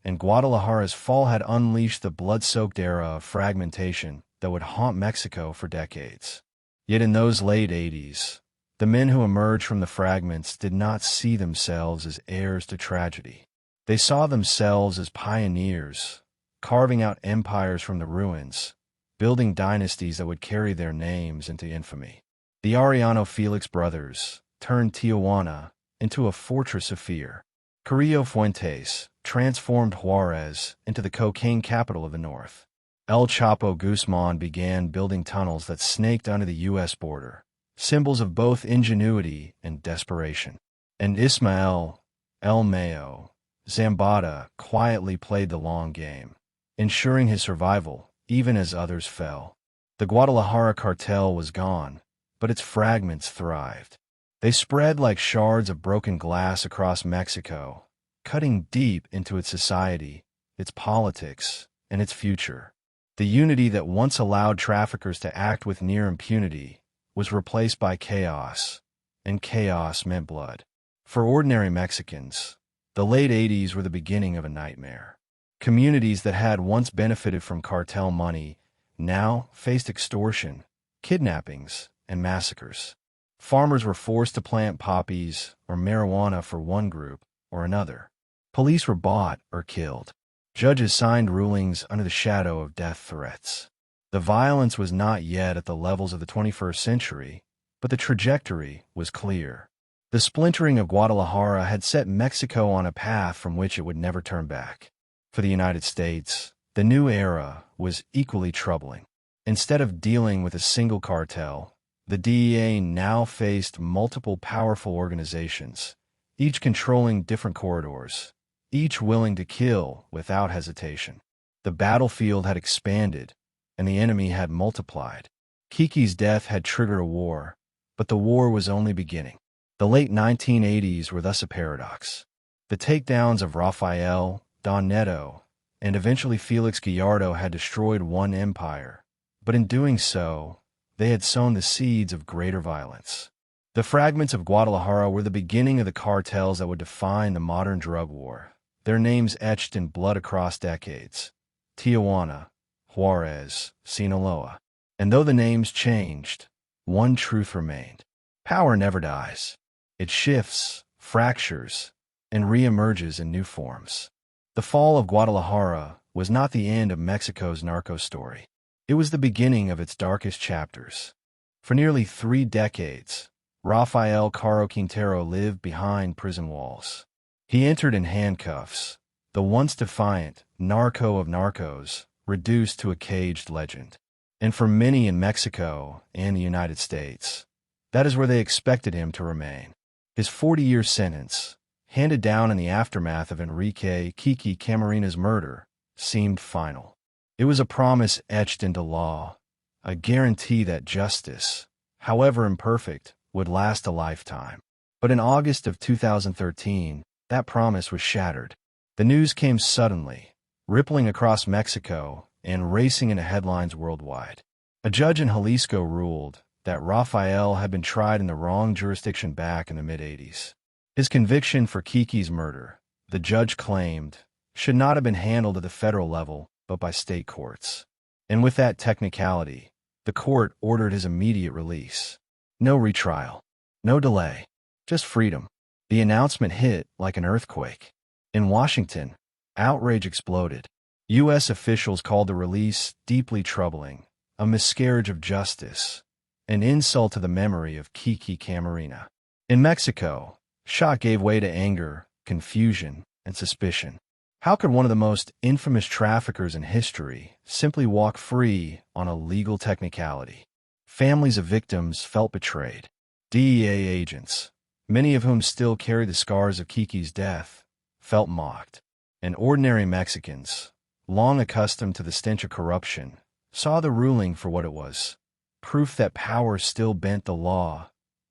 and Guadalajara's fall had unleashed the blood-soaked era of fragmentation that would haunt Mexico for decades. Yet in those late 80s, the men who emerged from the fragments did not see themselves as heirs to tragedy. They saw themselves as pioneers, carving out empires from the ruins, building dynasties that would carry their names into infamy. The Arellano Felix brothers turned Tijuana into a fortress of fear. Carrillo Fuentes transformed Juarez into the cocaine capital of the North. El Chapo Guzman began building tunnels that snaked under the U.S. border, symbols of both ingenuity and desperation. And Ismael El Mayo Zambada quietly played the long game, ensuring his survival even as others fell. The Guadalajara Cartel was gone, but its fragments thrived. They spread like shards of broken glass across Mexico, cutting deep into its society, its politics, and its future. The unity that once allowed traffickers to act with near impunity was replaced by chaos, and chaos meant blood. For ordinary Mexicans, the late 80s were the beginning of a nightmare. Communities that had once benefited from cartel money now faced extortion, kidnappings, and massacres. Farmers were forced to plant poppies or marijuana for one group or another. Police were bought or killed. Judges signed rulings under the shadow of death threats. The violence was not yet at the levels of the 21st century, but the trajectory was clear. The splintering of Guadalajara had set Mexico on a path from which it would never turn back. For the United States, the new era was equally troubling. Instead of dealing with a single cartel, the DEA now faced multiple powerful organizations, each controlling different corridors, each willing to kill without hesitation. The battlefield had expanded, and the enemy had multiplied. Kiki's death had triggered a war, but the war was only beginning. The late 1980s were thus a paradox. The takedowns of Rafael, Don Neto, and eventually Felix Gallardo had destroyed one empire, but in doing so, they had sown the seeds of greater violence. The fragments of Guadalajara were the beginning of the cartels that would define the modern drug war, their names etched in blood across decades: Tijuana, Juarez, Sinaloa. And though the names changed, one truth remained. Power never dies. It shifts, fractures, and reemerges in new forms. The fall of Guadalajara was not the end of Mexico's narco story. It was the beginning of its darkest chapters. For nearly 3 decades, Rafael Caro Quintero lived behind prison walls. He entered in handcuffs, the once defiant narco of narcos, reduced to a caged legend. And for many in Mexico and the United States, that is where they expected him to remain. His 40-year sentence, handed down in the aftermath of Enrique Kiki Camarena's murder, seemed final. It was a promise etched into law, a guarantee that justice, however imperfect, would last a lifetime. But in August of 2013, that promise was shattered. The news came suddenly, rippling across Mexico and racing into headlines worldwide. A judge in Jalisco ruled that Rafael had been tried in the wrong jurisdiction back in the mid-80s. His conviction for Kiki's murder, the judge claimed, should not have been handled at the federal level, but by state courts. And with that technicality, the court ordered his immediate release. No retrial, no delay, just freedom. The announcement hit like an earthquake. In Washington, outrage exploded. U.S. officials called the release deeply troubling, a miscarriage of justice, an insult to the memory of Kiki Camarena. In Mexico, shock gave way to anger, confusion, and suspicion. How could one of the most infamous traffickers in history simply walk free on a legal technicality? Families of victims felt betrayed. DEA agents, many of whom still carry the scars of Kiki's death, felt mocked. And ordinary Mexicans, long accustomed to the stench of corruption, saw the ruling for what it was: proof that power still bent the law,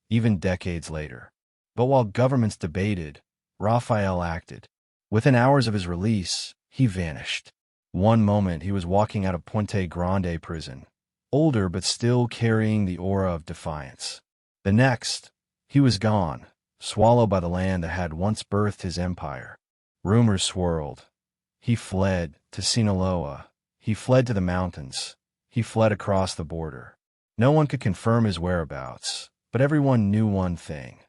even decades later. But while governments debated, Rafael acted. Within hours of his release, he vanished. One moment he was walking out of Puente Grande prison, older but still carrying the aura of defiance. The next, he was gone, swallowed by the land that had once birthed his empire. Rumors swirled. He fled to Sinaloa. He fled to the mountains. He fled across the border. No one could confirm his whereabouts, but everyone knew one thing.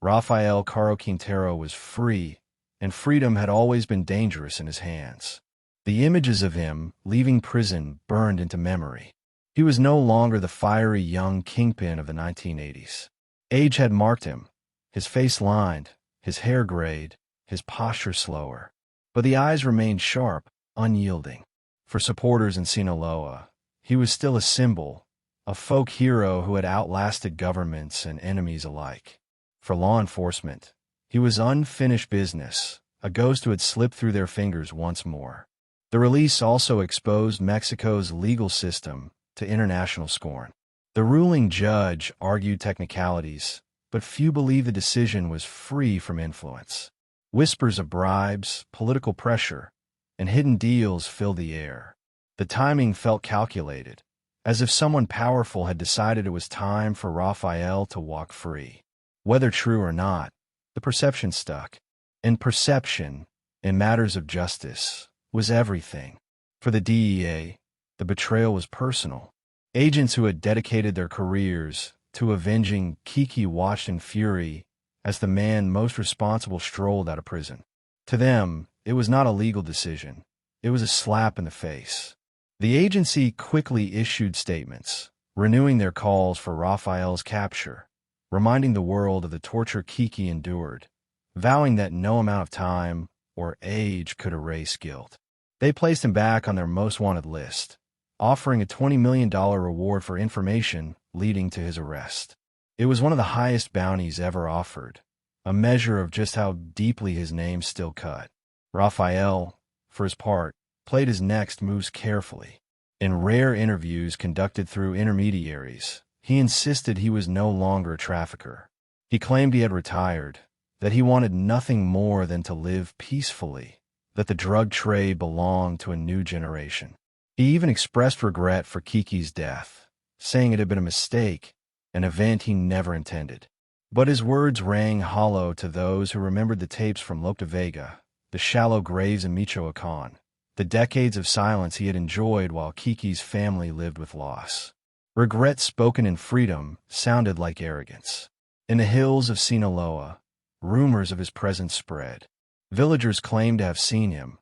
Rafael Caro Quintero was free, and freedom had always been dangerous in his hands. The images of him leaving prison burned into memory. He was no longer the fiery young kingpin of the 1980s. Age had marked him, his face lined, his hair grayed, his posture slower. But the eyes remained sharp, unyielding. For supporters in Sinaloa, he was still a symbol, a folk hero who had outlasted governments and enemies alike. For law enforcement, he was unfinished business, a ghost who had slipped through their fingers once more. The release also exposed Mexico's legal system to international scorn. The ruling judge argued technicalities, but few believed the decision was free from influence. Whispers of bribes, political pressure, and hidden deals filled the air. The timing felt calculated, as if someone powerful had decided it was time for Rafael to walk free. Whether true or not, the perception stuck. And perception, in matters of justice, was everything. For the DEA, the betrayal was personal. Agents who had dedicated their careers to avenging Kiki watched in fury as the man most responsible strolled out of prison. To them, it was not a legal decision. It was a slap in the face. The agency quickly issued statements, renewing their calls for Rafael's capture, reminding the world of the torture Kiki endured, vowing that no amount of time or age could erase guilt. They placed him back on their most wanted list, offering a $20 million reward for information leading to his arrest. It was one of the highest bounties ever offered, a measure of just how deeply his name still cut. Rafael, for his part, played his next moves carefully. In rare interviews conducted through intermediaries, he insisted he was no longer a trafficker. He claimed he had retired, that he wanted nothing more than to live peacefully, that the drug trade belonged to a new generation. He even expressed regret for Kiki's death, saying it had been a mistake, an event he never intended. But his words rang hollow to those who remembered the tapes from Lope de Vega, the shallow graves in Michoacan, the decades of silence he had enjoyed while Kiki's family lived with loss. Regret spoken in freedom sounded like arrogance. In the hills of Sinaloa, rumors of his presence spread. Villagers claimed to have seen him,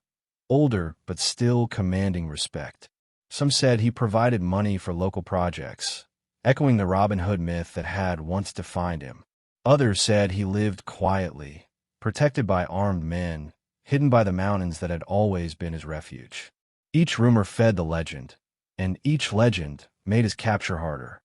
older but still commanding respect. Some said he provided money for local projects, echoing the Robin Hood myth that had once defined him. Others said he lived quietly, protected by armed men, hidden by the mountains that had always been his refuge. Each rumor fed the legend, and each legend made his capture harder.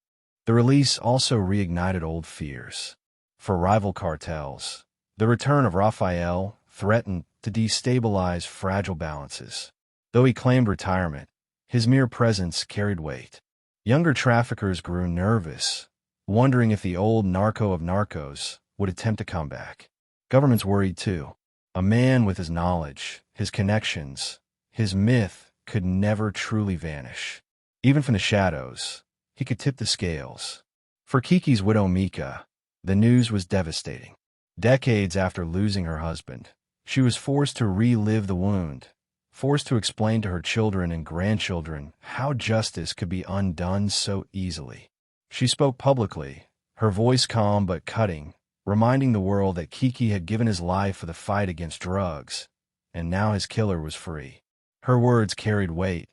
The release also reignited old fears. For rival cartels, the return of Rafael threatened to destabilize fragile balances. Though he claimed retirement, his mere presence carried weight. Younger traffickers grew nervous, wondering if the old narco of Narcos would attempt a comeback. Governments worried too. A man with his knowledge, his connections, his myth could never truly vanish. Even from the shadows, he could tip the scales. For Kiki's widow Mika, the news was devastating. Decades after losing her husband, she was forced to relive the wound, forced to explain to her children and grandchildren how justice could be undone so easily. She spoke publicly, her voice calm but cutting, reminding the world that Kiki had given his life for the fight against drugs, and now his killer was free. Her words carried weight,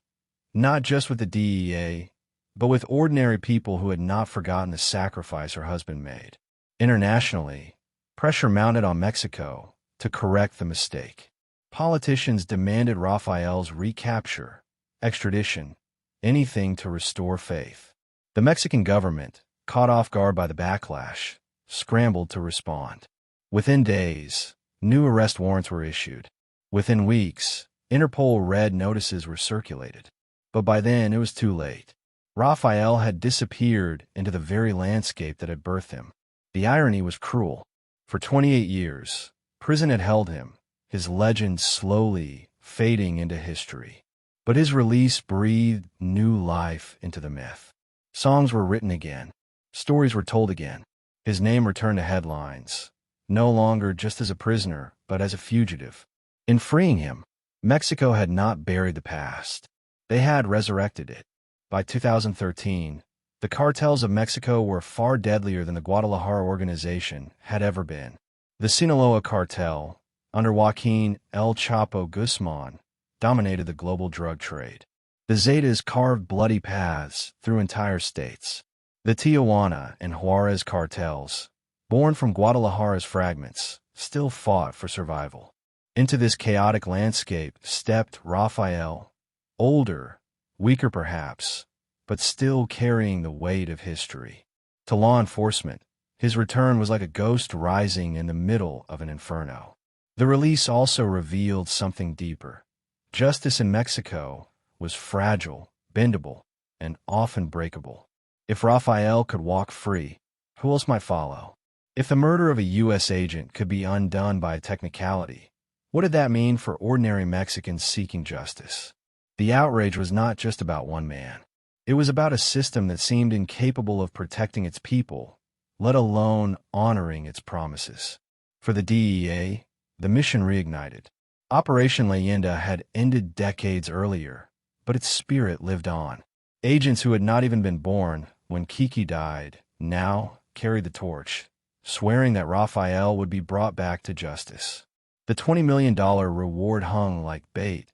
not just with the DEA, but with ordinary people who had not forgotten the sacrifice her husband made. Internationally, pressure mounted on Mexico to correct the mistake. Politicians demanded Rafael's recapture, extradition, anything to restore faith. The Mexican government, caught off guard by the backlash, scrambled to respond. Within days, new arrest warrants were issued. Within weeks, Interpol red notices were circulated. But by then, it was too late. Rafael had disappeared into the very landscape that had birthed him. The irony was cruel. For 28 years, prison had held him, his legend slowly fading into history. But his release breathed new life into the myth. Songs were written again. Stories were told again. His name returned to headlines, no longer just as a prisoner, but as a fugitive. In freeing him, Mexico had not buried the past. They had resurrected it. By 2013, the cartels of Mexico were far deadlier than the Guadalajara organization had ever been. The Sinaloa cartel, under Joaquin El Chapo Guzman, dominated the global drug trade. The Zetas carved bloody paths through entire states. The Tijuana and Juarez cartels, born from Guadalajara's fragments, still fought for survival. Into this chaotic landscape stepped Rafael, older, weaker perhaps, but still carrying the weight of history. To law enforcement, his return was like a ghost rising in the middle of an inferno. The release also revealed something deeper. Justice in Mexico was fragile, bendable, and often breakable. If Rafael could walk free, who else might follow? If the murder of a U.S. agent could be undone by a technicality, what did that mean for ordinary Mexicans seeking justice? The outrage was not just about one man. It was about a system that seemed incapable of protecting its people, let alone honoring its promises. For the DEA, the mission reignited. Operation Leyenda had ended decades earlier, but its spirit lived on. Agents who had not even been born when Kiki died now carried the torch, swearing that Rafael would be brought back to justice. The $20 million reward hung like bait,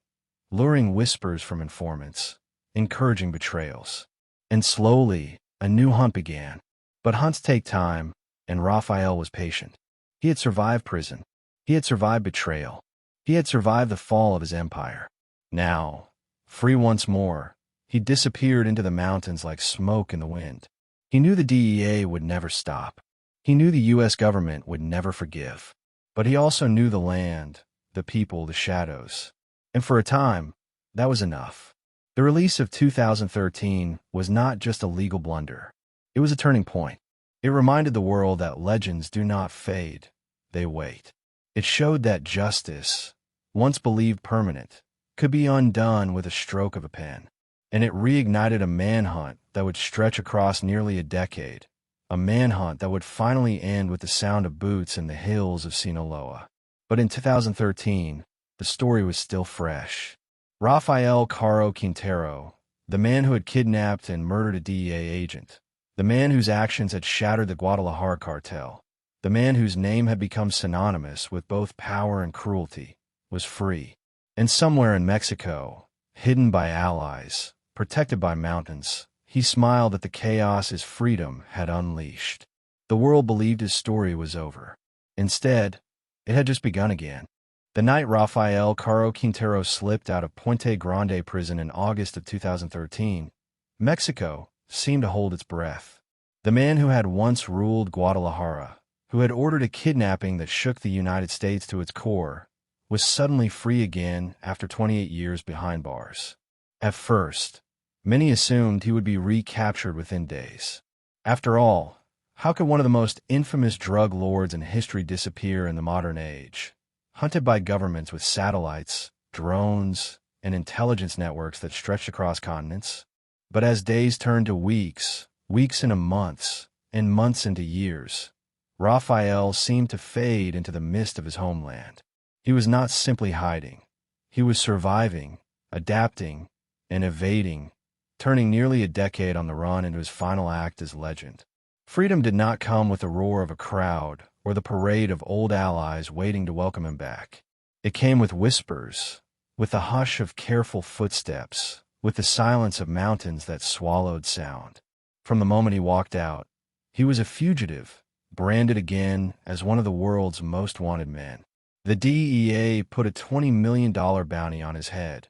luring whispers from informants, encouraging betrayals. And slowly, a new hunt began. But hunts take time, and Rafael was patient. He had survived prison. He had survived betrayal. He had survived the fall of his empire. Now, free once more, he disappeared into the mountains like smoke in the wind. He knew the DEA would never stop. He knew the U.S. government would never forgive. But he also knew the land, the people, the shadows. And for a time, that was enough. The release of 2013 was not just a legal blunder. It was a turning point. It reminded the world that legends do not fade, they wait. It showed that justice, once believed permanent, could be undone with a stroke of a pen. And it reignited a manhunt that would stretch across nearly a decade, a manhunt that would finally end with the sound of boots in the hills of Sinaloa. But in 2013, the story was still fresh. Rafael Caro Quintero, the man who had kidnapped and murdered a DEA agent, the man whose actions had shattered the Guadalajara Cartel, the man whose name had become synonymous with both power and cruelty, was free. And somewhere in Mexico, hidden by allies, protected by mountains, he smiled at the chaos his freedom had unleashed. The world believed his story was over. Instead, it had just begun again. The night Rafael Caro Quintero slipped out of Puente Grande prison in August of 2013, Mexico seemed to hold its breath. The man who had once ruled Guadalajara, who had ordered a kidnapping that shook the United States to its core, was suddenly free again after 28 years behind bars. At first, many assumed he would be recaptured within days. After all, how could one of the most infamous drug lords in history disappear in the modern age? Hunted by governments with satellites, drones, and intelligence networks that stretched across continents. But as days turned to weeks, weeks into months, and months into years, Rafael seemed to fade into the mist of his homeland. He was not simply hiding. He was surviving, adapting, and evading, turning nearly a decade on the run into his final act as legend. Freedom did not come with the roar of a crowd or the parade of old allies waiting to welcome him back. It came with whispers, with the hush of careful footsteps, with the silence of mountains that swallowed sound. From the moment he walked out, he was a fugitive, branded again as one of the world's most wanted men. The DEA put a $20 million bounty on his head,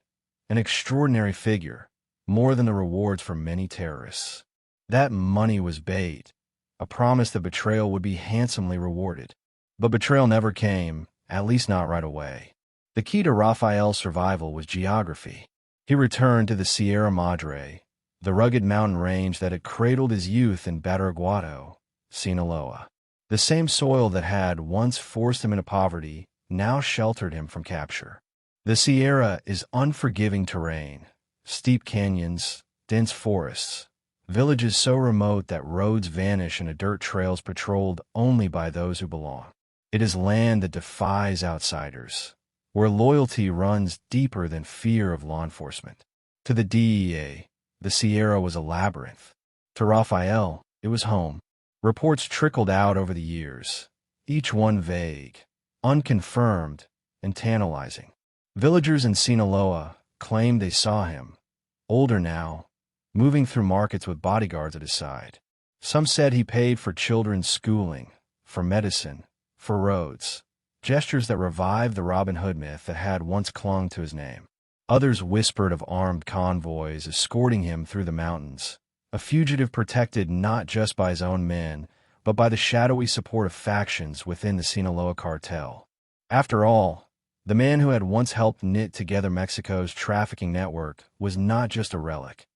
an extraordinary figure, more than the rewards for many terrorists. That money was bait, a promise that betrayal would be handsomely rewarded. But betrayal never came, at least not right away. The key to Rafael's survival was geography. He returned to the Sierra Madre, the rugged mountain range that had cradled his youth in Badiraguato, Sinaloa. The same soil that had once forced him into poverty now sheltered him from capture. The Sierra is unforgiving terrain, steep canyons, dense forests, villages so remote that roads vanish and dirt trails patrolled only by those who belong. It is land that defies outsiders, where loyalty runs deeper than fear of law enforcement. To the DEA, the Sierra was a labyrinth. To Rafael, it was home. Reports trickled out over the years, each one vague, unconfirmed, and tantalizing. Villagers in Sinaloa claimed they saw him, older now, moving through markets with bodyguards at his side. Some said he paid for children's schooling, for medicine, for roads, gestures that revived the Robin Hood myth that had once clung to his name. Others whispered of armed convoys escorting him through the mountains, a fugitive protected not just by his own men, but by the shadowy support of factions within the Sinaloa cartel. After all, the man who had once helped knit together Mexico's trafficking network was not just a relic.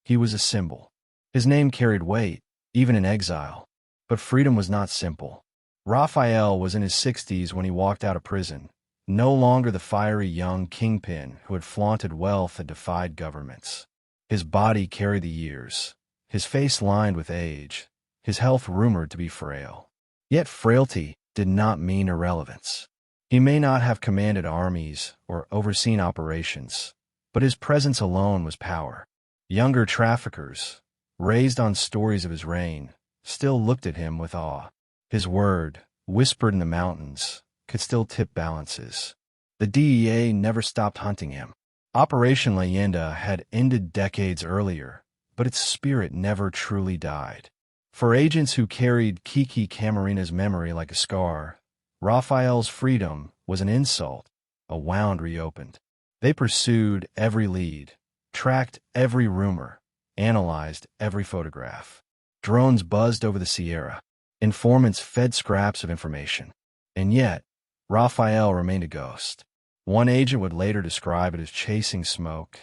He was a symbol. His name carried weight, even in exile. But freedom was not simple. Rafael was in his 60s when he walked out of prison, no longer the fiery young kingpin who had flaunted wealth and defied governments. His body carried the years, his face lined with age, his health rumored to be frail. Yet frailty did not mean irrelevance. He may not have commanded armies or overseen operations, but his presence alone was power. Younger traffickers, raised on stories of his reign, still looked at him with awe. His word, whispered in the mountains, could still tip balances. The DEA never stopped hunting him. Operation Leyenda had ended decades earlier, but its spirit never truly died. For agents who carried Kiki Camarena's memory like a scar, Rafael's freedom was an insult, a wound reopened. They pursued every lead, tracked every rumor, analyzed every photograph. Drones buzzed over the Sierra. Informants fed scraps of information. And yet, Rafael remained a ghost. One agent would later describe it as chasing smoke.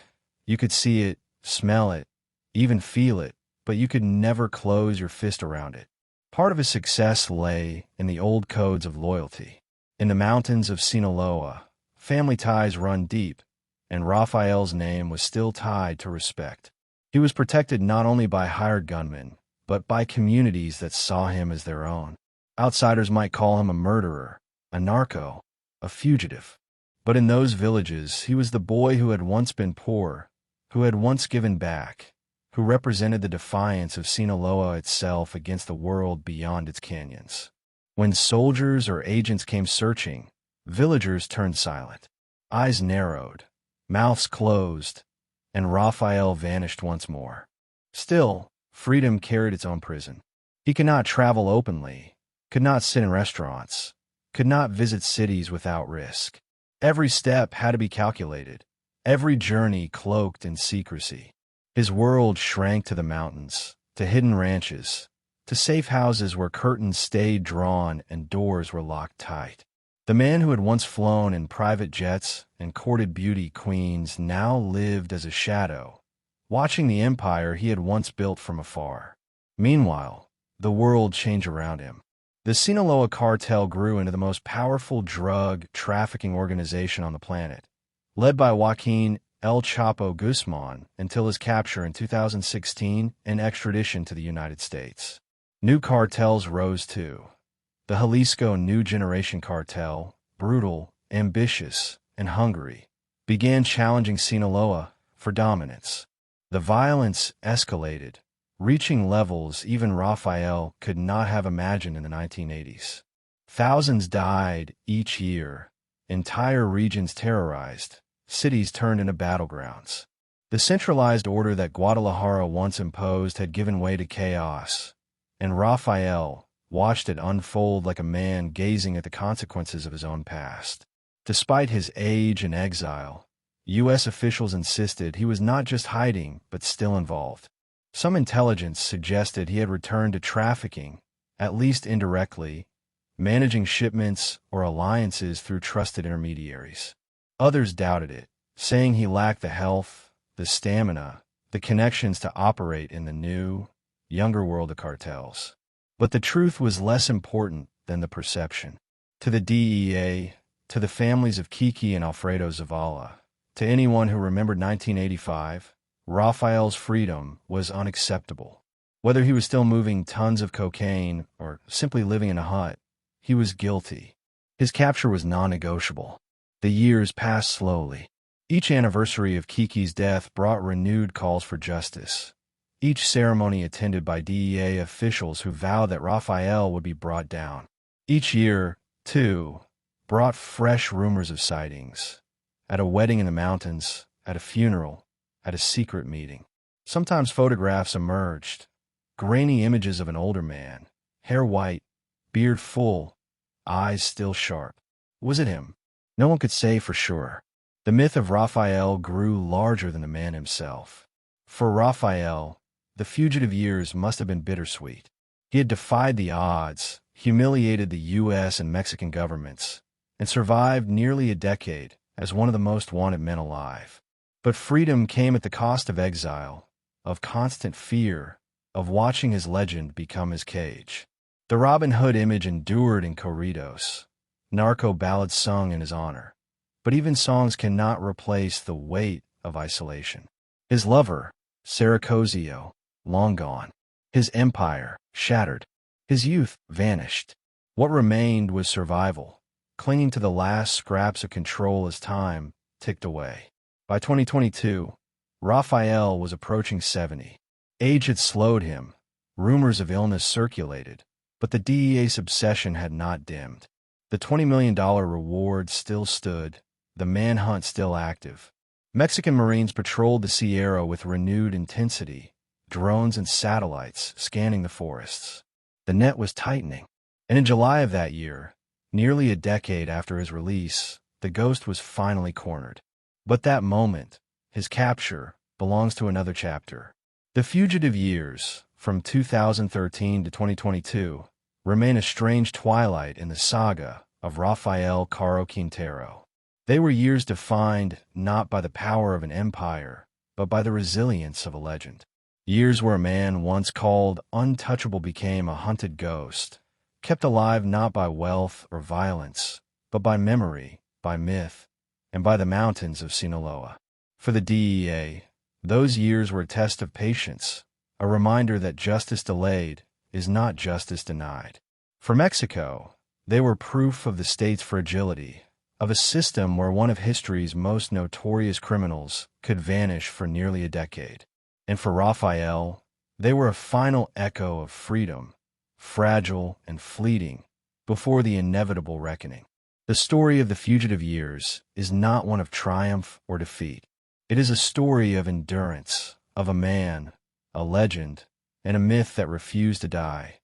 You could see it, smell it, even feel it, but you could never close your fist around it. Part of his success lay in the old codes of loyalty. In the mountains of Sinaloa, family ties run deep, and Rafael's name was still tied to respect. He was protected not only by hired gunmen, but by communities that saw him as their own. Outsiders might call him a murderer, a narco, a fugitive. But in those villages, he was the boy who had once been poor, who had once given back, who represented the defiance of Sinaloa itself against the world beyond its canyons. When soldiers or agents came searching, villagers turned silent. Eyes narrowed, mouths closed, and Rafael vanished once more. Still, freedom carried its own prison. He could not travel openly, could not sit in restaurants, could not visit cities without risk. Every step had to be calculated, every journey cloaked in secrecy. His world shrank to the mountains, to hidden ranches, to safe houses where curtains stayed drawn and doors were locked tight. The man who had once flown in private jets and courted beauty queens now lived as a shadow, watching the empire he had once built from afar. Meanwhile, the world changed around him. The Sinaloa cartel grew into the most powerful drug trafficking organization on the planet, led by Joaquin El Chapo Guzman until his capture in 2016 and extradition to the United States. New cartels rose too. The Jalisco New Generation Cartel, brutal, ambitious, and hungry, began challenging Sinaloa for dominance. The violence escalated, reaching levels even Rafael could not have imagined in the 1980s. Thousands died each year, entire regions terrorized, cities turned into battlegrounds. The centralized order that Guadalajara once imposed had given way to chaos, and Rafael watched it unfold like a man gazing at the consequences of his own past. Despite his age and exile, U.S. officials insisted he was not just hiding, but still involved. Some intelligence suggested he had returned to trafficking, at least indirectly, managing shipments or alliances through trusted intermediaries. Others doubted it, saying he lacked the health, the stamina, the connections to operate in the new, younger world of cartels. But the truth was less important than the perception. To the DEA, to the families of Kiki and Alfredo Zavala, to anyone who remembered 1985, Rafael's freedom was unacceptable. Whether he was still moving tons of cocaine or simply living in a hut, he was guilty. His capture was non-negotiable. The years passed slowly. Each anniversary of Kiki's death brought renewed calls for justice. Each ceremony attended by DEA officials who vowed that Rafael would be brought down. Each year, too, brought fresh rumors of sightings. At a wedding in the mountains, at a funeral, at a secret meeting. Sometimes photographs emerged. Grainy images of an older man, hair white, beard full, eyes still sharp. Was it him? No one could say for sure. The myth of Rafael grew larger than the man himself. For Rafael, the fugitive years must have been bittersweet. He had defied the odds, humiliated the U.S. and Mexican governments, and survived nearly a decade as one of the most wanted men alive. But freedom came at the cost of exile, of constant fear, of watching his legend become his cage. The Robin Hood image endured in corridos, Narco ballads sung in his honor. But even songs cannot replace the weight of isolation. His lover, Saracozio, long gone. His empire, shattered. His youth, vanished. What remained was survival, clinging to the last scraps of control as time ticked away. By 2022, Rafael was approaching 70. Age had slowed him. Rumors of illness circulated, but the DEA's obsession had not dimmed. The $20 million reward still stood, the manhunt still active. Mexican Marines patrolled the Sierra with renewed intensity, drones and satellites scanning the forests. The net was tightening. And in July of that year, nearly a decade after his release, the ghost was finally cornered. But that moment, his capture, belongs to another chapter. The fugitive years, from 2013 to 2022, remain a strange twilight in the saga of Rafael Caro Quintero. They were years defined not by the power of an empire, but by the resilience of a legend. Years where a man once called untouchable became a hunted ghost, kept alive not by wealth or violence, but by memory, by myth, and by the mountains of Sinaloa. For the DEA, those years were a test of patience, a reminder that justice delayed is not justice denied. For Mexico, they were proof of the state's fragility, of a system where one of history's most notorious criminals could vanish for nearly a decade. And for Rafael, they were a final echo of freedom, fragile and fleeting, before the inevitable reckoning. The story of the fugitive years is not one of triumph or defeat. It is a story of endurance, of a man, a legend, and a myth that refused to die,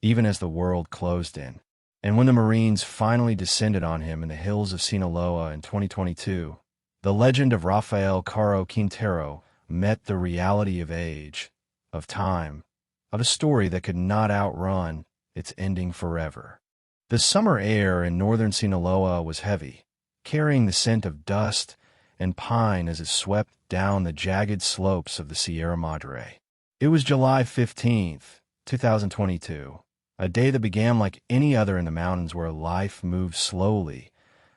even as the world closed in. And when the Marines finally descended on him in the hills of Sinaloa in 2022, the legend of Rafael Caro Quintero met the reality of age, of time, of a story that could not outrun its ending forever. The summer air in northern Sinaloa was heavy, carrying the scent of dust and pine as it swept down the jagged slopes of the Sierra Madre. It was July 15th, 2022. A day that began like any other in the mountains where life moved slowly,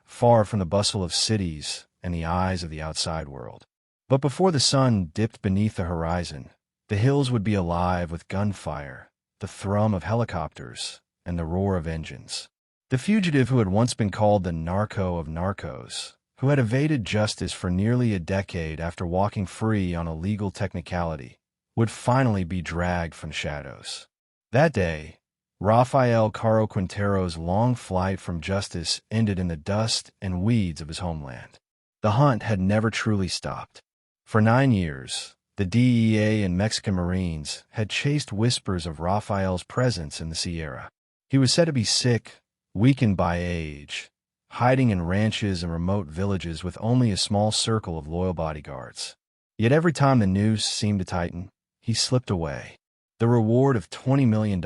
far from the bustle of cities and the eyes of the outside world. But before the sun dipped beneath the horizon, the hills would be alive with gunfire, the thrum of helicopters, and the roar of engines. The fugitive who had once been called the Narco of Narcos, who had evaded justice for nearly a decade after walking free on a legal technicality, would finally be dragged from the shadows. That day, Rafael Caro Quintero's long flight from justice ended in the dust and weeds of his homeland. The hunt had never truly stopped. For 9 years, the DEA and Mexican Marines had chased whispers of Rafael's presence in the Sierra. He was said to be sick, weakened by age, hiding in ranches and remote villages with only a small circle of loyal bodyguards. Yet every time the noose seemed to tighten, he slipped away. The reward of $20 million,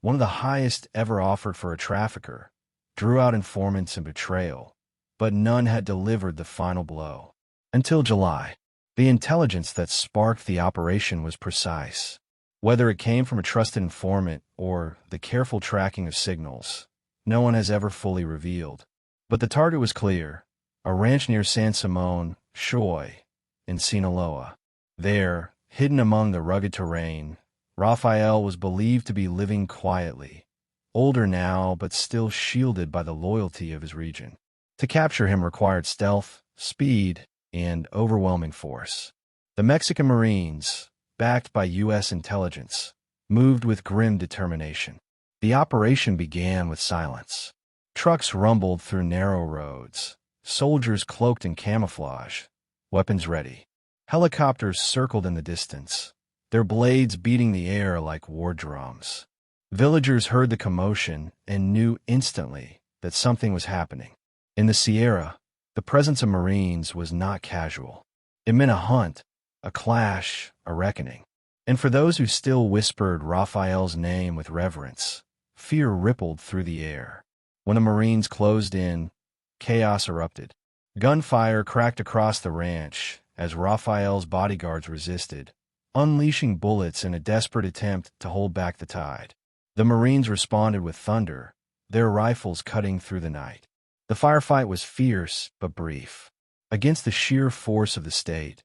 one of the highest ever offered for a trafficker, drew out informants and betrayal, but none had delivered the final blow. Until July. The intelligence that sparked the operation was precise. Whether it came from a trusted informant or the careful tracking of signals, no one has ever fully revealed. But the target was clear: a ranch near San Simón, Shoy, in Sinaloa. There, hidden among the rugged terrain, Rafael was believed to be living quietly, older now but still shielded by the loyalty of his region. To capture him required stealth, speed, and overwhelming force. The Mexican Marines, backed by U.S. intelligence, moved with grim determination. The operation began with silence. Trucks rumbled through narrow roads, soldiers cloaked in camouflage, weapons ready. Helicopters circled in the distance, their blades beating the air like war drums. Villagers heard the commotion and knew instantly that something was happening. In the Sierra, the presence of Marines was not casual. It meant a hunt, a clash, a reckoning. And for those who still whispered Rafael's name with reverence, fear rippled through the air. When the Marines closed in, chaos erupted. Gunfire cracked across the ranch as Rafael's bodyguards resisted, unleashing bullets in a desperate attempt to hold back the tide. The Marines responded with thunder, their rifles cutting through the night. The firefight was fierce but brief. Against the sheer force of the state,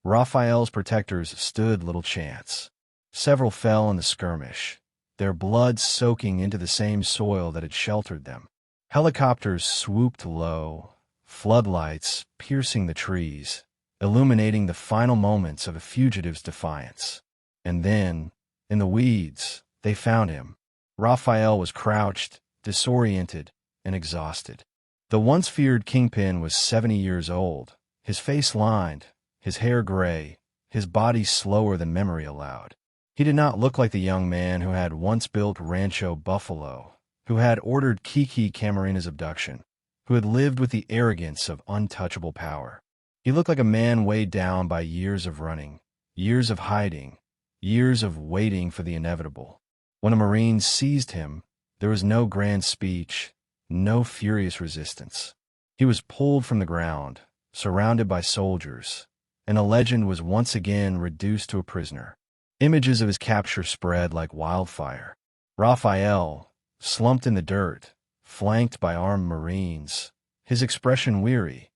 Rafael's protectors stood little chance. Several fell in the skirmish, their blood soaking into the same soil that had sheltered them. Helicopters swooped low, floodlights piercing the trees, illuminating the final moments of a fugitive's defiance. And then, in the weeds, they found him. Rafael was crouched, disoriented, and exhausted. The once feared kingpin was 70 years old, his face lined, his hair gray, his body slower than memory allowed. He did not look like the young man who had once built Rancho Buffalo, who had ordered Kiki Camarena's abduction, who had lived with the arrogance of untouchable power. He looked like a man weighed down by years of running, years of hiding, years of waiting for the inevitable. When the Marines seized him, there was no grand speech, no furious resistance. He was pulled from the ground, surrounded by soldiers, and a legend was once again reduced to a prisoner. Images of his capture spread like wildfire. Rafael, slumped in the dirt, flanked by armed Marines, his expression weary,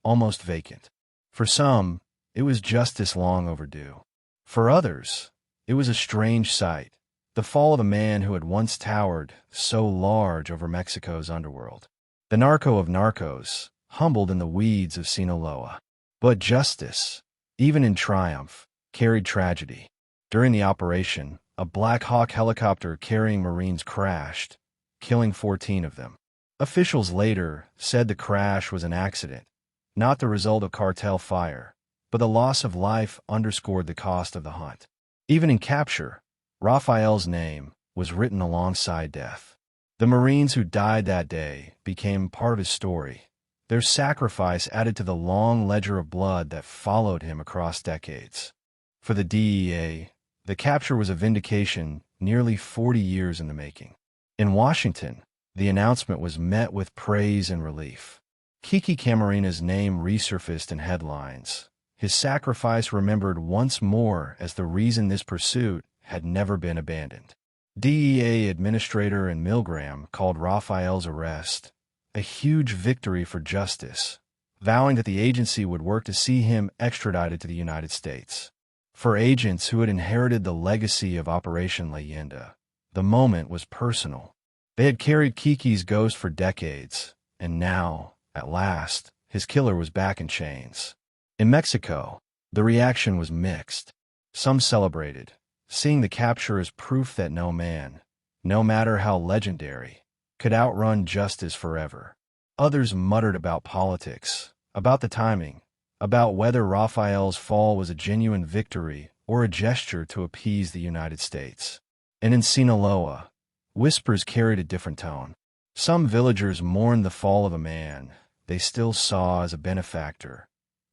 almost vacant. For some, it was justice long overdue. For others, it was a strange sight, the fall of a man who had once towered so large over Mexico's underworld. The narco of Narcos, humbled in the weeds of Sinaloa. But justice, even in triumph, carried tragedy. During the operation, a Black Hawk helicopter carrying Marines crashed, killing 14 of them. Officials later said the crash was an accident, not the result of cartel fire, but the loss of life underscored the cost of the hunt. Even in capture, Rafael's name was written alongside death. The Marines who died that day became part of his story. Their sacrifice added to the long ledger of blood that followed him across decades. For the DEA, the capture was a vindication nearly 40 years in the making. In Washington, the announcement was met with praise and relief. Kiki Camarena's name resurfaced in headlines, his sacrifice remembered once more as the reason this pursuit had never been abandoned. DEA Administrator and Milgram called Rafael's arrest a huge victory for justice, vowing that the agency would work to see him extradited to the United States. For agents who had inherited the legacy of Operation Leyenda, the moment was personal. They had carried Kiki's ghost for decades, and now, at last, his killer was back in chains. In Mexico, the reaction was mixed. Some celebrated, seeing the capture as proof that no man, no matter how legendary, could outrun justice forever. Others muttered about politics, about the timing, about whether Rafael's fall was a genuine victory or a gesture to appease the United States. And in Sinaloa, whispers carried a different tone. Some villagers mourned the fall of a man they still saw as a benefactor,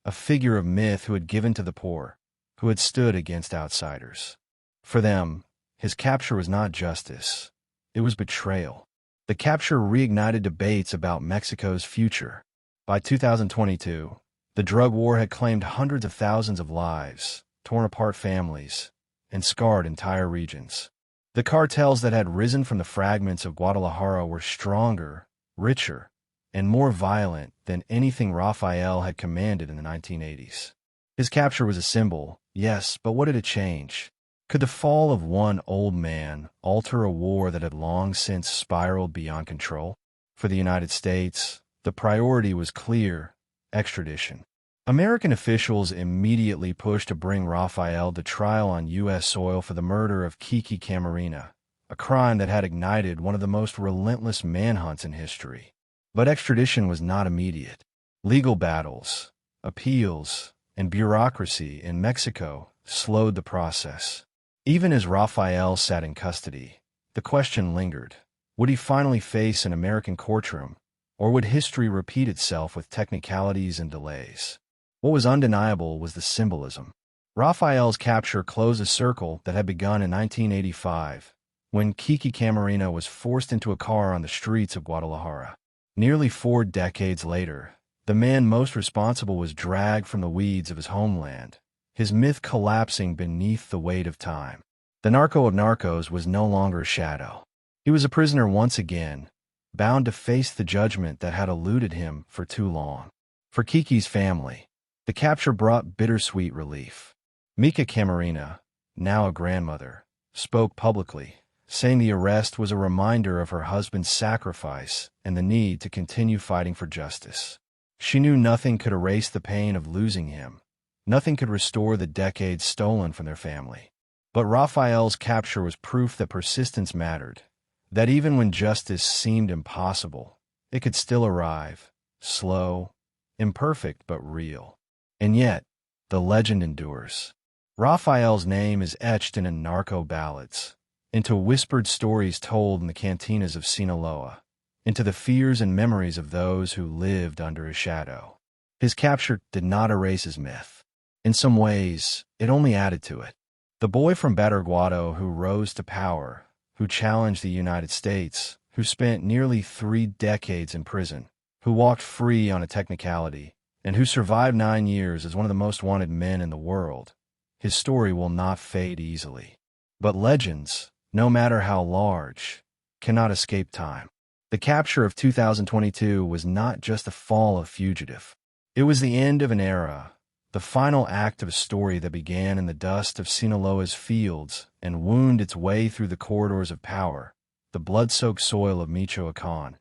a figure of myth who had given to the poor, who had stood against outsiders. For them, his capture was not justice, it was betrayal. The capture reignited debates about Mexico's future. By 2022, the drug war had claimed hundreds of thousands of lives, torn apart families, and scarred entire regions. The cartels that had risen from the fragments of Guadalajara were stronger, richer, and more violent than anything Rafael had commanded in the 1980s. His capture was a symbol, Yes, but what did it change? Could the fall of one old man alter a war that had long since spiraled beyond control? For the United States, the priority was clear: extradition. American officials immediately pushed to bring Rafael to trial on U.S. soil for the murder of Kiki Camarena, a crime that had ignited one of the most relentless manhunts in history. But extradition was not immediate. Legal battles, appeals, and bureaucracy in Mexico slowed the process. Even as Rafael sat in custody, the question lingered: would he finally face an American courtroom, or would history repeat itself with technicalities and delays? What was undeniable was the symbolism. Rafael's capture closed a circle that had begun in 1985, when Kiki Camarena was forced into a car on the streets of Guadalajara. Nearly 4 decades later, the man most responsible was dragged from the weeds of his homeland, his myth collapsing beneath the weight of time. The Narco of Narcos was no longer a shadow. He was a prisoner once again, bound to face the judgment that had eluded him for too long. For Kiki's family, the capture brought bittersweet relief. Mika Camarena, now a grandmother, spoke publicly, saying the arrest was a reminder of her husband's sacrifice and the need to continue fighting for justice. She knew nothing could erase the pain of losing him. Nothing could restore the decades stolen from their family. But Rafael's capture was proof that persistence mattered, that even when justice seemed impossible, it could still arrive, slow, imperfect but real. And yet, the legend endures. Rafael's name is etched into narco ballads, into whispered stories told in the cantinas of Sinaloa, into the fears and memories of those who lived under his shadow. His capture did not erase his myth. In some ways, it only added to it. The boy from Badiraguato who rose to power, who challenged the United States, who spent nearly 3 decades in prison, who walked free on a technicality, and who survived 9 years as one of the most wanted men in the world. His story will not fade easily. But legends, no matter how large, cannot escape time. The capture of 2022 was not just the fall of Fugitive. It was the end of an era, the final act of a story that began in the dust of Sinaloa's fields and wound its way through the corridors of power, the blood-soaked soil of Michoacán,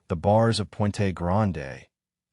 the bars of Puente Grande,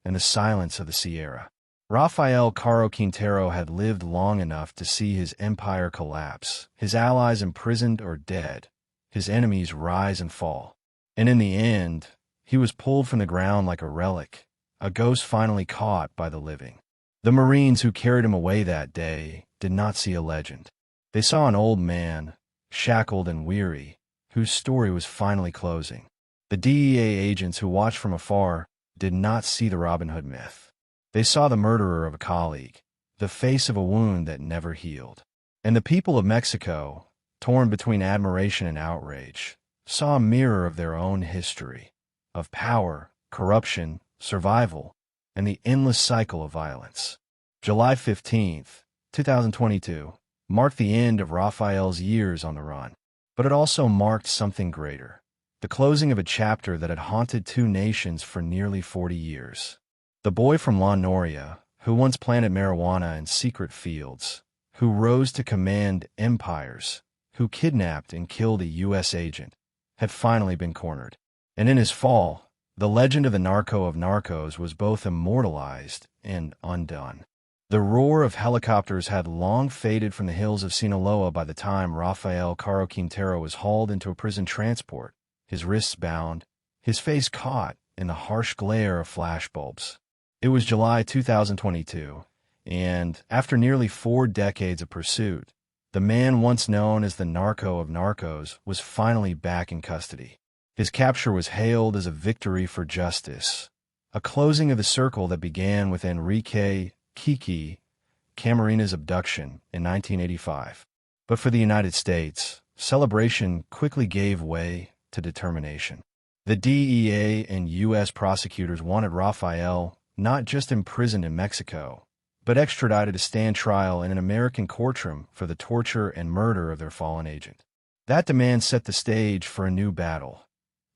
and the silence of the Sierra. Rafael Caro Quintero had lived long enough to see his empire collapse, his allies imprisoned or dead, his enemies rise and fall. And in the end, he was pulled from the ground like a relic, a ghost finally caught by the living. The Marines who carried him away that day did not see a legend. They saw an old man, shackled and weary, whose story was finally closing. The DEA agents who watched from afar did not see the Robin Hood myth. They saw the murderer of a colleague, the face of a wound that never healed. And the people of Mexico, torn between admiration and outrage, saw a mirror of their own history, of power, corruption, survival, and the endless cycle of violence. July 15th, 2022, marked the end of Rafael's years on the run. But it also marked something greater: the closing of a chapter that had haunted 2 nations for nearly 40 years. The boy from La Noria, who once planted marijuana in secret fields, who rose to command empires, who kidnapped and killed a U.S. agent, had finally been cornered. And in his fall, the legend of the Narco of Narcos was both immortalized and undone. The roar of helicopters had long faded from the hills of Sinaloa by the time Rafael Caro Quintero was hauled into a prison transport, his wrists bound, his face caught in the harsh glare of flashbulbs. It was July 2022, and after nearly 4 decades of pursuit, the man once known as the Narco of Narcos was finally back in custody. His capture was hailed as a victory for justice, a closing of the circle that began with Enrique Kiki Camarena's abduction in 1985. But for the United States, celebration quickly gave way to determination. The DEA and U.S. prosecutors wanted Rafael not just imprisoned in Mexico, but extradited to stand trial in an American courtroom for the torture and murder of their fallen agent. That demand set the stage for a new battle,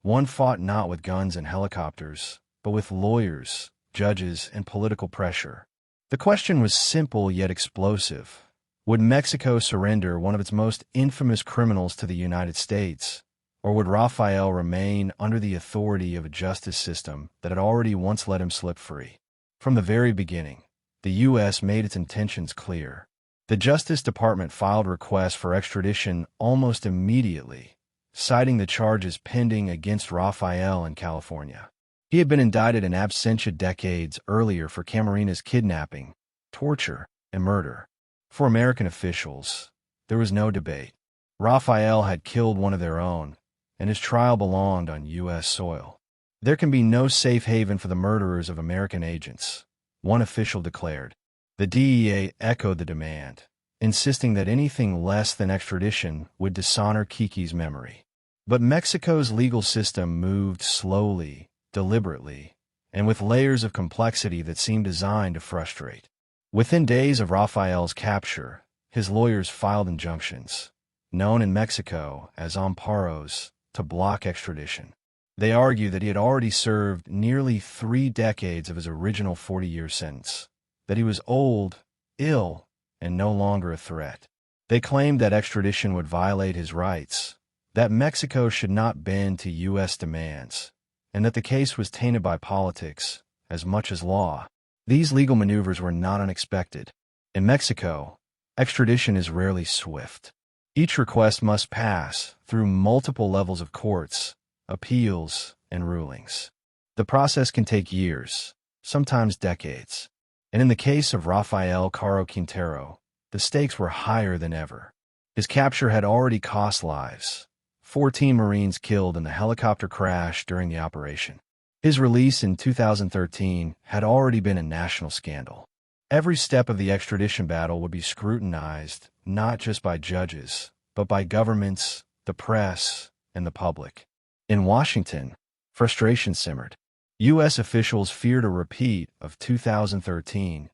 one fought not with guns and helicopters, but with lawyers, judges, and political pressure. The question was simple yet explosive: Would Mexico surrender one of its most infamous criminals to the United States, or would Rafael remain under the authority of a justice system that had already once let him slip free? From the very beginning, the U.S. made its intentions clear. The Justice Department filed requests for extradition almost immediately, citing the charges pending against Rafael in California. He had been indicted in absentia decades earlier for Camarena's kidnapping, torture, and murder. For American officials, there was no debate. Rafael had killed one of their own, and his trial belonged on U.S. soil. There can be no safe haven for the murderers of American agents, one official declared. The DEA echoed the demand, insisting that anything less than extradition would dishonor Kiki's memory. But Mexico's legal system moved slowly, deliberately, and with layers of complexity that seemed designed to frustrate. Within days of Rafael's capture, his lawyers filed injunctions, known in Mexico as amparos, to block extradition. They argued that he had already served nearly 3 decades of his original 40-year sentence, that he was old, ill, and no longer a threat. They claimed that extradition would violate his rights, that Mexico should not bend to U.S. demands, and that the case was tainted by politics as much as law. These legal maneuvers were not unexpected. In Mexico, extradition is rarely swift. Each request must pass through multiple levels of courts, appeals, and rulings. The process can take years, sometimes decades. And in the case of Rafael Caro Quintero, the stakes were higher than ever. His capture had already cost lives, 14 Marines killed in the helicopter crash during the operation. His release in 2013 had already been a national scandal. Every step of the extradition battle would be scrutinized, not just by judges, but by governments, the press, and the public. In Washington, frustration simmered. U.S. officials feared a repeat of 2013,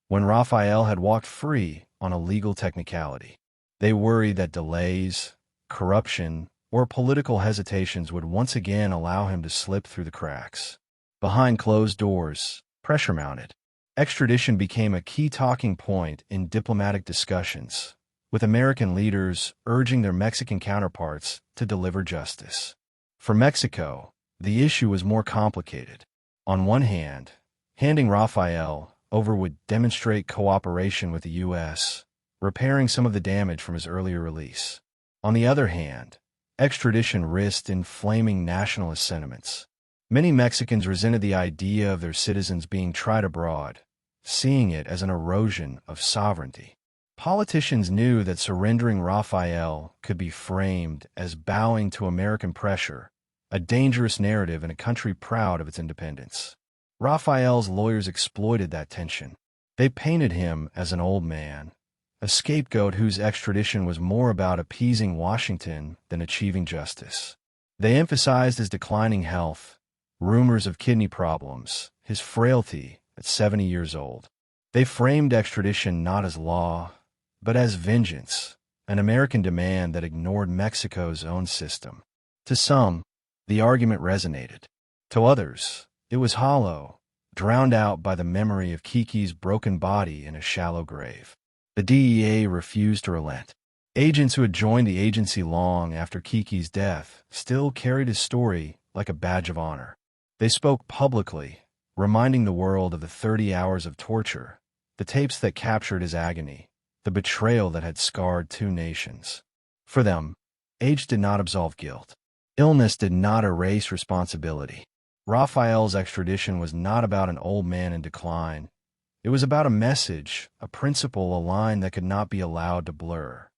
when Rafael had walked free on a legal technicality. They worried that delays, corruption, or political hesitations would once again allow him to slip through the cracks. Behind closed doors, pressure mounted. Extradition became a key talking point in diplomatic discussions, with American leaders urging their Mexican counterparts to deliver justice. For Mexico, the issue was more complicated. On one hand, handing Rafael over would demonstrate cooperation with the U.S., repairing some of the damage from his earlier release. On the other hand, extradition risked inflaming nationalist sentiments. Many Mexicans resented the idea of their citizens being tried abroad, seeing it as an erosion of sovereignty. Politicians knew that surrendering Rafael could be framed as bowing to American pressure, a dangerous narrative in a country proud of its independence. Rafael's lawyers exploited that tension. They painted him as an old man, a scapegoat whose extradition was more about appeasing Washington than achieving justice. They emphasized his declining health, rumors of kidney problems, his frailty at 70 years old. They framed extradition not as law, but as vengeance, an American demand that ignored Mexico's own system. To some, the argument resonated. To others, it was hollow, drowned out by the memory of Kiki's broken body in a shallow grave. The DEA refused to relent. Agents who had joined the agency long after Kiki's death still carried his story like a badge of honor. They spoke publicly, reminding the world of the 30 hours of torture, the tapes that captured his agony, the betrayal that had scarred 2 nations. For them, age did not absolve guilt. Illness did not erase responsibility. Rafael's extradition was not about an old man in decline. It was about a message, a principle, a line that could not be allowed to blur.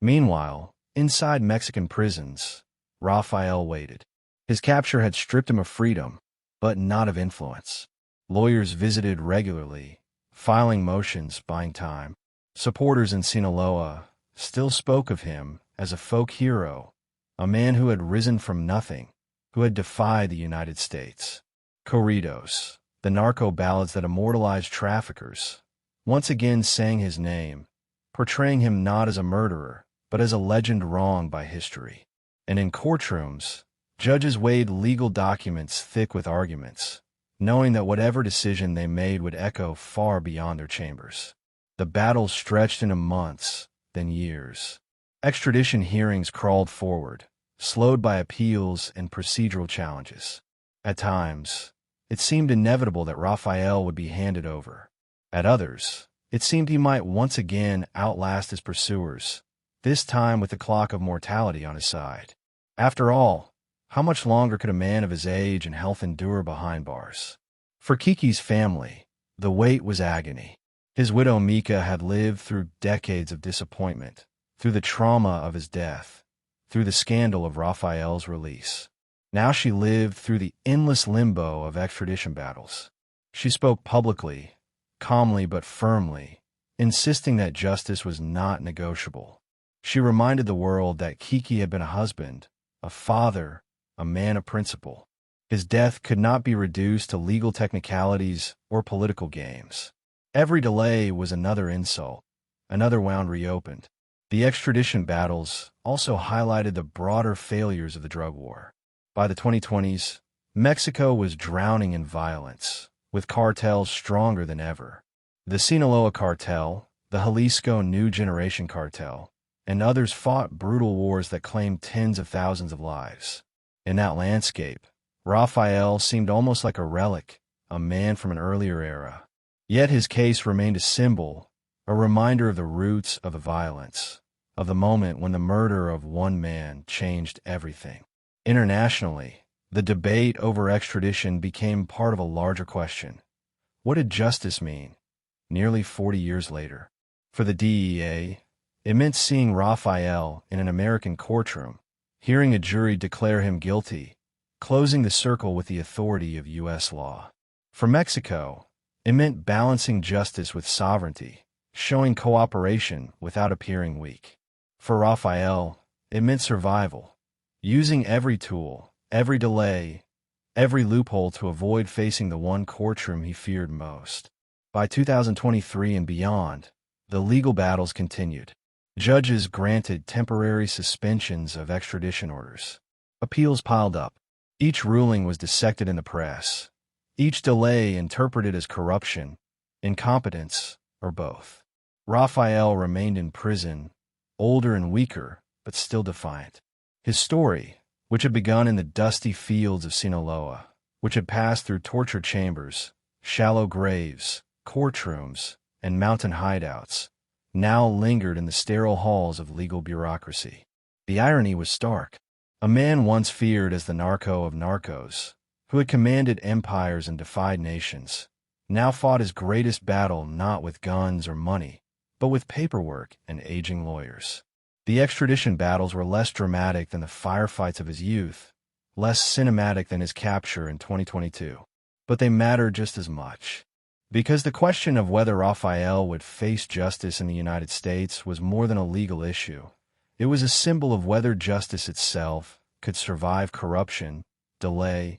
Meanwhile, inside Mexican prisons, Rafael waited. His capture had stripped him of freedom, but not of influence. Lawyers visited regularly, filing motions, buying time. Supporters in Sinaloa still spoke of him as a folk hero, a man who had risen from nothing, who had defied the United States. Corridos, the narco ballads that immortalized traffickers, once again sang his name, portraying him not as a murderer, but as a legend wronged by history. And in courtrooms, judges weighed legal documents thick with arguments, knowing that whatever decision they made would echo far beyond their chambers. The battles stretched into months, then years. Extradition hearings crawled forward, slowed by appeals and procedural challenges. At times, it seemed inevitable that Rafael would be handed over. At others, it seemed he might once again outlast his pursuers, this time with the clock of mortality on his side. After all, how much longer could a man of his age and health endure behind bars? For Kiki's family, the wait was agony. His widow Mika had lived through decades of disappointment, through the trauma of his death, through the scandal of Rafael's release. Now she lived through the endless limbo of extradition battles. She spoke publicly, calmly but firmly, insisting that justice was not negotiable. She reminded the world that Kiki had been a husband, a father, a man of principle. His death could not be reduced to legal technicalities or political games. Every delay was another insult, another wound reopened. The extradition battles also highlighted the broader failures of the drug war. By the 2020s, Mexico was drowning in violence, with cartels stronger than ever. The Sinaloa Cartel, the Jalisco New Generation Cartel, and others fought brutal wars that claimed tens of thousands of lives. In that landscape, Rafael seemed almost like a relic, a man from an earlier era. Yet his case remained a symbol, a reminder of the roots of the violence, of the moment when the murder of one man changed everything. Internationally, the debate over extradition became part of a larger question. What did justice mean, nearly 40 years later? For the DEA, it meant seeing Rafael in an American courtroom, hearing a jury declare him guilty, closing the circle with the authority of U.S. law. For Mexico, it meant balancing justice with sovereignty, showing cooperation without appearing weak. For Rafael, it meant survival, using every tool, every delay, every loophole to avoid facing the one courtroom he feared most. By 2023 and beyond, the legal battles continued. Judges granted temporary suspensions of extradition orders. Appeals piled up. Each ruling was dissected in the press. Each delay interpreted as corruption, incompetence, or both. Rafael remained in prison, older and weaker, but still defiant. His story, which had begun in the dusty fields of Sinaloa, which had passed through torture chambers, shallow graves, courtrooms, and mountain hideouts, now lingered in the sterile halls of legal bureaucracy. The irony was stark. A man once feared as the Narco of Narcos, who had commanded empires and defied nations, now fought his greatest battle not with guns or money, but with paperwork and aging lawyers. The extradition battles were less dramatic than the firefights of his youth, less cinematic than his capture in 2022. But they mattered just as much. Because the question of whether Rafael would face justice in the United States was more than a legal issue. It was a symbol of whether justice itself could survive corruption, delay,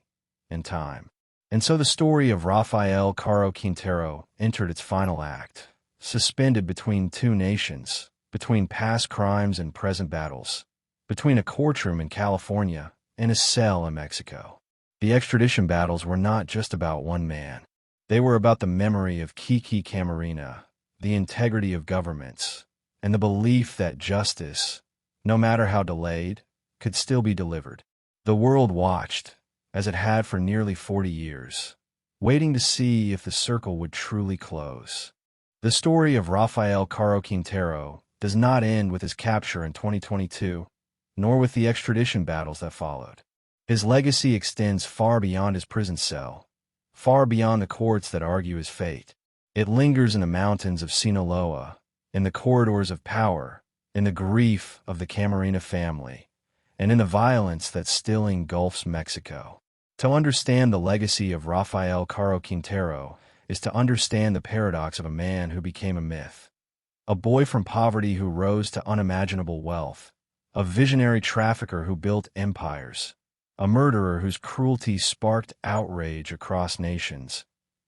and time. And so the story of Rafael Caro Quintero entered its final act, suspended between two nations, between past crimes and present battles, between a courtroom in California and a cell in Mexico. The extradition battles were not just about one man. They were about the memory of Kiki Camarena, the integrity of governments, and the belief that justice, no matter how delayed, could still be delivered. The world watched, as it had for nearly 40 years, waiting to see if the circle would truly close. The story of Rafael Caro Quintero does not end with his capture in 2022, nor with the extradition battles that followed. His legacy extends far beyond his prison cell, far beyond the courts that argue his fate. It lingers in the mountains of Sinaloa, in the corridors of power, in the grief of the Camarena family, and in the violence that still engulfs Mexico. To understand the legacy of Rafael Caro Quintero is to understand the paradox of a man who became a myth. A boy from poverty who rose to unimaginable wealth, a visionary trafficker who built empires, a murderer whose cruelty sparked outrage across nations,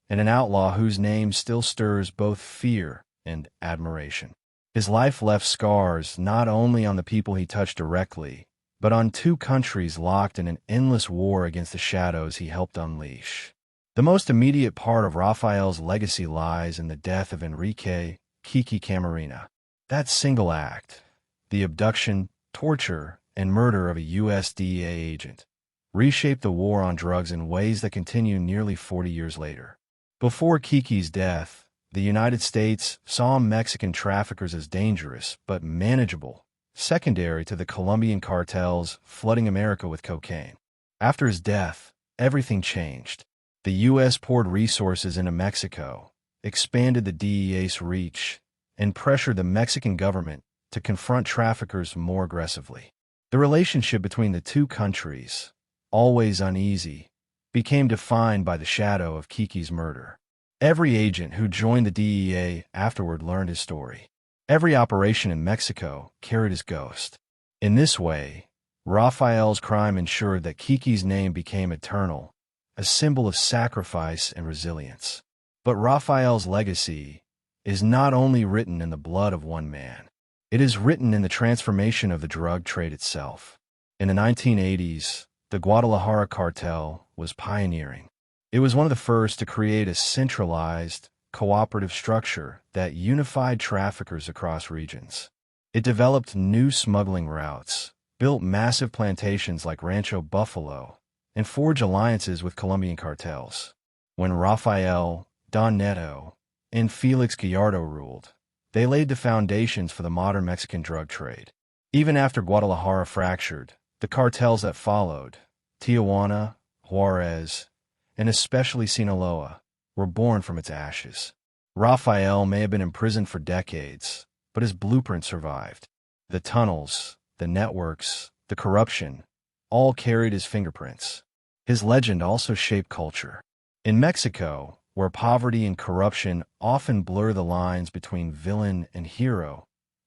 and an outlaw whose name still stirs both fear and admiration. His life left scars not only on the people he touched directly, but on two countries locked in an endless war against the shadows he helped unleash. The most immediate part of Rafael's legacy lies in the death of Enrique Kiki Camarena. That single act, the abduction, torture, and murder of a U.S. DEA agent, reshaped the war on drugs in ways that continue nearly 40 years later. Before Kiki's death, the United States saw Mexican traffickers as dangerous but manageable, secondary to the Colombian cartels flooding America with cocaine. After his death, everything changed. The U.S. poured resources into Mexico, expanded the DEA's reach, and pressured the Mexican government to confront traffickers more aggressively. The relationship between the two countries, always uneasy, became defined by the shadow of Kiki's murder. Every agent who joined the DEA afterward learned his story. Every operation in Mexico carried his ghost. In this way, Rafael's crime ensured that Kiki's name became eternal, a symbol of sacrifice and resilience. But Rafael's legacy is not only written in the blood of one man. It is written in the transformation of the drug trade itself. In the 1980s, the Guadalajara Cartel was pioneering. It was one of the first to create a centralized, cooperative structure that unified traffickers across regions. It developed new smuggling routes, built massive plantations like Rancho Buffalo, and forged alliances with Colombian cartels. When Rafael, Don Neto, and Felix Gallardo ruled, they laid the foundations for the modern Mexican drug trade. Even after Guadalajara fractured, the cartels that followed, Tijuana, Juarez, and especially Sinaloa, were born from its ashes. Rafael may have been imprisoned for decades, but his blueprint survived. The tunnels, the networks, the corruption, all carried his fingerprints. His legend also shaped culture. In Mexico, where poverty and corruption often blur the lines between villain and hero,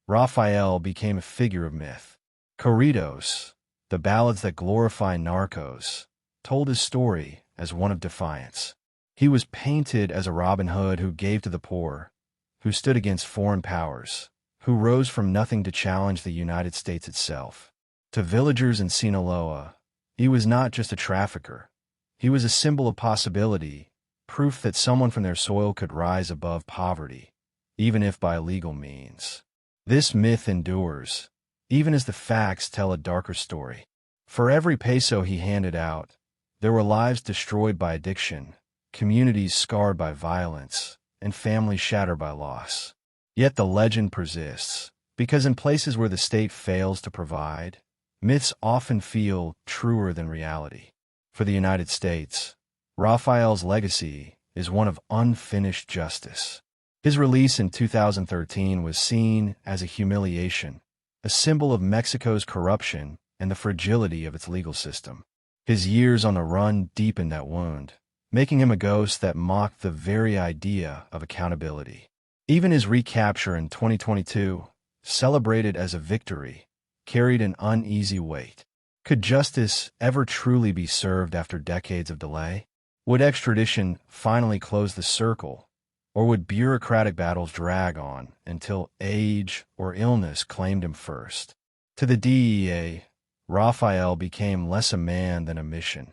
Rafael became a figure of myth. Corridos, the ballads that glorify Narcos, told his story as one of defiance. He was painted as a Robin Hood who gave to the poor, who stood against foreign powers, who rose from nothing to challenge the United States itself. To villagers in Sinaloa, he was not just a trafficker. He was a symbol of possibility, proof that someone from their soil could rise above poverty, even if by legal means. This myth endures, even as the facts tell a darker story. For every peso he handed out, there were lives destroyed by addiction, communities scarred by violence, and families shattered by loss. Yet the legend persists, because in places where the state fails to provide, myths often feel truer than reality. For the United States, Rafael's legacy is one of unfinished justice. His release in 2013 was seen as a humiliation, a symbol of Mexico's corruption and the fragility of its legal system. His years on the run deepened that wound, making him a ghost that mocked the very idea of accountability. Even his recapture in 2022, celebrated as a victory, carried an uneasy weight. Could justice ever truly be served after decades of delay? Would extradition finally close the circle, or would bureaucratic battles drag on until age or illness claimed him first? To the DEA, Rafael became less a man than a mission,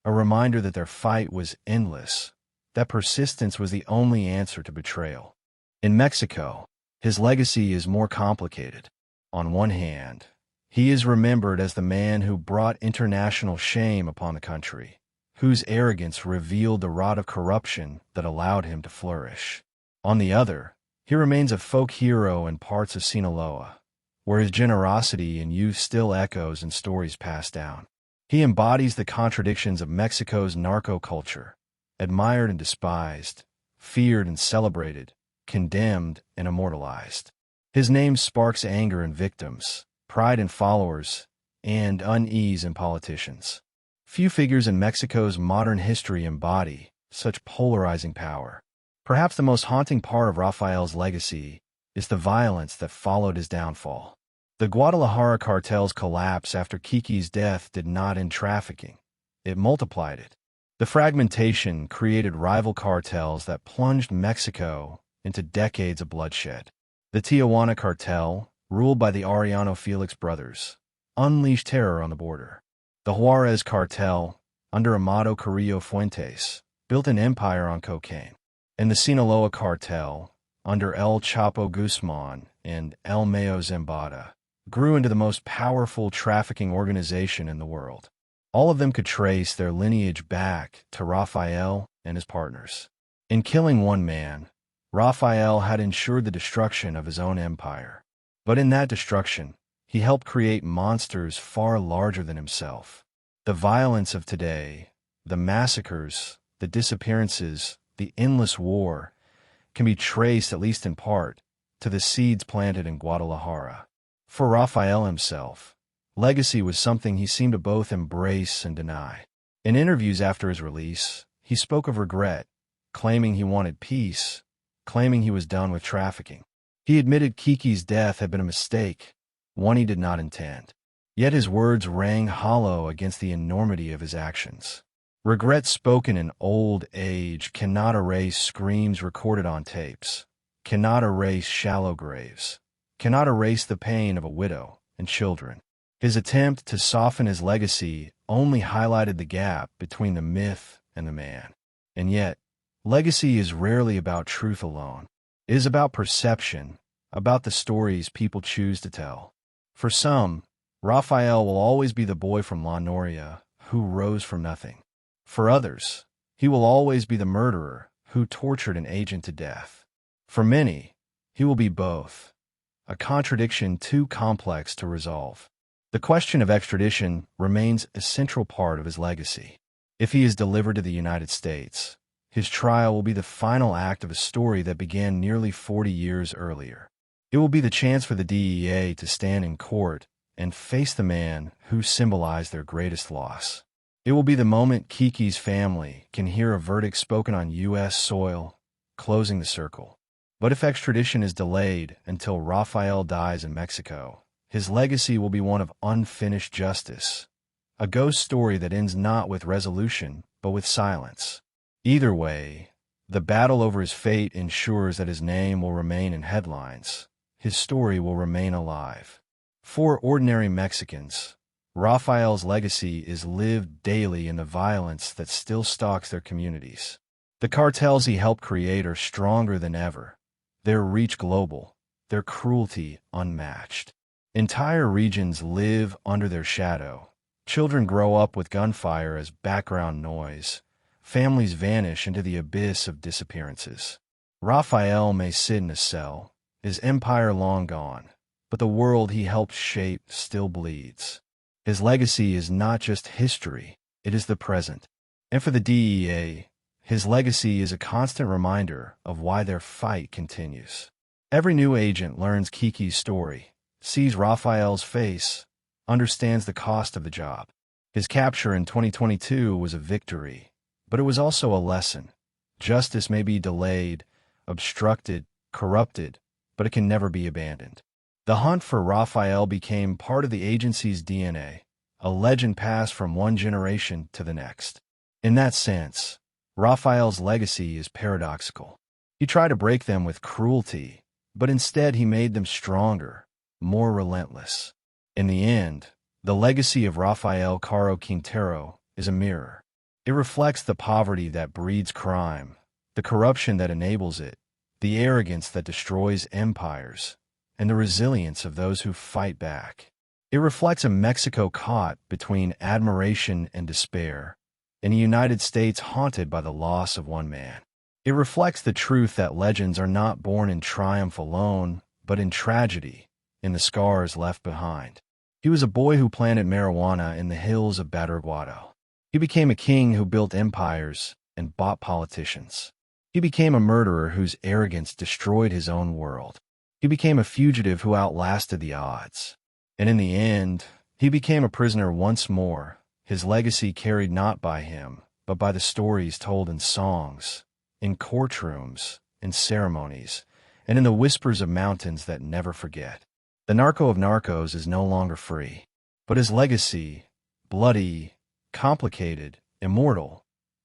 a reminder that their fight was endless, that persistence was the only answer to betrayal. In Mexico, his legacy is more complicated. On one hand, he is remembered as the man who brought international shame upon the country, whose arrogance revealed the rot of corruption that allowed him to flourish. On the other, he remains a folk hero in parts of Sinaloa, where his generosity and youth still echoes in stories passed down. He embodies the contradictions of Mexico's narco culture, admired and despised, feared and celebrated, condemned and immortalized. His name sparks anger in victims, pride in followers, and unease in politicians. Few figures in Mexico's modern history embody such polarizing power. Perhaps the most haunting part of Rafael's legacy is the violence that followed his downfall. The Guadalajara Cartel's collapse after Kiki's death did not end trafficking. It multiplied it. The fragmentation created rival cartels that plunged Mexico into decades of bloodshed. The Tijuana Cartel, ruled by the Arellano Felix brothers, unleashed terror on the border. The Juarez Cartel, under Amado Carrillo Fuentes, built an empire on cocaine. And the Sinaloa Cartel, under El Chapo Guzman and El Mayo Zambada, grew into the most powerful trafficking organization in the world. All of them could trace their lineage back to Rafael and his partners. In killing one man, Rafael had ensured the destruction of his own empire. But in that destruction, he helped create monsters far larger than himself. The violence of today, the massacres, the disappearances, the endless war, can be traced, at least in part, to the seeds planted in Guadalajara. For Rafael himself, legacy was something he seemed to both embrace and deny. In interviews after his release, he spoke of regret, claiming he wanted peace, claiming he was done with trafficking. He admitted Kiki's death had been a mistake, one he did not intend. Yet his words rang hollow against the enormity of his actions. Regret spoken in old age cannot erase screams recorded on tapes, cannot erase shallow graves, cannot erase the pain of a widow and children. His attempt to soften his legacy only highlighted the gap between the myth and the man. And yet, legacy is rarely about truth alone. It is about perception, about the stories people choose to tell. For some, Rafael will always be the boy from La Noria who rose from nothing. For others, he will always be the murderer who tortured an agent to death. For many, he will be both, a contradiction too complex to resolve. The question of extradition remains a central part of his legacy. If he is delivered to the United States, his trial will be the final act of a story that began nearly 40 years earlier. It will be the chance for the DEA to stand in court and face the man who symbolized their greatest loss. It will be the moment Kiki's family can hear a verdict spoken on U.S. soil, closing the circle. But if extradition is delayed until Rafael dies in Mexico, his legacy will be one of unfinished justice, a ghost story that ends not with resolution, but with silence. Either way, the battle over his fate ensures that his name will remain in headlines, his story will remain alive. For ordinary Mexicans, Rafael's legacy is lived daily in the violence that still stalks their communities. The cartels he helped create are stronger than ever, their reach global, their cruelty unmatched. Entire regions live under their shadow. Children grow up with gunfire as background noise. Families vanish into the abyss of disappearances. Rafael may sit in a cell, his empire long gone, but the world he helped shape still bleeds. His legacy is not just history, it is the present. And for the DEA, his legacy is a constant reminder of why their fight continues. Every new agent learns Kiki's story, sees Rafael's face, understands the cost of the job. His capture in 2022 was a victory, but it was also a lesson. Justice may be delayed, obstructed, corrupted, but it can never be abandoned. The hunt for Rafael became part of the agency's DNA, a legend passed from one generation to the next. In that sense, Rafael's legacy is paradoxical. He tried to break them with cruelty, but instead he made them stronger, more relentless. In the end, the legacy of Rafael Caro Quintero is a mirror. It reflects the poverty that breeds crime, the corruption that enables it, the arrogance that destroys empires, and the resilience of those who fight back. It reflects a Mexico caught between admiration and despair, and a United States haunted by the loss of one man. It reflects the truth that legends are not born in triumph alone, but in tragedy, in the scars left behind. He was a boy who planted marijuana in the hills of Badiraguato. He became a king who built empires and bought politicians. He became a murderer whose arrogance destroyed his own world. He became a fugitive who outlasted the odds. And in the end, he became a prisoner once more, his legacy carried not by him, but by the stories told in songs, in courtrooms, in ceremonies, and in the whispers of mountains that never forget. The Narco of Narcos is no longer free, but his legacy, bloody, complicated, immortal,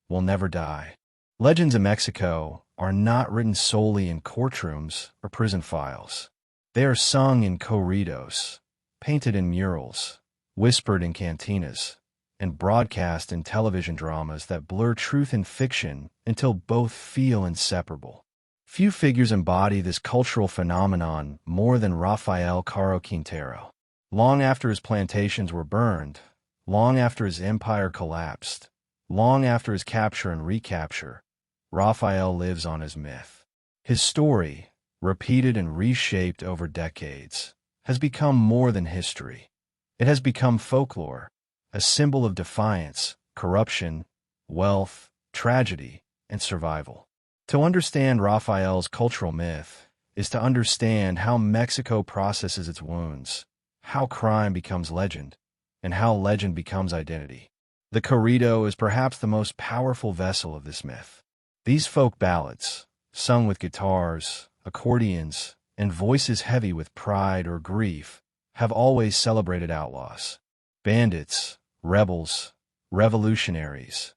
will never die. Legends of Mexico are not written solely in courtrooms or prison files. They are sung in corridos, painted in murals, whispered in cantinas, and broadcast in television dramas that blur truth and fiction until both feel inseparable. Few figures embody this cultural phenomenon more than Rafael Caro Quintero. Long after his plantations were burned, long after his empire collapsed, long after his capture and recapture, Rafael lives on his myth. His story, repeated and reshaped over decades, has become more than history. It has become folklore, a symbol of defiance, corruption, wealth, tragedy, and survival. To understand Rafael's cultural myth is to understand how Mexico processes its wounds, how crime becomes legend, and how legend becomes identity. The corrido is perhaps the most powerful vessel of this myth. These folk ballads, sung with guitars, accordions, and voices heavy with pride or grief, have always celebrated outlaws. Bandits, rebels, revolutionaries,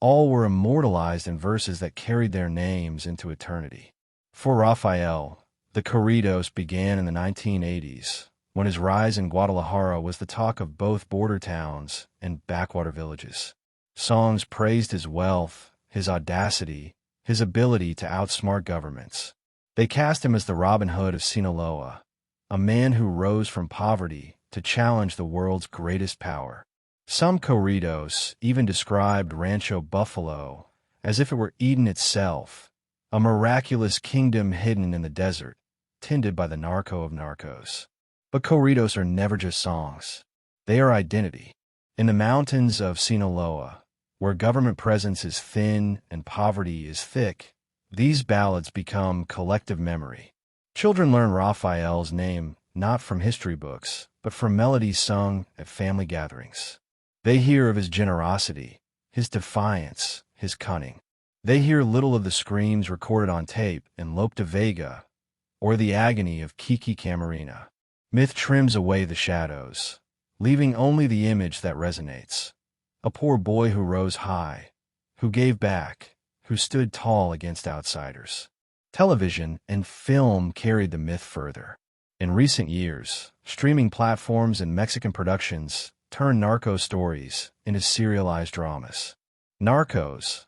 all were immortalized in verses that carried their names into eternity. For Rafael, the corridos began in the 1980s, when his rise in Guadalajara was the talk of both border towns and backwater villages. Songs praised his wealth, his audacity, his ability to outsmart governments. They cast him as the Robin Hood of Sinaloa, a man who rose from poverty to challenge the world's greatest power. Some corridos even described Rancho Buffalo as if it were Eden itself, a miraculous kingdom hidden in the desert, tended by the Narco of Narcos. But corridos are never just songs. They are identity. In the mountains of Sinaloa, where government presence is thin and poverty is thick, these ballads become collective memory. Children learn Rafael's name not from history books, but from melodies sung at family gatherings. They hear of his generosity, his defiance, his cunning. They hear little of the screams recorded on tape in Lope de Vega or the agony of Kiki Camarena. Myth trims away the shadows, leaving only the image that resonates. A poor boy who rose high, who gave back, who stood tall against outsiders. Television and film carried the myth further. In recent years, streaming platforms and Mexican productions turned narco stories into serialized dramas. Narcos.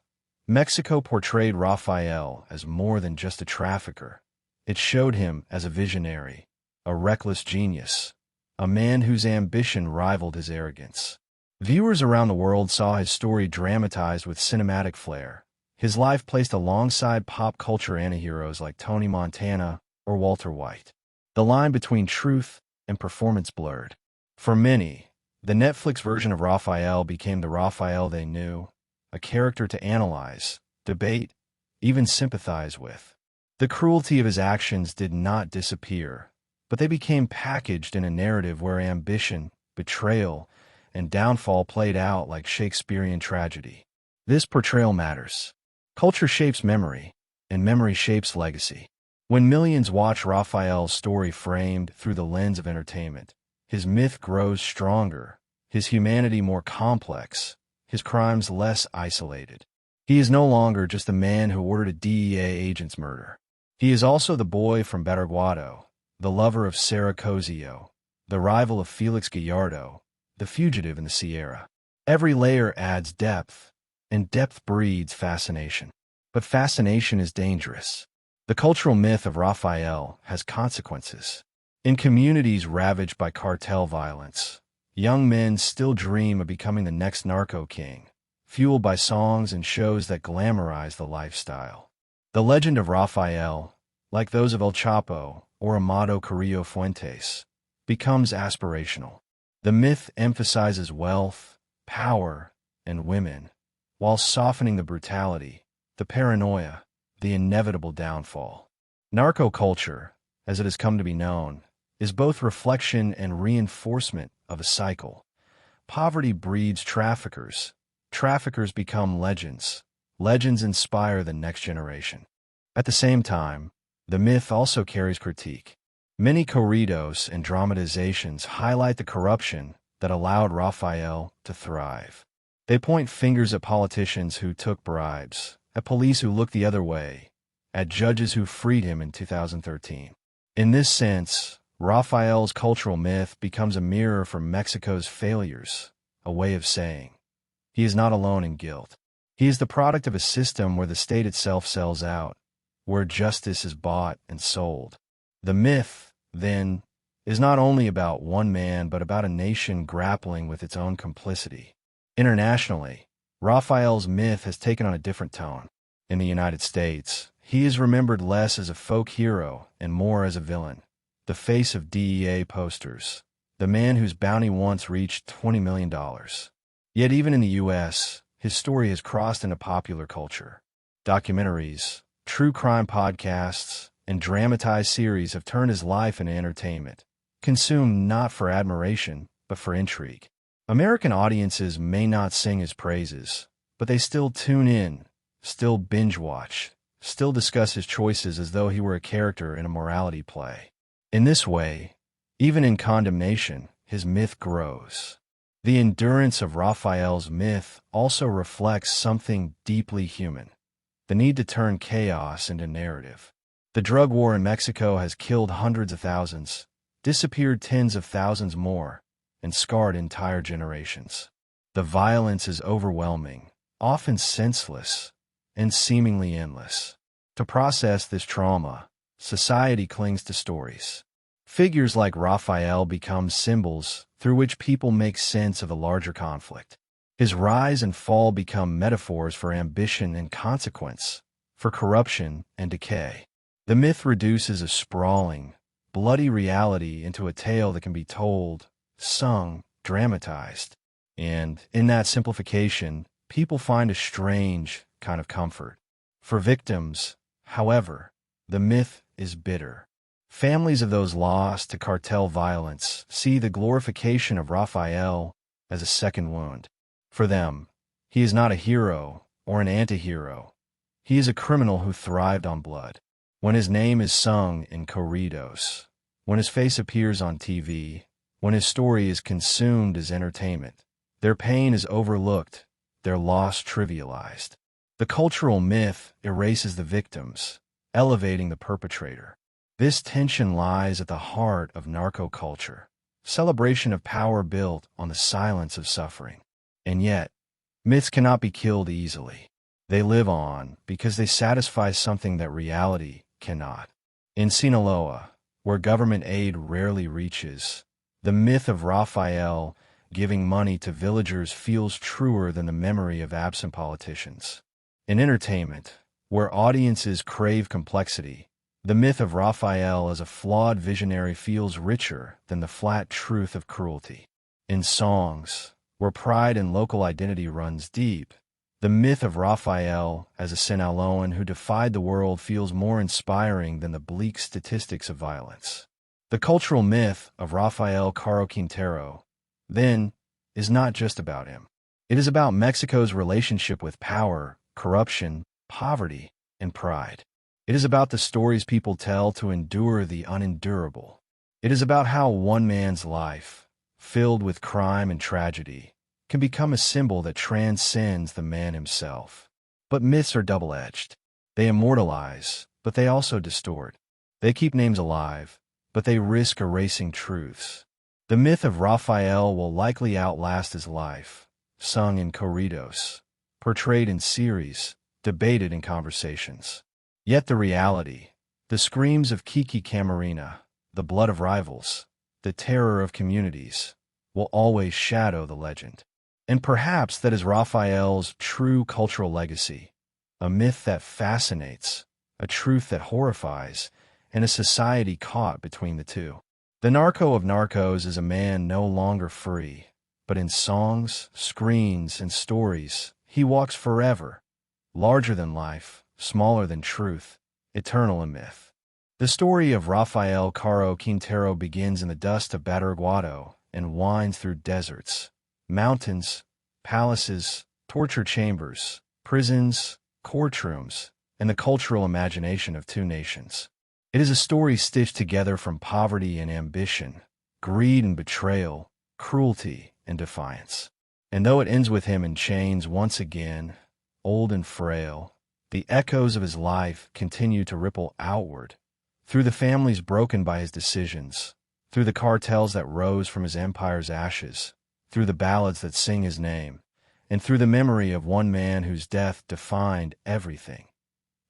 Mexico portrayed Rafael as more than just a trafficker. It showed him as a visionary, a reckless genius, a man whose ambition rivaled his arrogance. Viewers around the world saw his story dramatized with cinematic flair, his life placed alongside pop culture antiheroes like Tony Montana or Walter White. The line between truth and performance blurred. For many, the Netflix version of Rafael became the Rafael they knew, a character to analyze, debate, even sympathize with. The cruelty of his actions did not disappear, but they became packaged in a narrative where ambition, betrayal, and downfall played out like Shakespearean tragedy. This portrayal matters. Culture shapes memory, and memory shapes legacy. When millions watch Rafael's story framed through the lens of entertainment, his myth grows stronger, his humanity more complex, his crimes less isolated. He is no longer just the man who ordered a DEA agent's murder. He is also the boy from Baraguado, the lover of Sarah Cozio, the rival of Felix Gallardo, the fugitive in the Sierra. Every layer adds depth, and depth breeds fascination. But fascination is dangerous. The cultural myth of Rafael has consequences. In communities ravaged by cartel violence, young men still dream of becoming the next narco king, fueled by songs and shows that glamorize the lifestyle. The legend of Rafael, like those of El Chapo or Amado Carrillo Fuentes, becomes aspirational. The myth emphasizes wealth, power, and women, while softening the brutality, the paranoia, the inevitable downfall. Narco culture, as it has come to be known, is both reflection and reinforcement of a cycle. Poverty breeds traffickers. Traffickers become legends. Legends inspire the next generation. At the same time, the myth also carries critique. Many corridos and dramatizations highlight the corruption that allowed Rafael to thrive. They point fingers at politicians who took bribes, at police who looked the other way, at judges who freed him in 2013. In this sense, Rafael's cultural myth becomes a mirror for Mexico's failures, a way of saying, he is not alone in guilt. He is the product of a system where the state itself sells out, where justice is bought and sold. The myth, then, is not only about one man but about a nation grappling with its own complicity. Internationally, Rafael's myth has taken on a different tone. In the United States, he is remembered less as a folk hero and more as a villain, the face of DEA posters, the man whose bounty once reached $20 million. Yet even in the U.S., his story has crossed into popular culture. Documentaries, true crime podcasts, and dramatized series have turned his life into entertainment, consumed not for admiration, but for intrigue. American audiences may not sing his praises, but they still tune in, still binge-watch, still discuss his choices as though he were a character in a morality play. In this way, even in condemnation, his myth grows. The endurance of Rafael's myth also reflects something deeply human: the need to turn chaos into narrative. The drug war in Mexico has killed hundreds of thousands, disappeared tens of thousands more, and scarred entire generations. The violence is overwhelming, often senseless, and seemingly endless. To process this trauma, society clings to stories. Figures like Rafael become symbols through which people make sense of a larger conflict. His rise and fall become metaphors for ambition and consequence, for corruption and decay. The myth reduces a sprawling, bloody reality into a tale that can be told, sung, dramatized. And, in that simplification, people find a strange kind of comfort. For victims, however, the myth is bitter. Families of those lost to cartel violence see the glorification of Rafael as a second wound. For them, he is not a hero or an anti-hero. He is a criminal who thrived on blood. When his name is sung in corridos, when his face appears on TV, when his story is consumed as entertainment, their pain is overlooked, their loss trivialized. The cultural myth erases the victims, elevating the perpetrator. This tension lies at the heart of narco culture, celebration of power built on the silence of suffering. And yet, myths cannot be killed easily. They live on because they satisfy something that reality cannot. In Sinaloa, where government aid rarely reaches, the myth of Rafael giving money to villagers feels truer than the memory of absent politicians. In entertainment, where audiences crave complexity, the myth of Rafael as a flawed visionary feels richer than the flat truth of cruelty. In songs, where pride and local identity runs deep, the myth of Rafael as a Sinaloan who defied the world feels more inspiring than the bleak statistics of violence. The cultural myth of Rafael Caro Quintero, then, is not just about him. It is about Mexico's relationship with power, corruption, poverty, and pride. It is about the stories people tell to endure the unendurable. It is about how one man's life, filled with crime and tragedy, can become a symbol that transcends the man himself. But myths are double-edged. They immortalize, but they also distort. They keep names alive, but they risk erasing truths. The myth of Rafael will likely outlast his life, sung in corridos, portrayed in series, debated in conversations. Yet the reality, the screams of Kiki Camarena, the blood of rivals, the terror of communities, will always shadow the legend. And perhaps that is Rafael's true cultural legacy, a myth that fascinates, a truth that horrifies, and a society caught between the two. The narco of narcos is a man no longer free, but in songs, screens, and stories, he walks forever, larger than life, smaller than truth, eternal in myth. The story of Rafael Caro Quintero begins in the dust of Guadalajara and winds through deserts, mountains, palaces, torture chambers, prisons, courtrooms, and the cultural imagination of two nations. It is a story stitched together from poverty and ambition, greed and betrayal, cruelty and defiance. And though it ends with him in chains once again, old and frail, the echoes of his life continue to ripple outward, through the families broken by his decisions, through the cartels that rose from his empire's ashes, through the ballads that sing his name, and through the memory of one man whose death defined everything.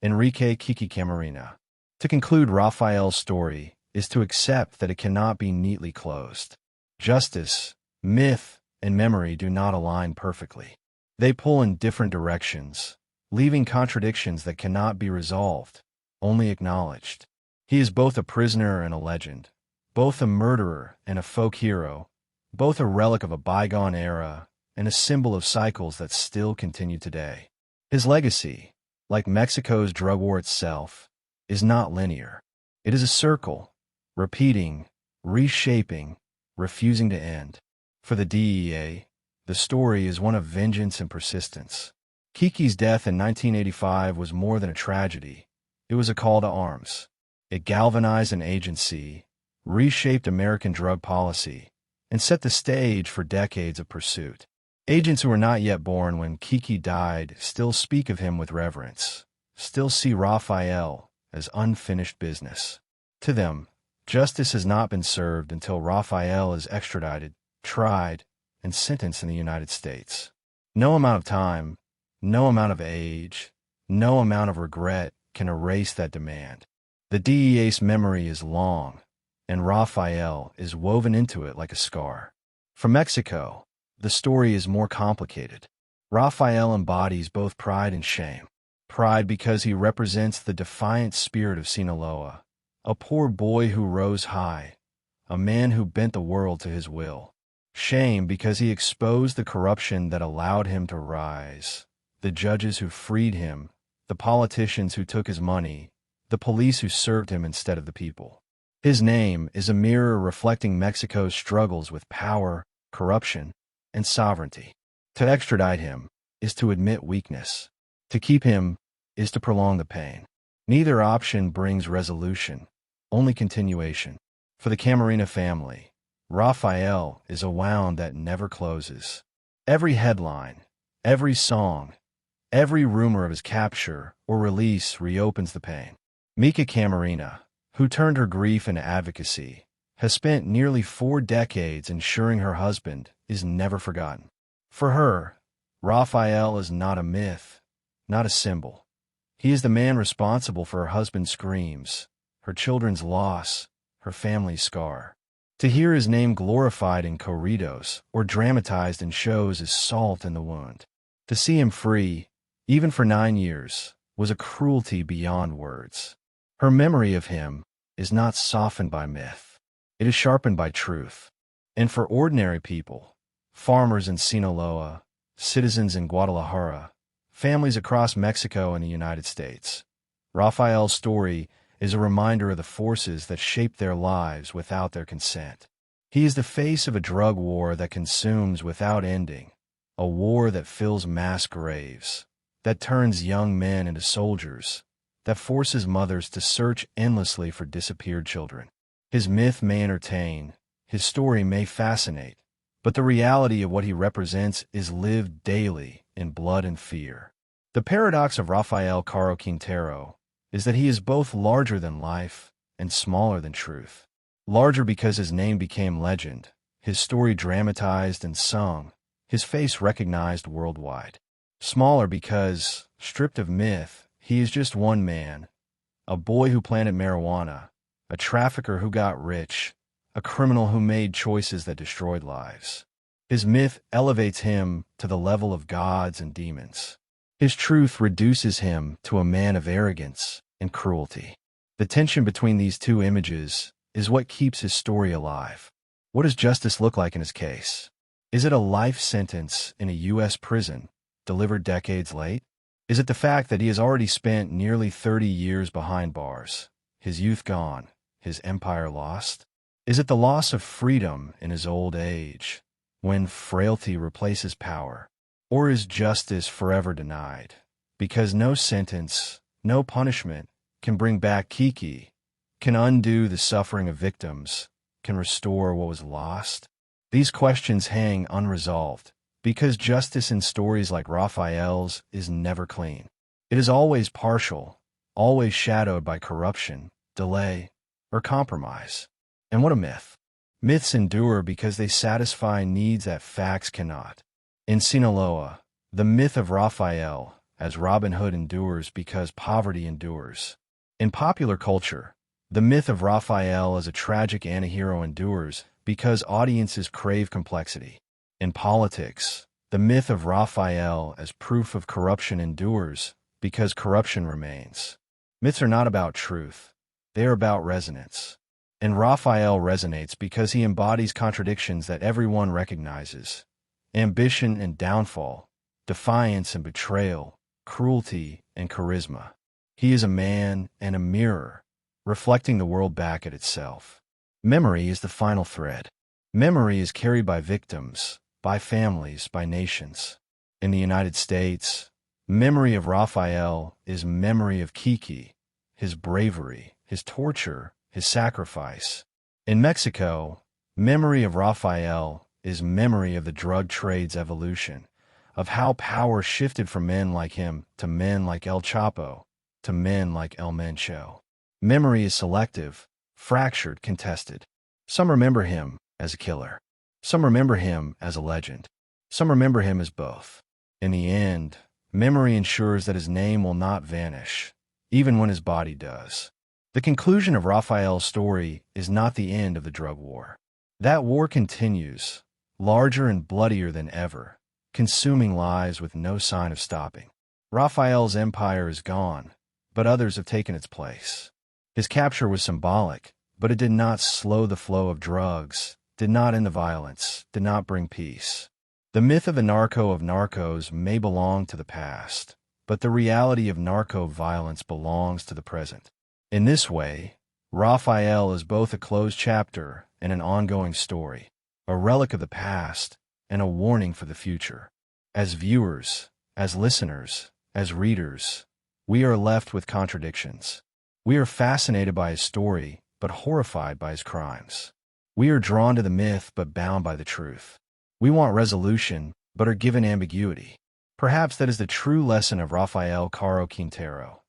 Enrique Kiki Camarena. To conclude Rafael's story is to accept that it cannot be neatly closed. Justice, myth, and memory do not align perfectly. They pull in different directions, leaving contradictions that cannot be resolved, only acknowledged. He is both a prisoner and a legend, both a murderer and a folk hero, both a relic of a bygone era and a symbol of cycles that still continue today. His legacy, like Mexico's drug war itself, is not linear. It is a circle, repeating, reshaping, refusing to end. For the DEA, the story is one of vengeance and persistence. Kiki's death in 1985 was more than a tragedy. It was a call to arms. It galvanized an agency, reshaped American drug policy, and set the stage for decades of pursuit. Agents who were not yet born when Kiki died still speak of him with reverence, still see Rafael as unfinished business. To them, justice has not been served until Rafael is extradited, tried, and sentenced in the United States. No amount of time, no amount of age, no amount of regret can erase that demand. The DEA's memory is long, and Rafael is woven into it like a scar. For Mexico, the story is more complicated. Rafael embodies both pride and shame. Pride because he represents the defiant spirit of Sinaloa, a poor boy who rose high, a man who bent the world to his will. Shame because he exposed the corruption that allowed him to rise, the judges who freed him, the politicians who took his money, the police who served him instead of the people. His name is a mirror reflecting Mexico's struggles with power, corruption, and sovereignty. To extradite him is to admit weakness. To keep him is to prolong the pain. Neither option brings resolution, only continuation. For the Camarena family, Rafael is a wound that never closes. Every headline, every song, every rumor of his capture or release reopens the pain. Mika Camarena, who turned her grief into advocacy, has spent nearly 4 decades ensuring her husband is never forgotten. For her, Rafael is not a myth, not a symbol. He is the man responsible for her husband's screams, her children's loss, her family's scar. To hear his name glorified in corridos or dramatized in shows is salt in the wound. To see him free, even for 9 years, was a cruelty beyond words. Her memory of him is not softened by myth. It is sharpened by truth. And for ordinary people, farmers in Sinaloa, citizens in Guadalajara, families across Mexico and the United States, Rafael's story is a reminder of the forces that shape their lives without their consent. He is the face of a drug war that consumes without ending, a war that fills mass graves, that turns young men into soldiers, that forces mothers to search endlessly for disappeared children. His myth may entertain, his story may fascinate, but the reality of what he represents is lived daily in blood and fear. The paradox of Rafael Caro Quintero is that he is both larger than life and smaller than truth. Larger because his name became legend, his story dramatized and sung, his face recognized worldwide. Smaller because, stripped of myth, he is just one man, a boy who planted marijuana, a trafficker who got rich, a criminal who made choices that destroyed lives. His myth elevates him to the level of gods and demons. His truth reduces him to a man of arrogance and cruelty. The tension between these two images is what keeps his story alive. What does justice look like in his case? Is it a life sentence in a U.S. prison, delivered decades late? Is it the fact that he has already spent nearly 30 years behind bars, his youth gone, his empire lost? Is it the loss of freedom in his old age, when frailty replaces power? Or is justice forever denied, because no sentence, no punishment can bring back Kiki, can undo the suffering of victims, can restore what was lost? These questions hang unresolved, because justice in stories like Rafael's is never clean. It is always partial, always shadowed by corruption, delay, or compromise. And what a myth. Myths endure because they satisfy needs that facts cannot. In Sinaloa, the myth of Rafael, as Robin Hood endures because poverty endures. In popular culture, the myth of Raphael as a tragic antihero endures because audiences crave complexity. In politics, the myth of Raphael as proof of corruption endures because corruption remains. Myths are not about truth. They are about resonance. And Raphael resonates because he embodies contradictions that everyone recognizes: ambition and downfall, defiance and betrayal, cruelty and charisma. He is a man and a mirror, reflecting the world back at itself. Memory is the final thread. Memory is carried by victims, by families, by nations. In the United States, memory of Raphael is memory of Kiki, his bravery, his torture, his sacrifice. In Mexico, memory of Raphael is memory of the drug trade's evolution, of how power shifted from men like him to men like El Chapo, to men like El Mencho. Memory is selective, fractured, contested. Some remember him as a killer. Some remember him as a legend. Some remember him as both. In the end, memory ensures that his name will not vanish, even when his body does. The conclusion of Raphael's story is not the end of the drug war. That war continues, larger and bloodier than ever, consuming lives with no sign of stopping. Raphael's empire is gone, but others have taken its place. His capture was symbolic, but it did not slow the flow of drugs, did not end the violence, did not bring peace. The myth of the narco of Narcos may belong to the past, but the reality of narco violence belongs to the present. In this way, Raphael is both a closed chapter and an ongoing story, a relic of the past and a warning for the future. As viewers, as listeners, as readers, we are left with contradictions. We are fascinated by his story, but horrified by his crimes. We are drawn to the myth, but bound by the truth. We want resolution, but are given ambiguity. Perhaps that is the true lesson of Rafael Caro Quintero,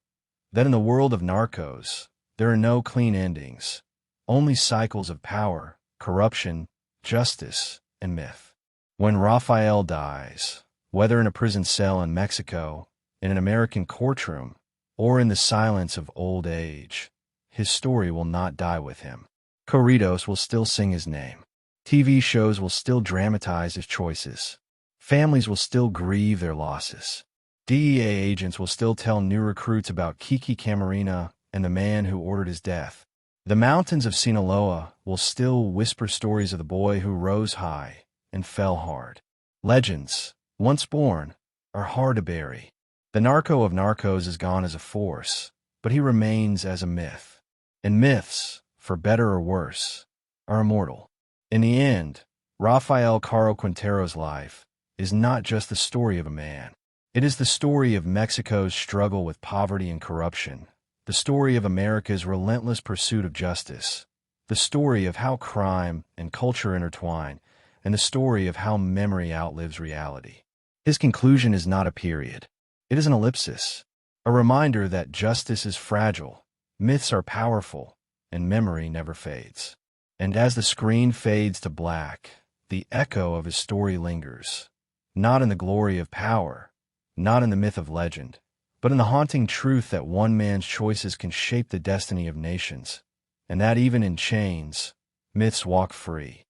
that in the world of Narcos, there are no clean endings, only cycles of power, corruption, justice, and myth. When Rafael dies, whether in a prison cell in Mexico, in an American courtroom, or in the silence of old age, his story will not die with him. Corridos will still sing his name. TV shows will still dramatize his choices. Families will still grieve their losses. DEA agents will still tell new recruits about Kiki Camarena and the man who ordered his death. The mountains of Sinaloa will still whisper stories of the boy who rose high and fell hard. Legends, once born, are hard to bury. The narco of Narcos is gone as a force, but he remains as a myth. And myths, for better or worse, are immortal. In the end, Rafael Caro Quintero's life is not just the story of a man. It is the story of Mexico's struggle with poverty and corruption, the story of America's relentless pursuit of justice, the story of how crime and culture intertwine, and the story of how memory outlives reality. His conclusion is not a period. It is an ellipsis, a reminder that justice is fragile, myths are powerful, and memory never fades. And as the screen fades to black, the echo of his story lingers, not in the glory of power, not in the myth of legend, but in the haunting truth that one man's choices can shape the destiny of nations, and that even in chains, myths walk free.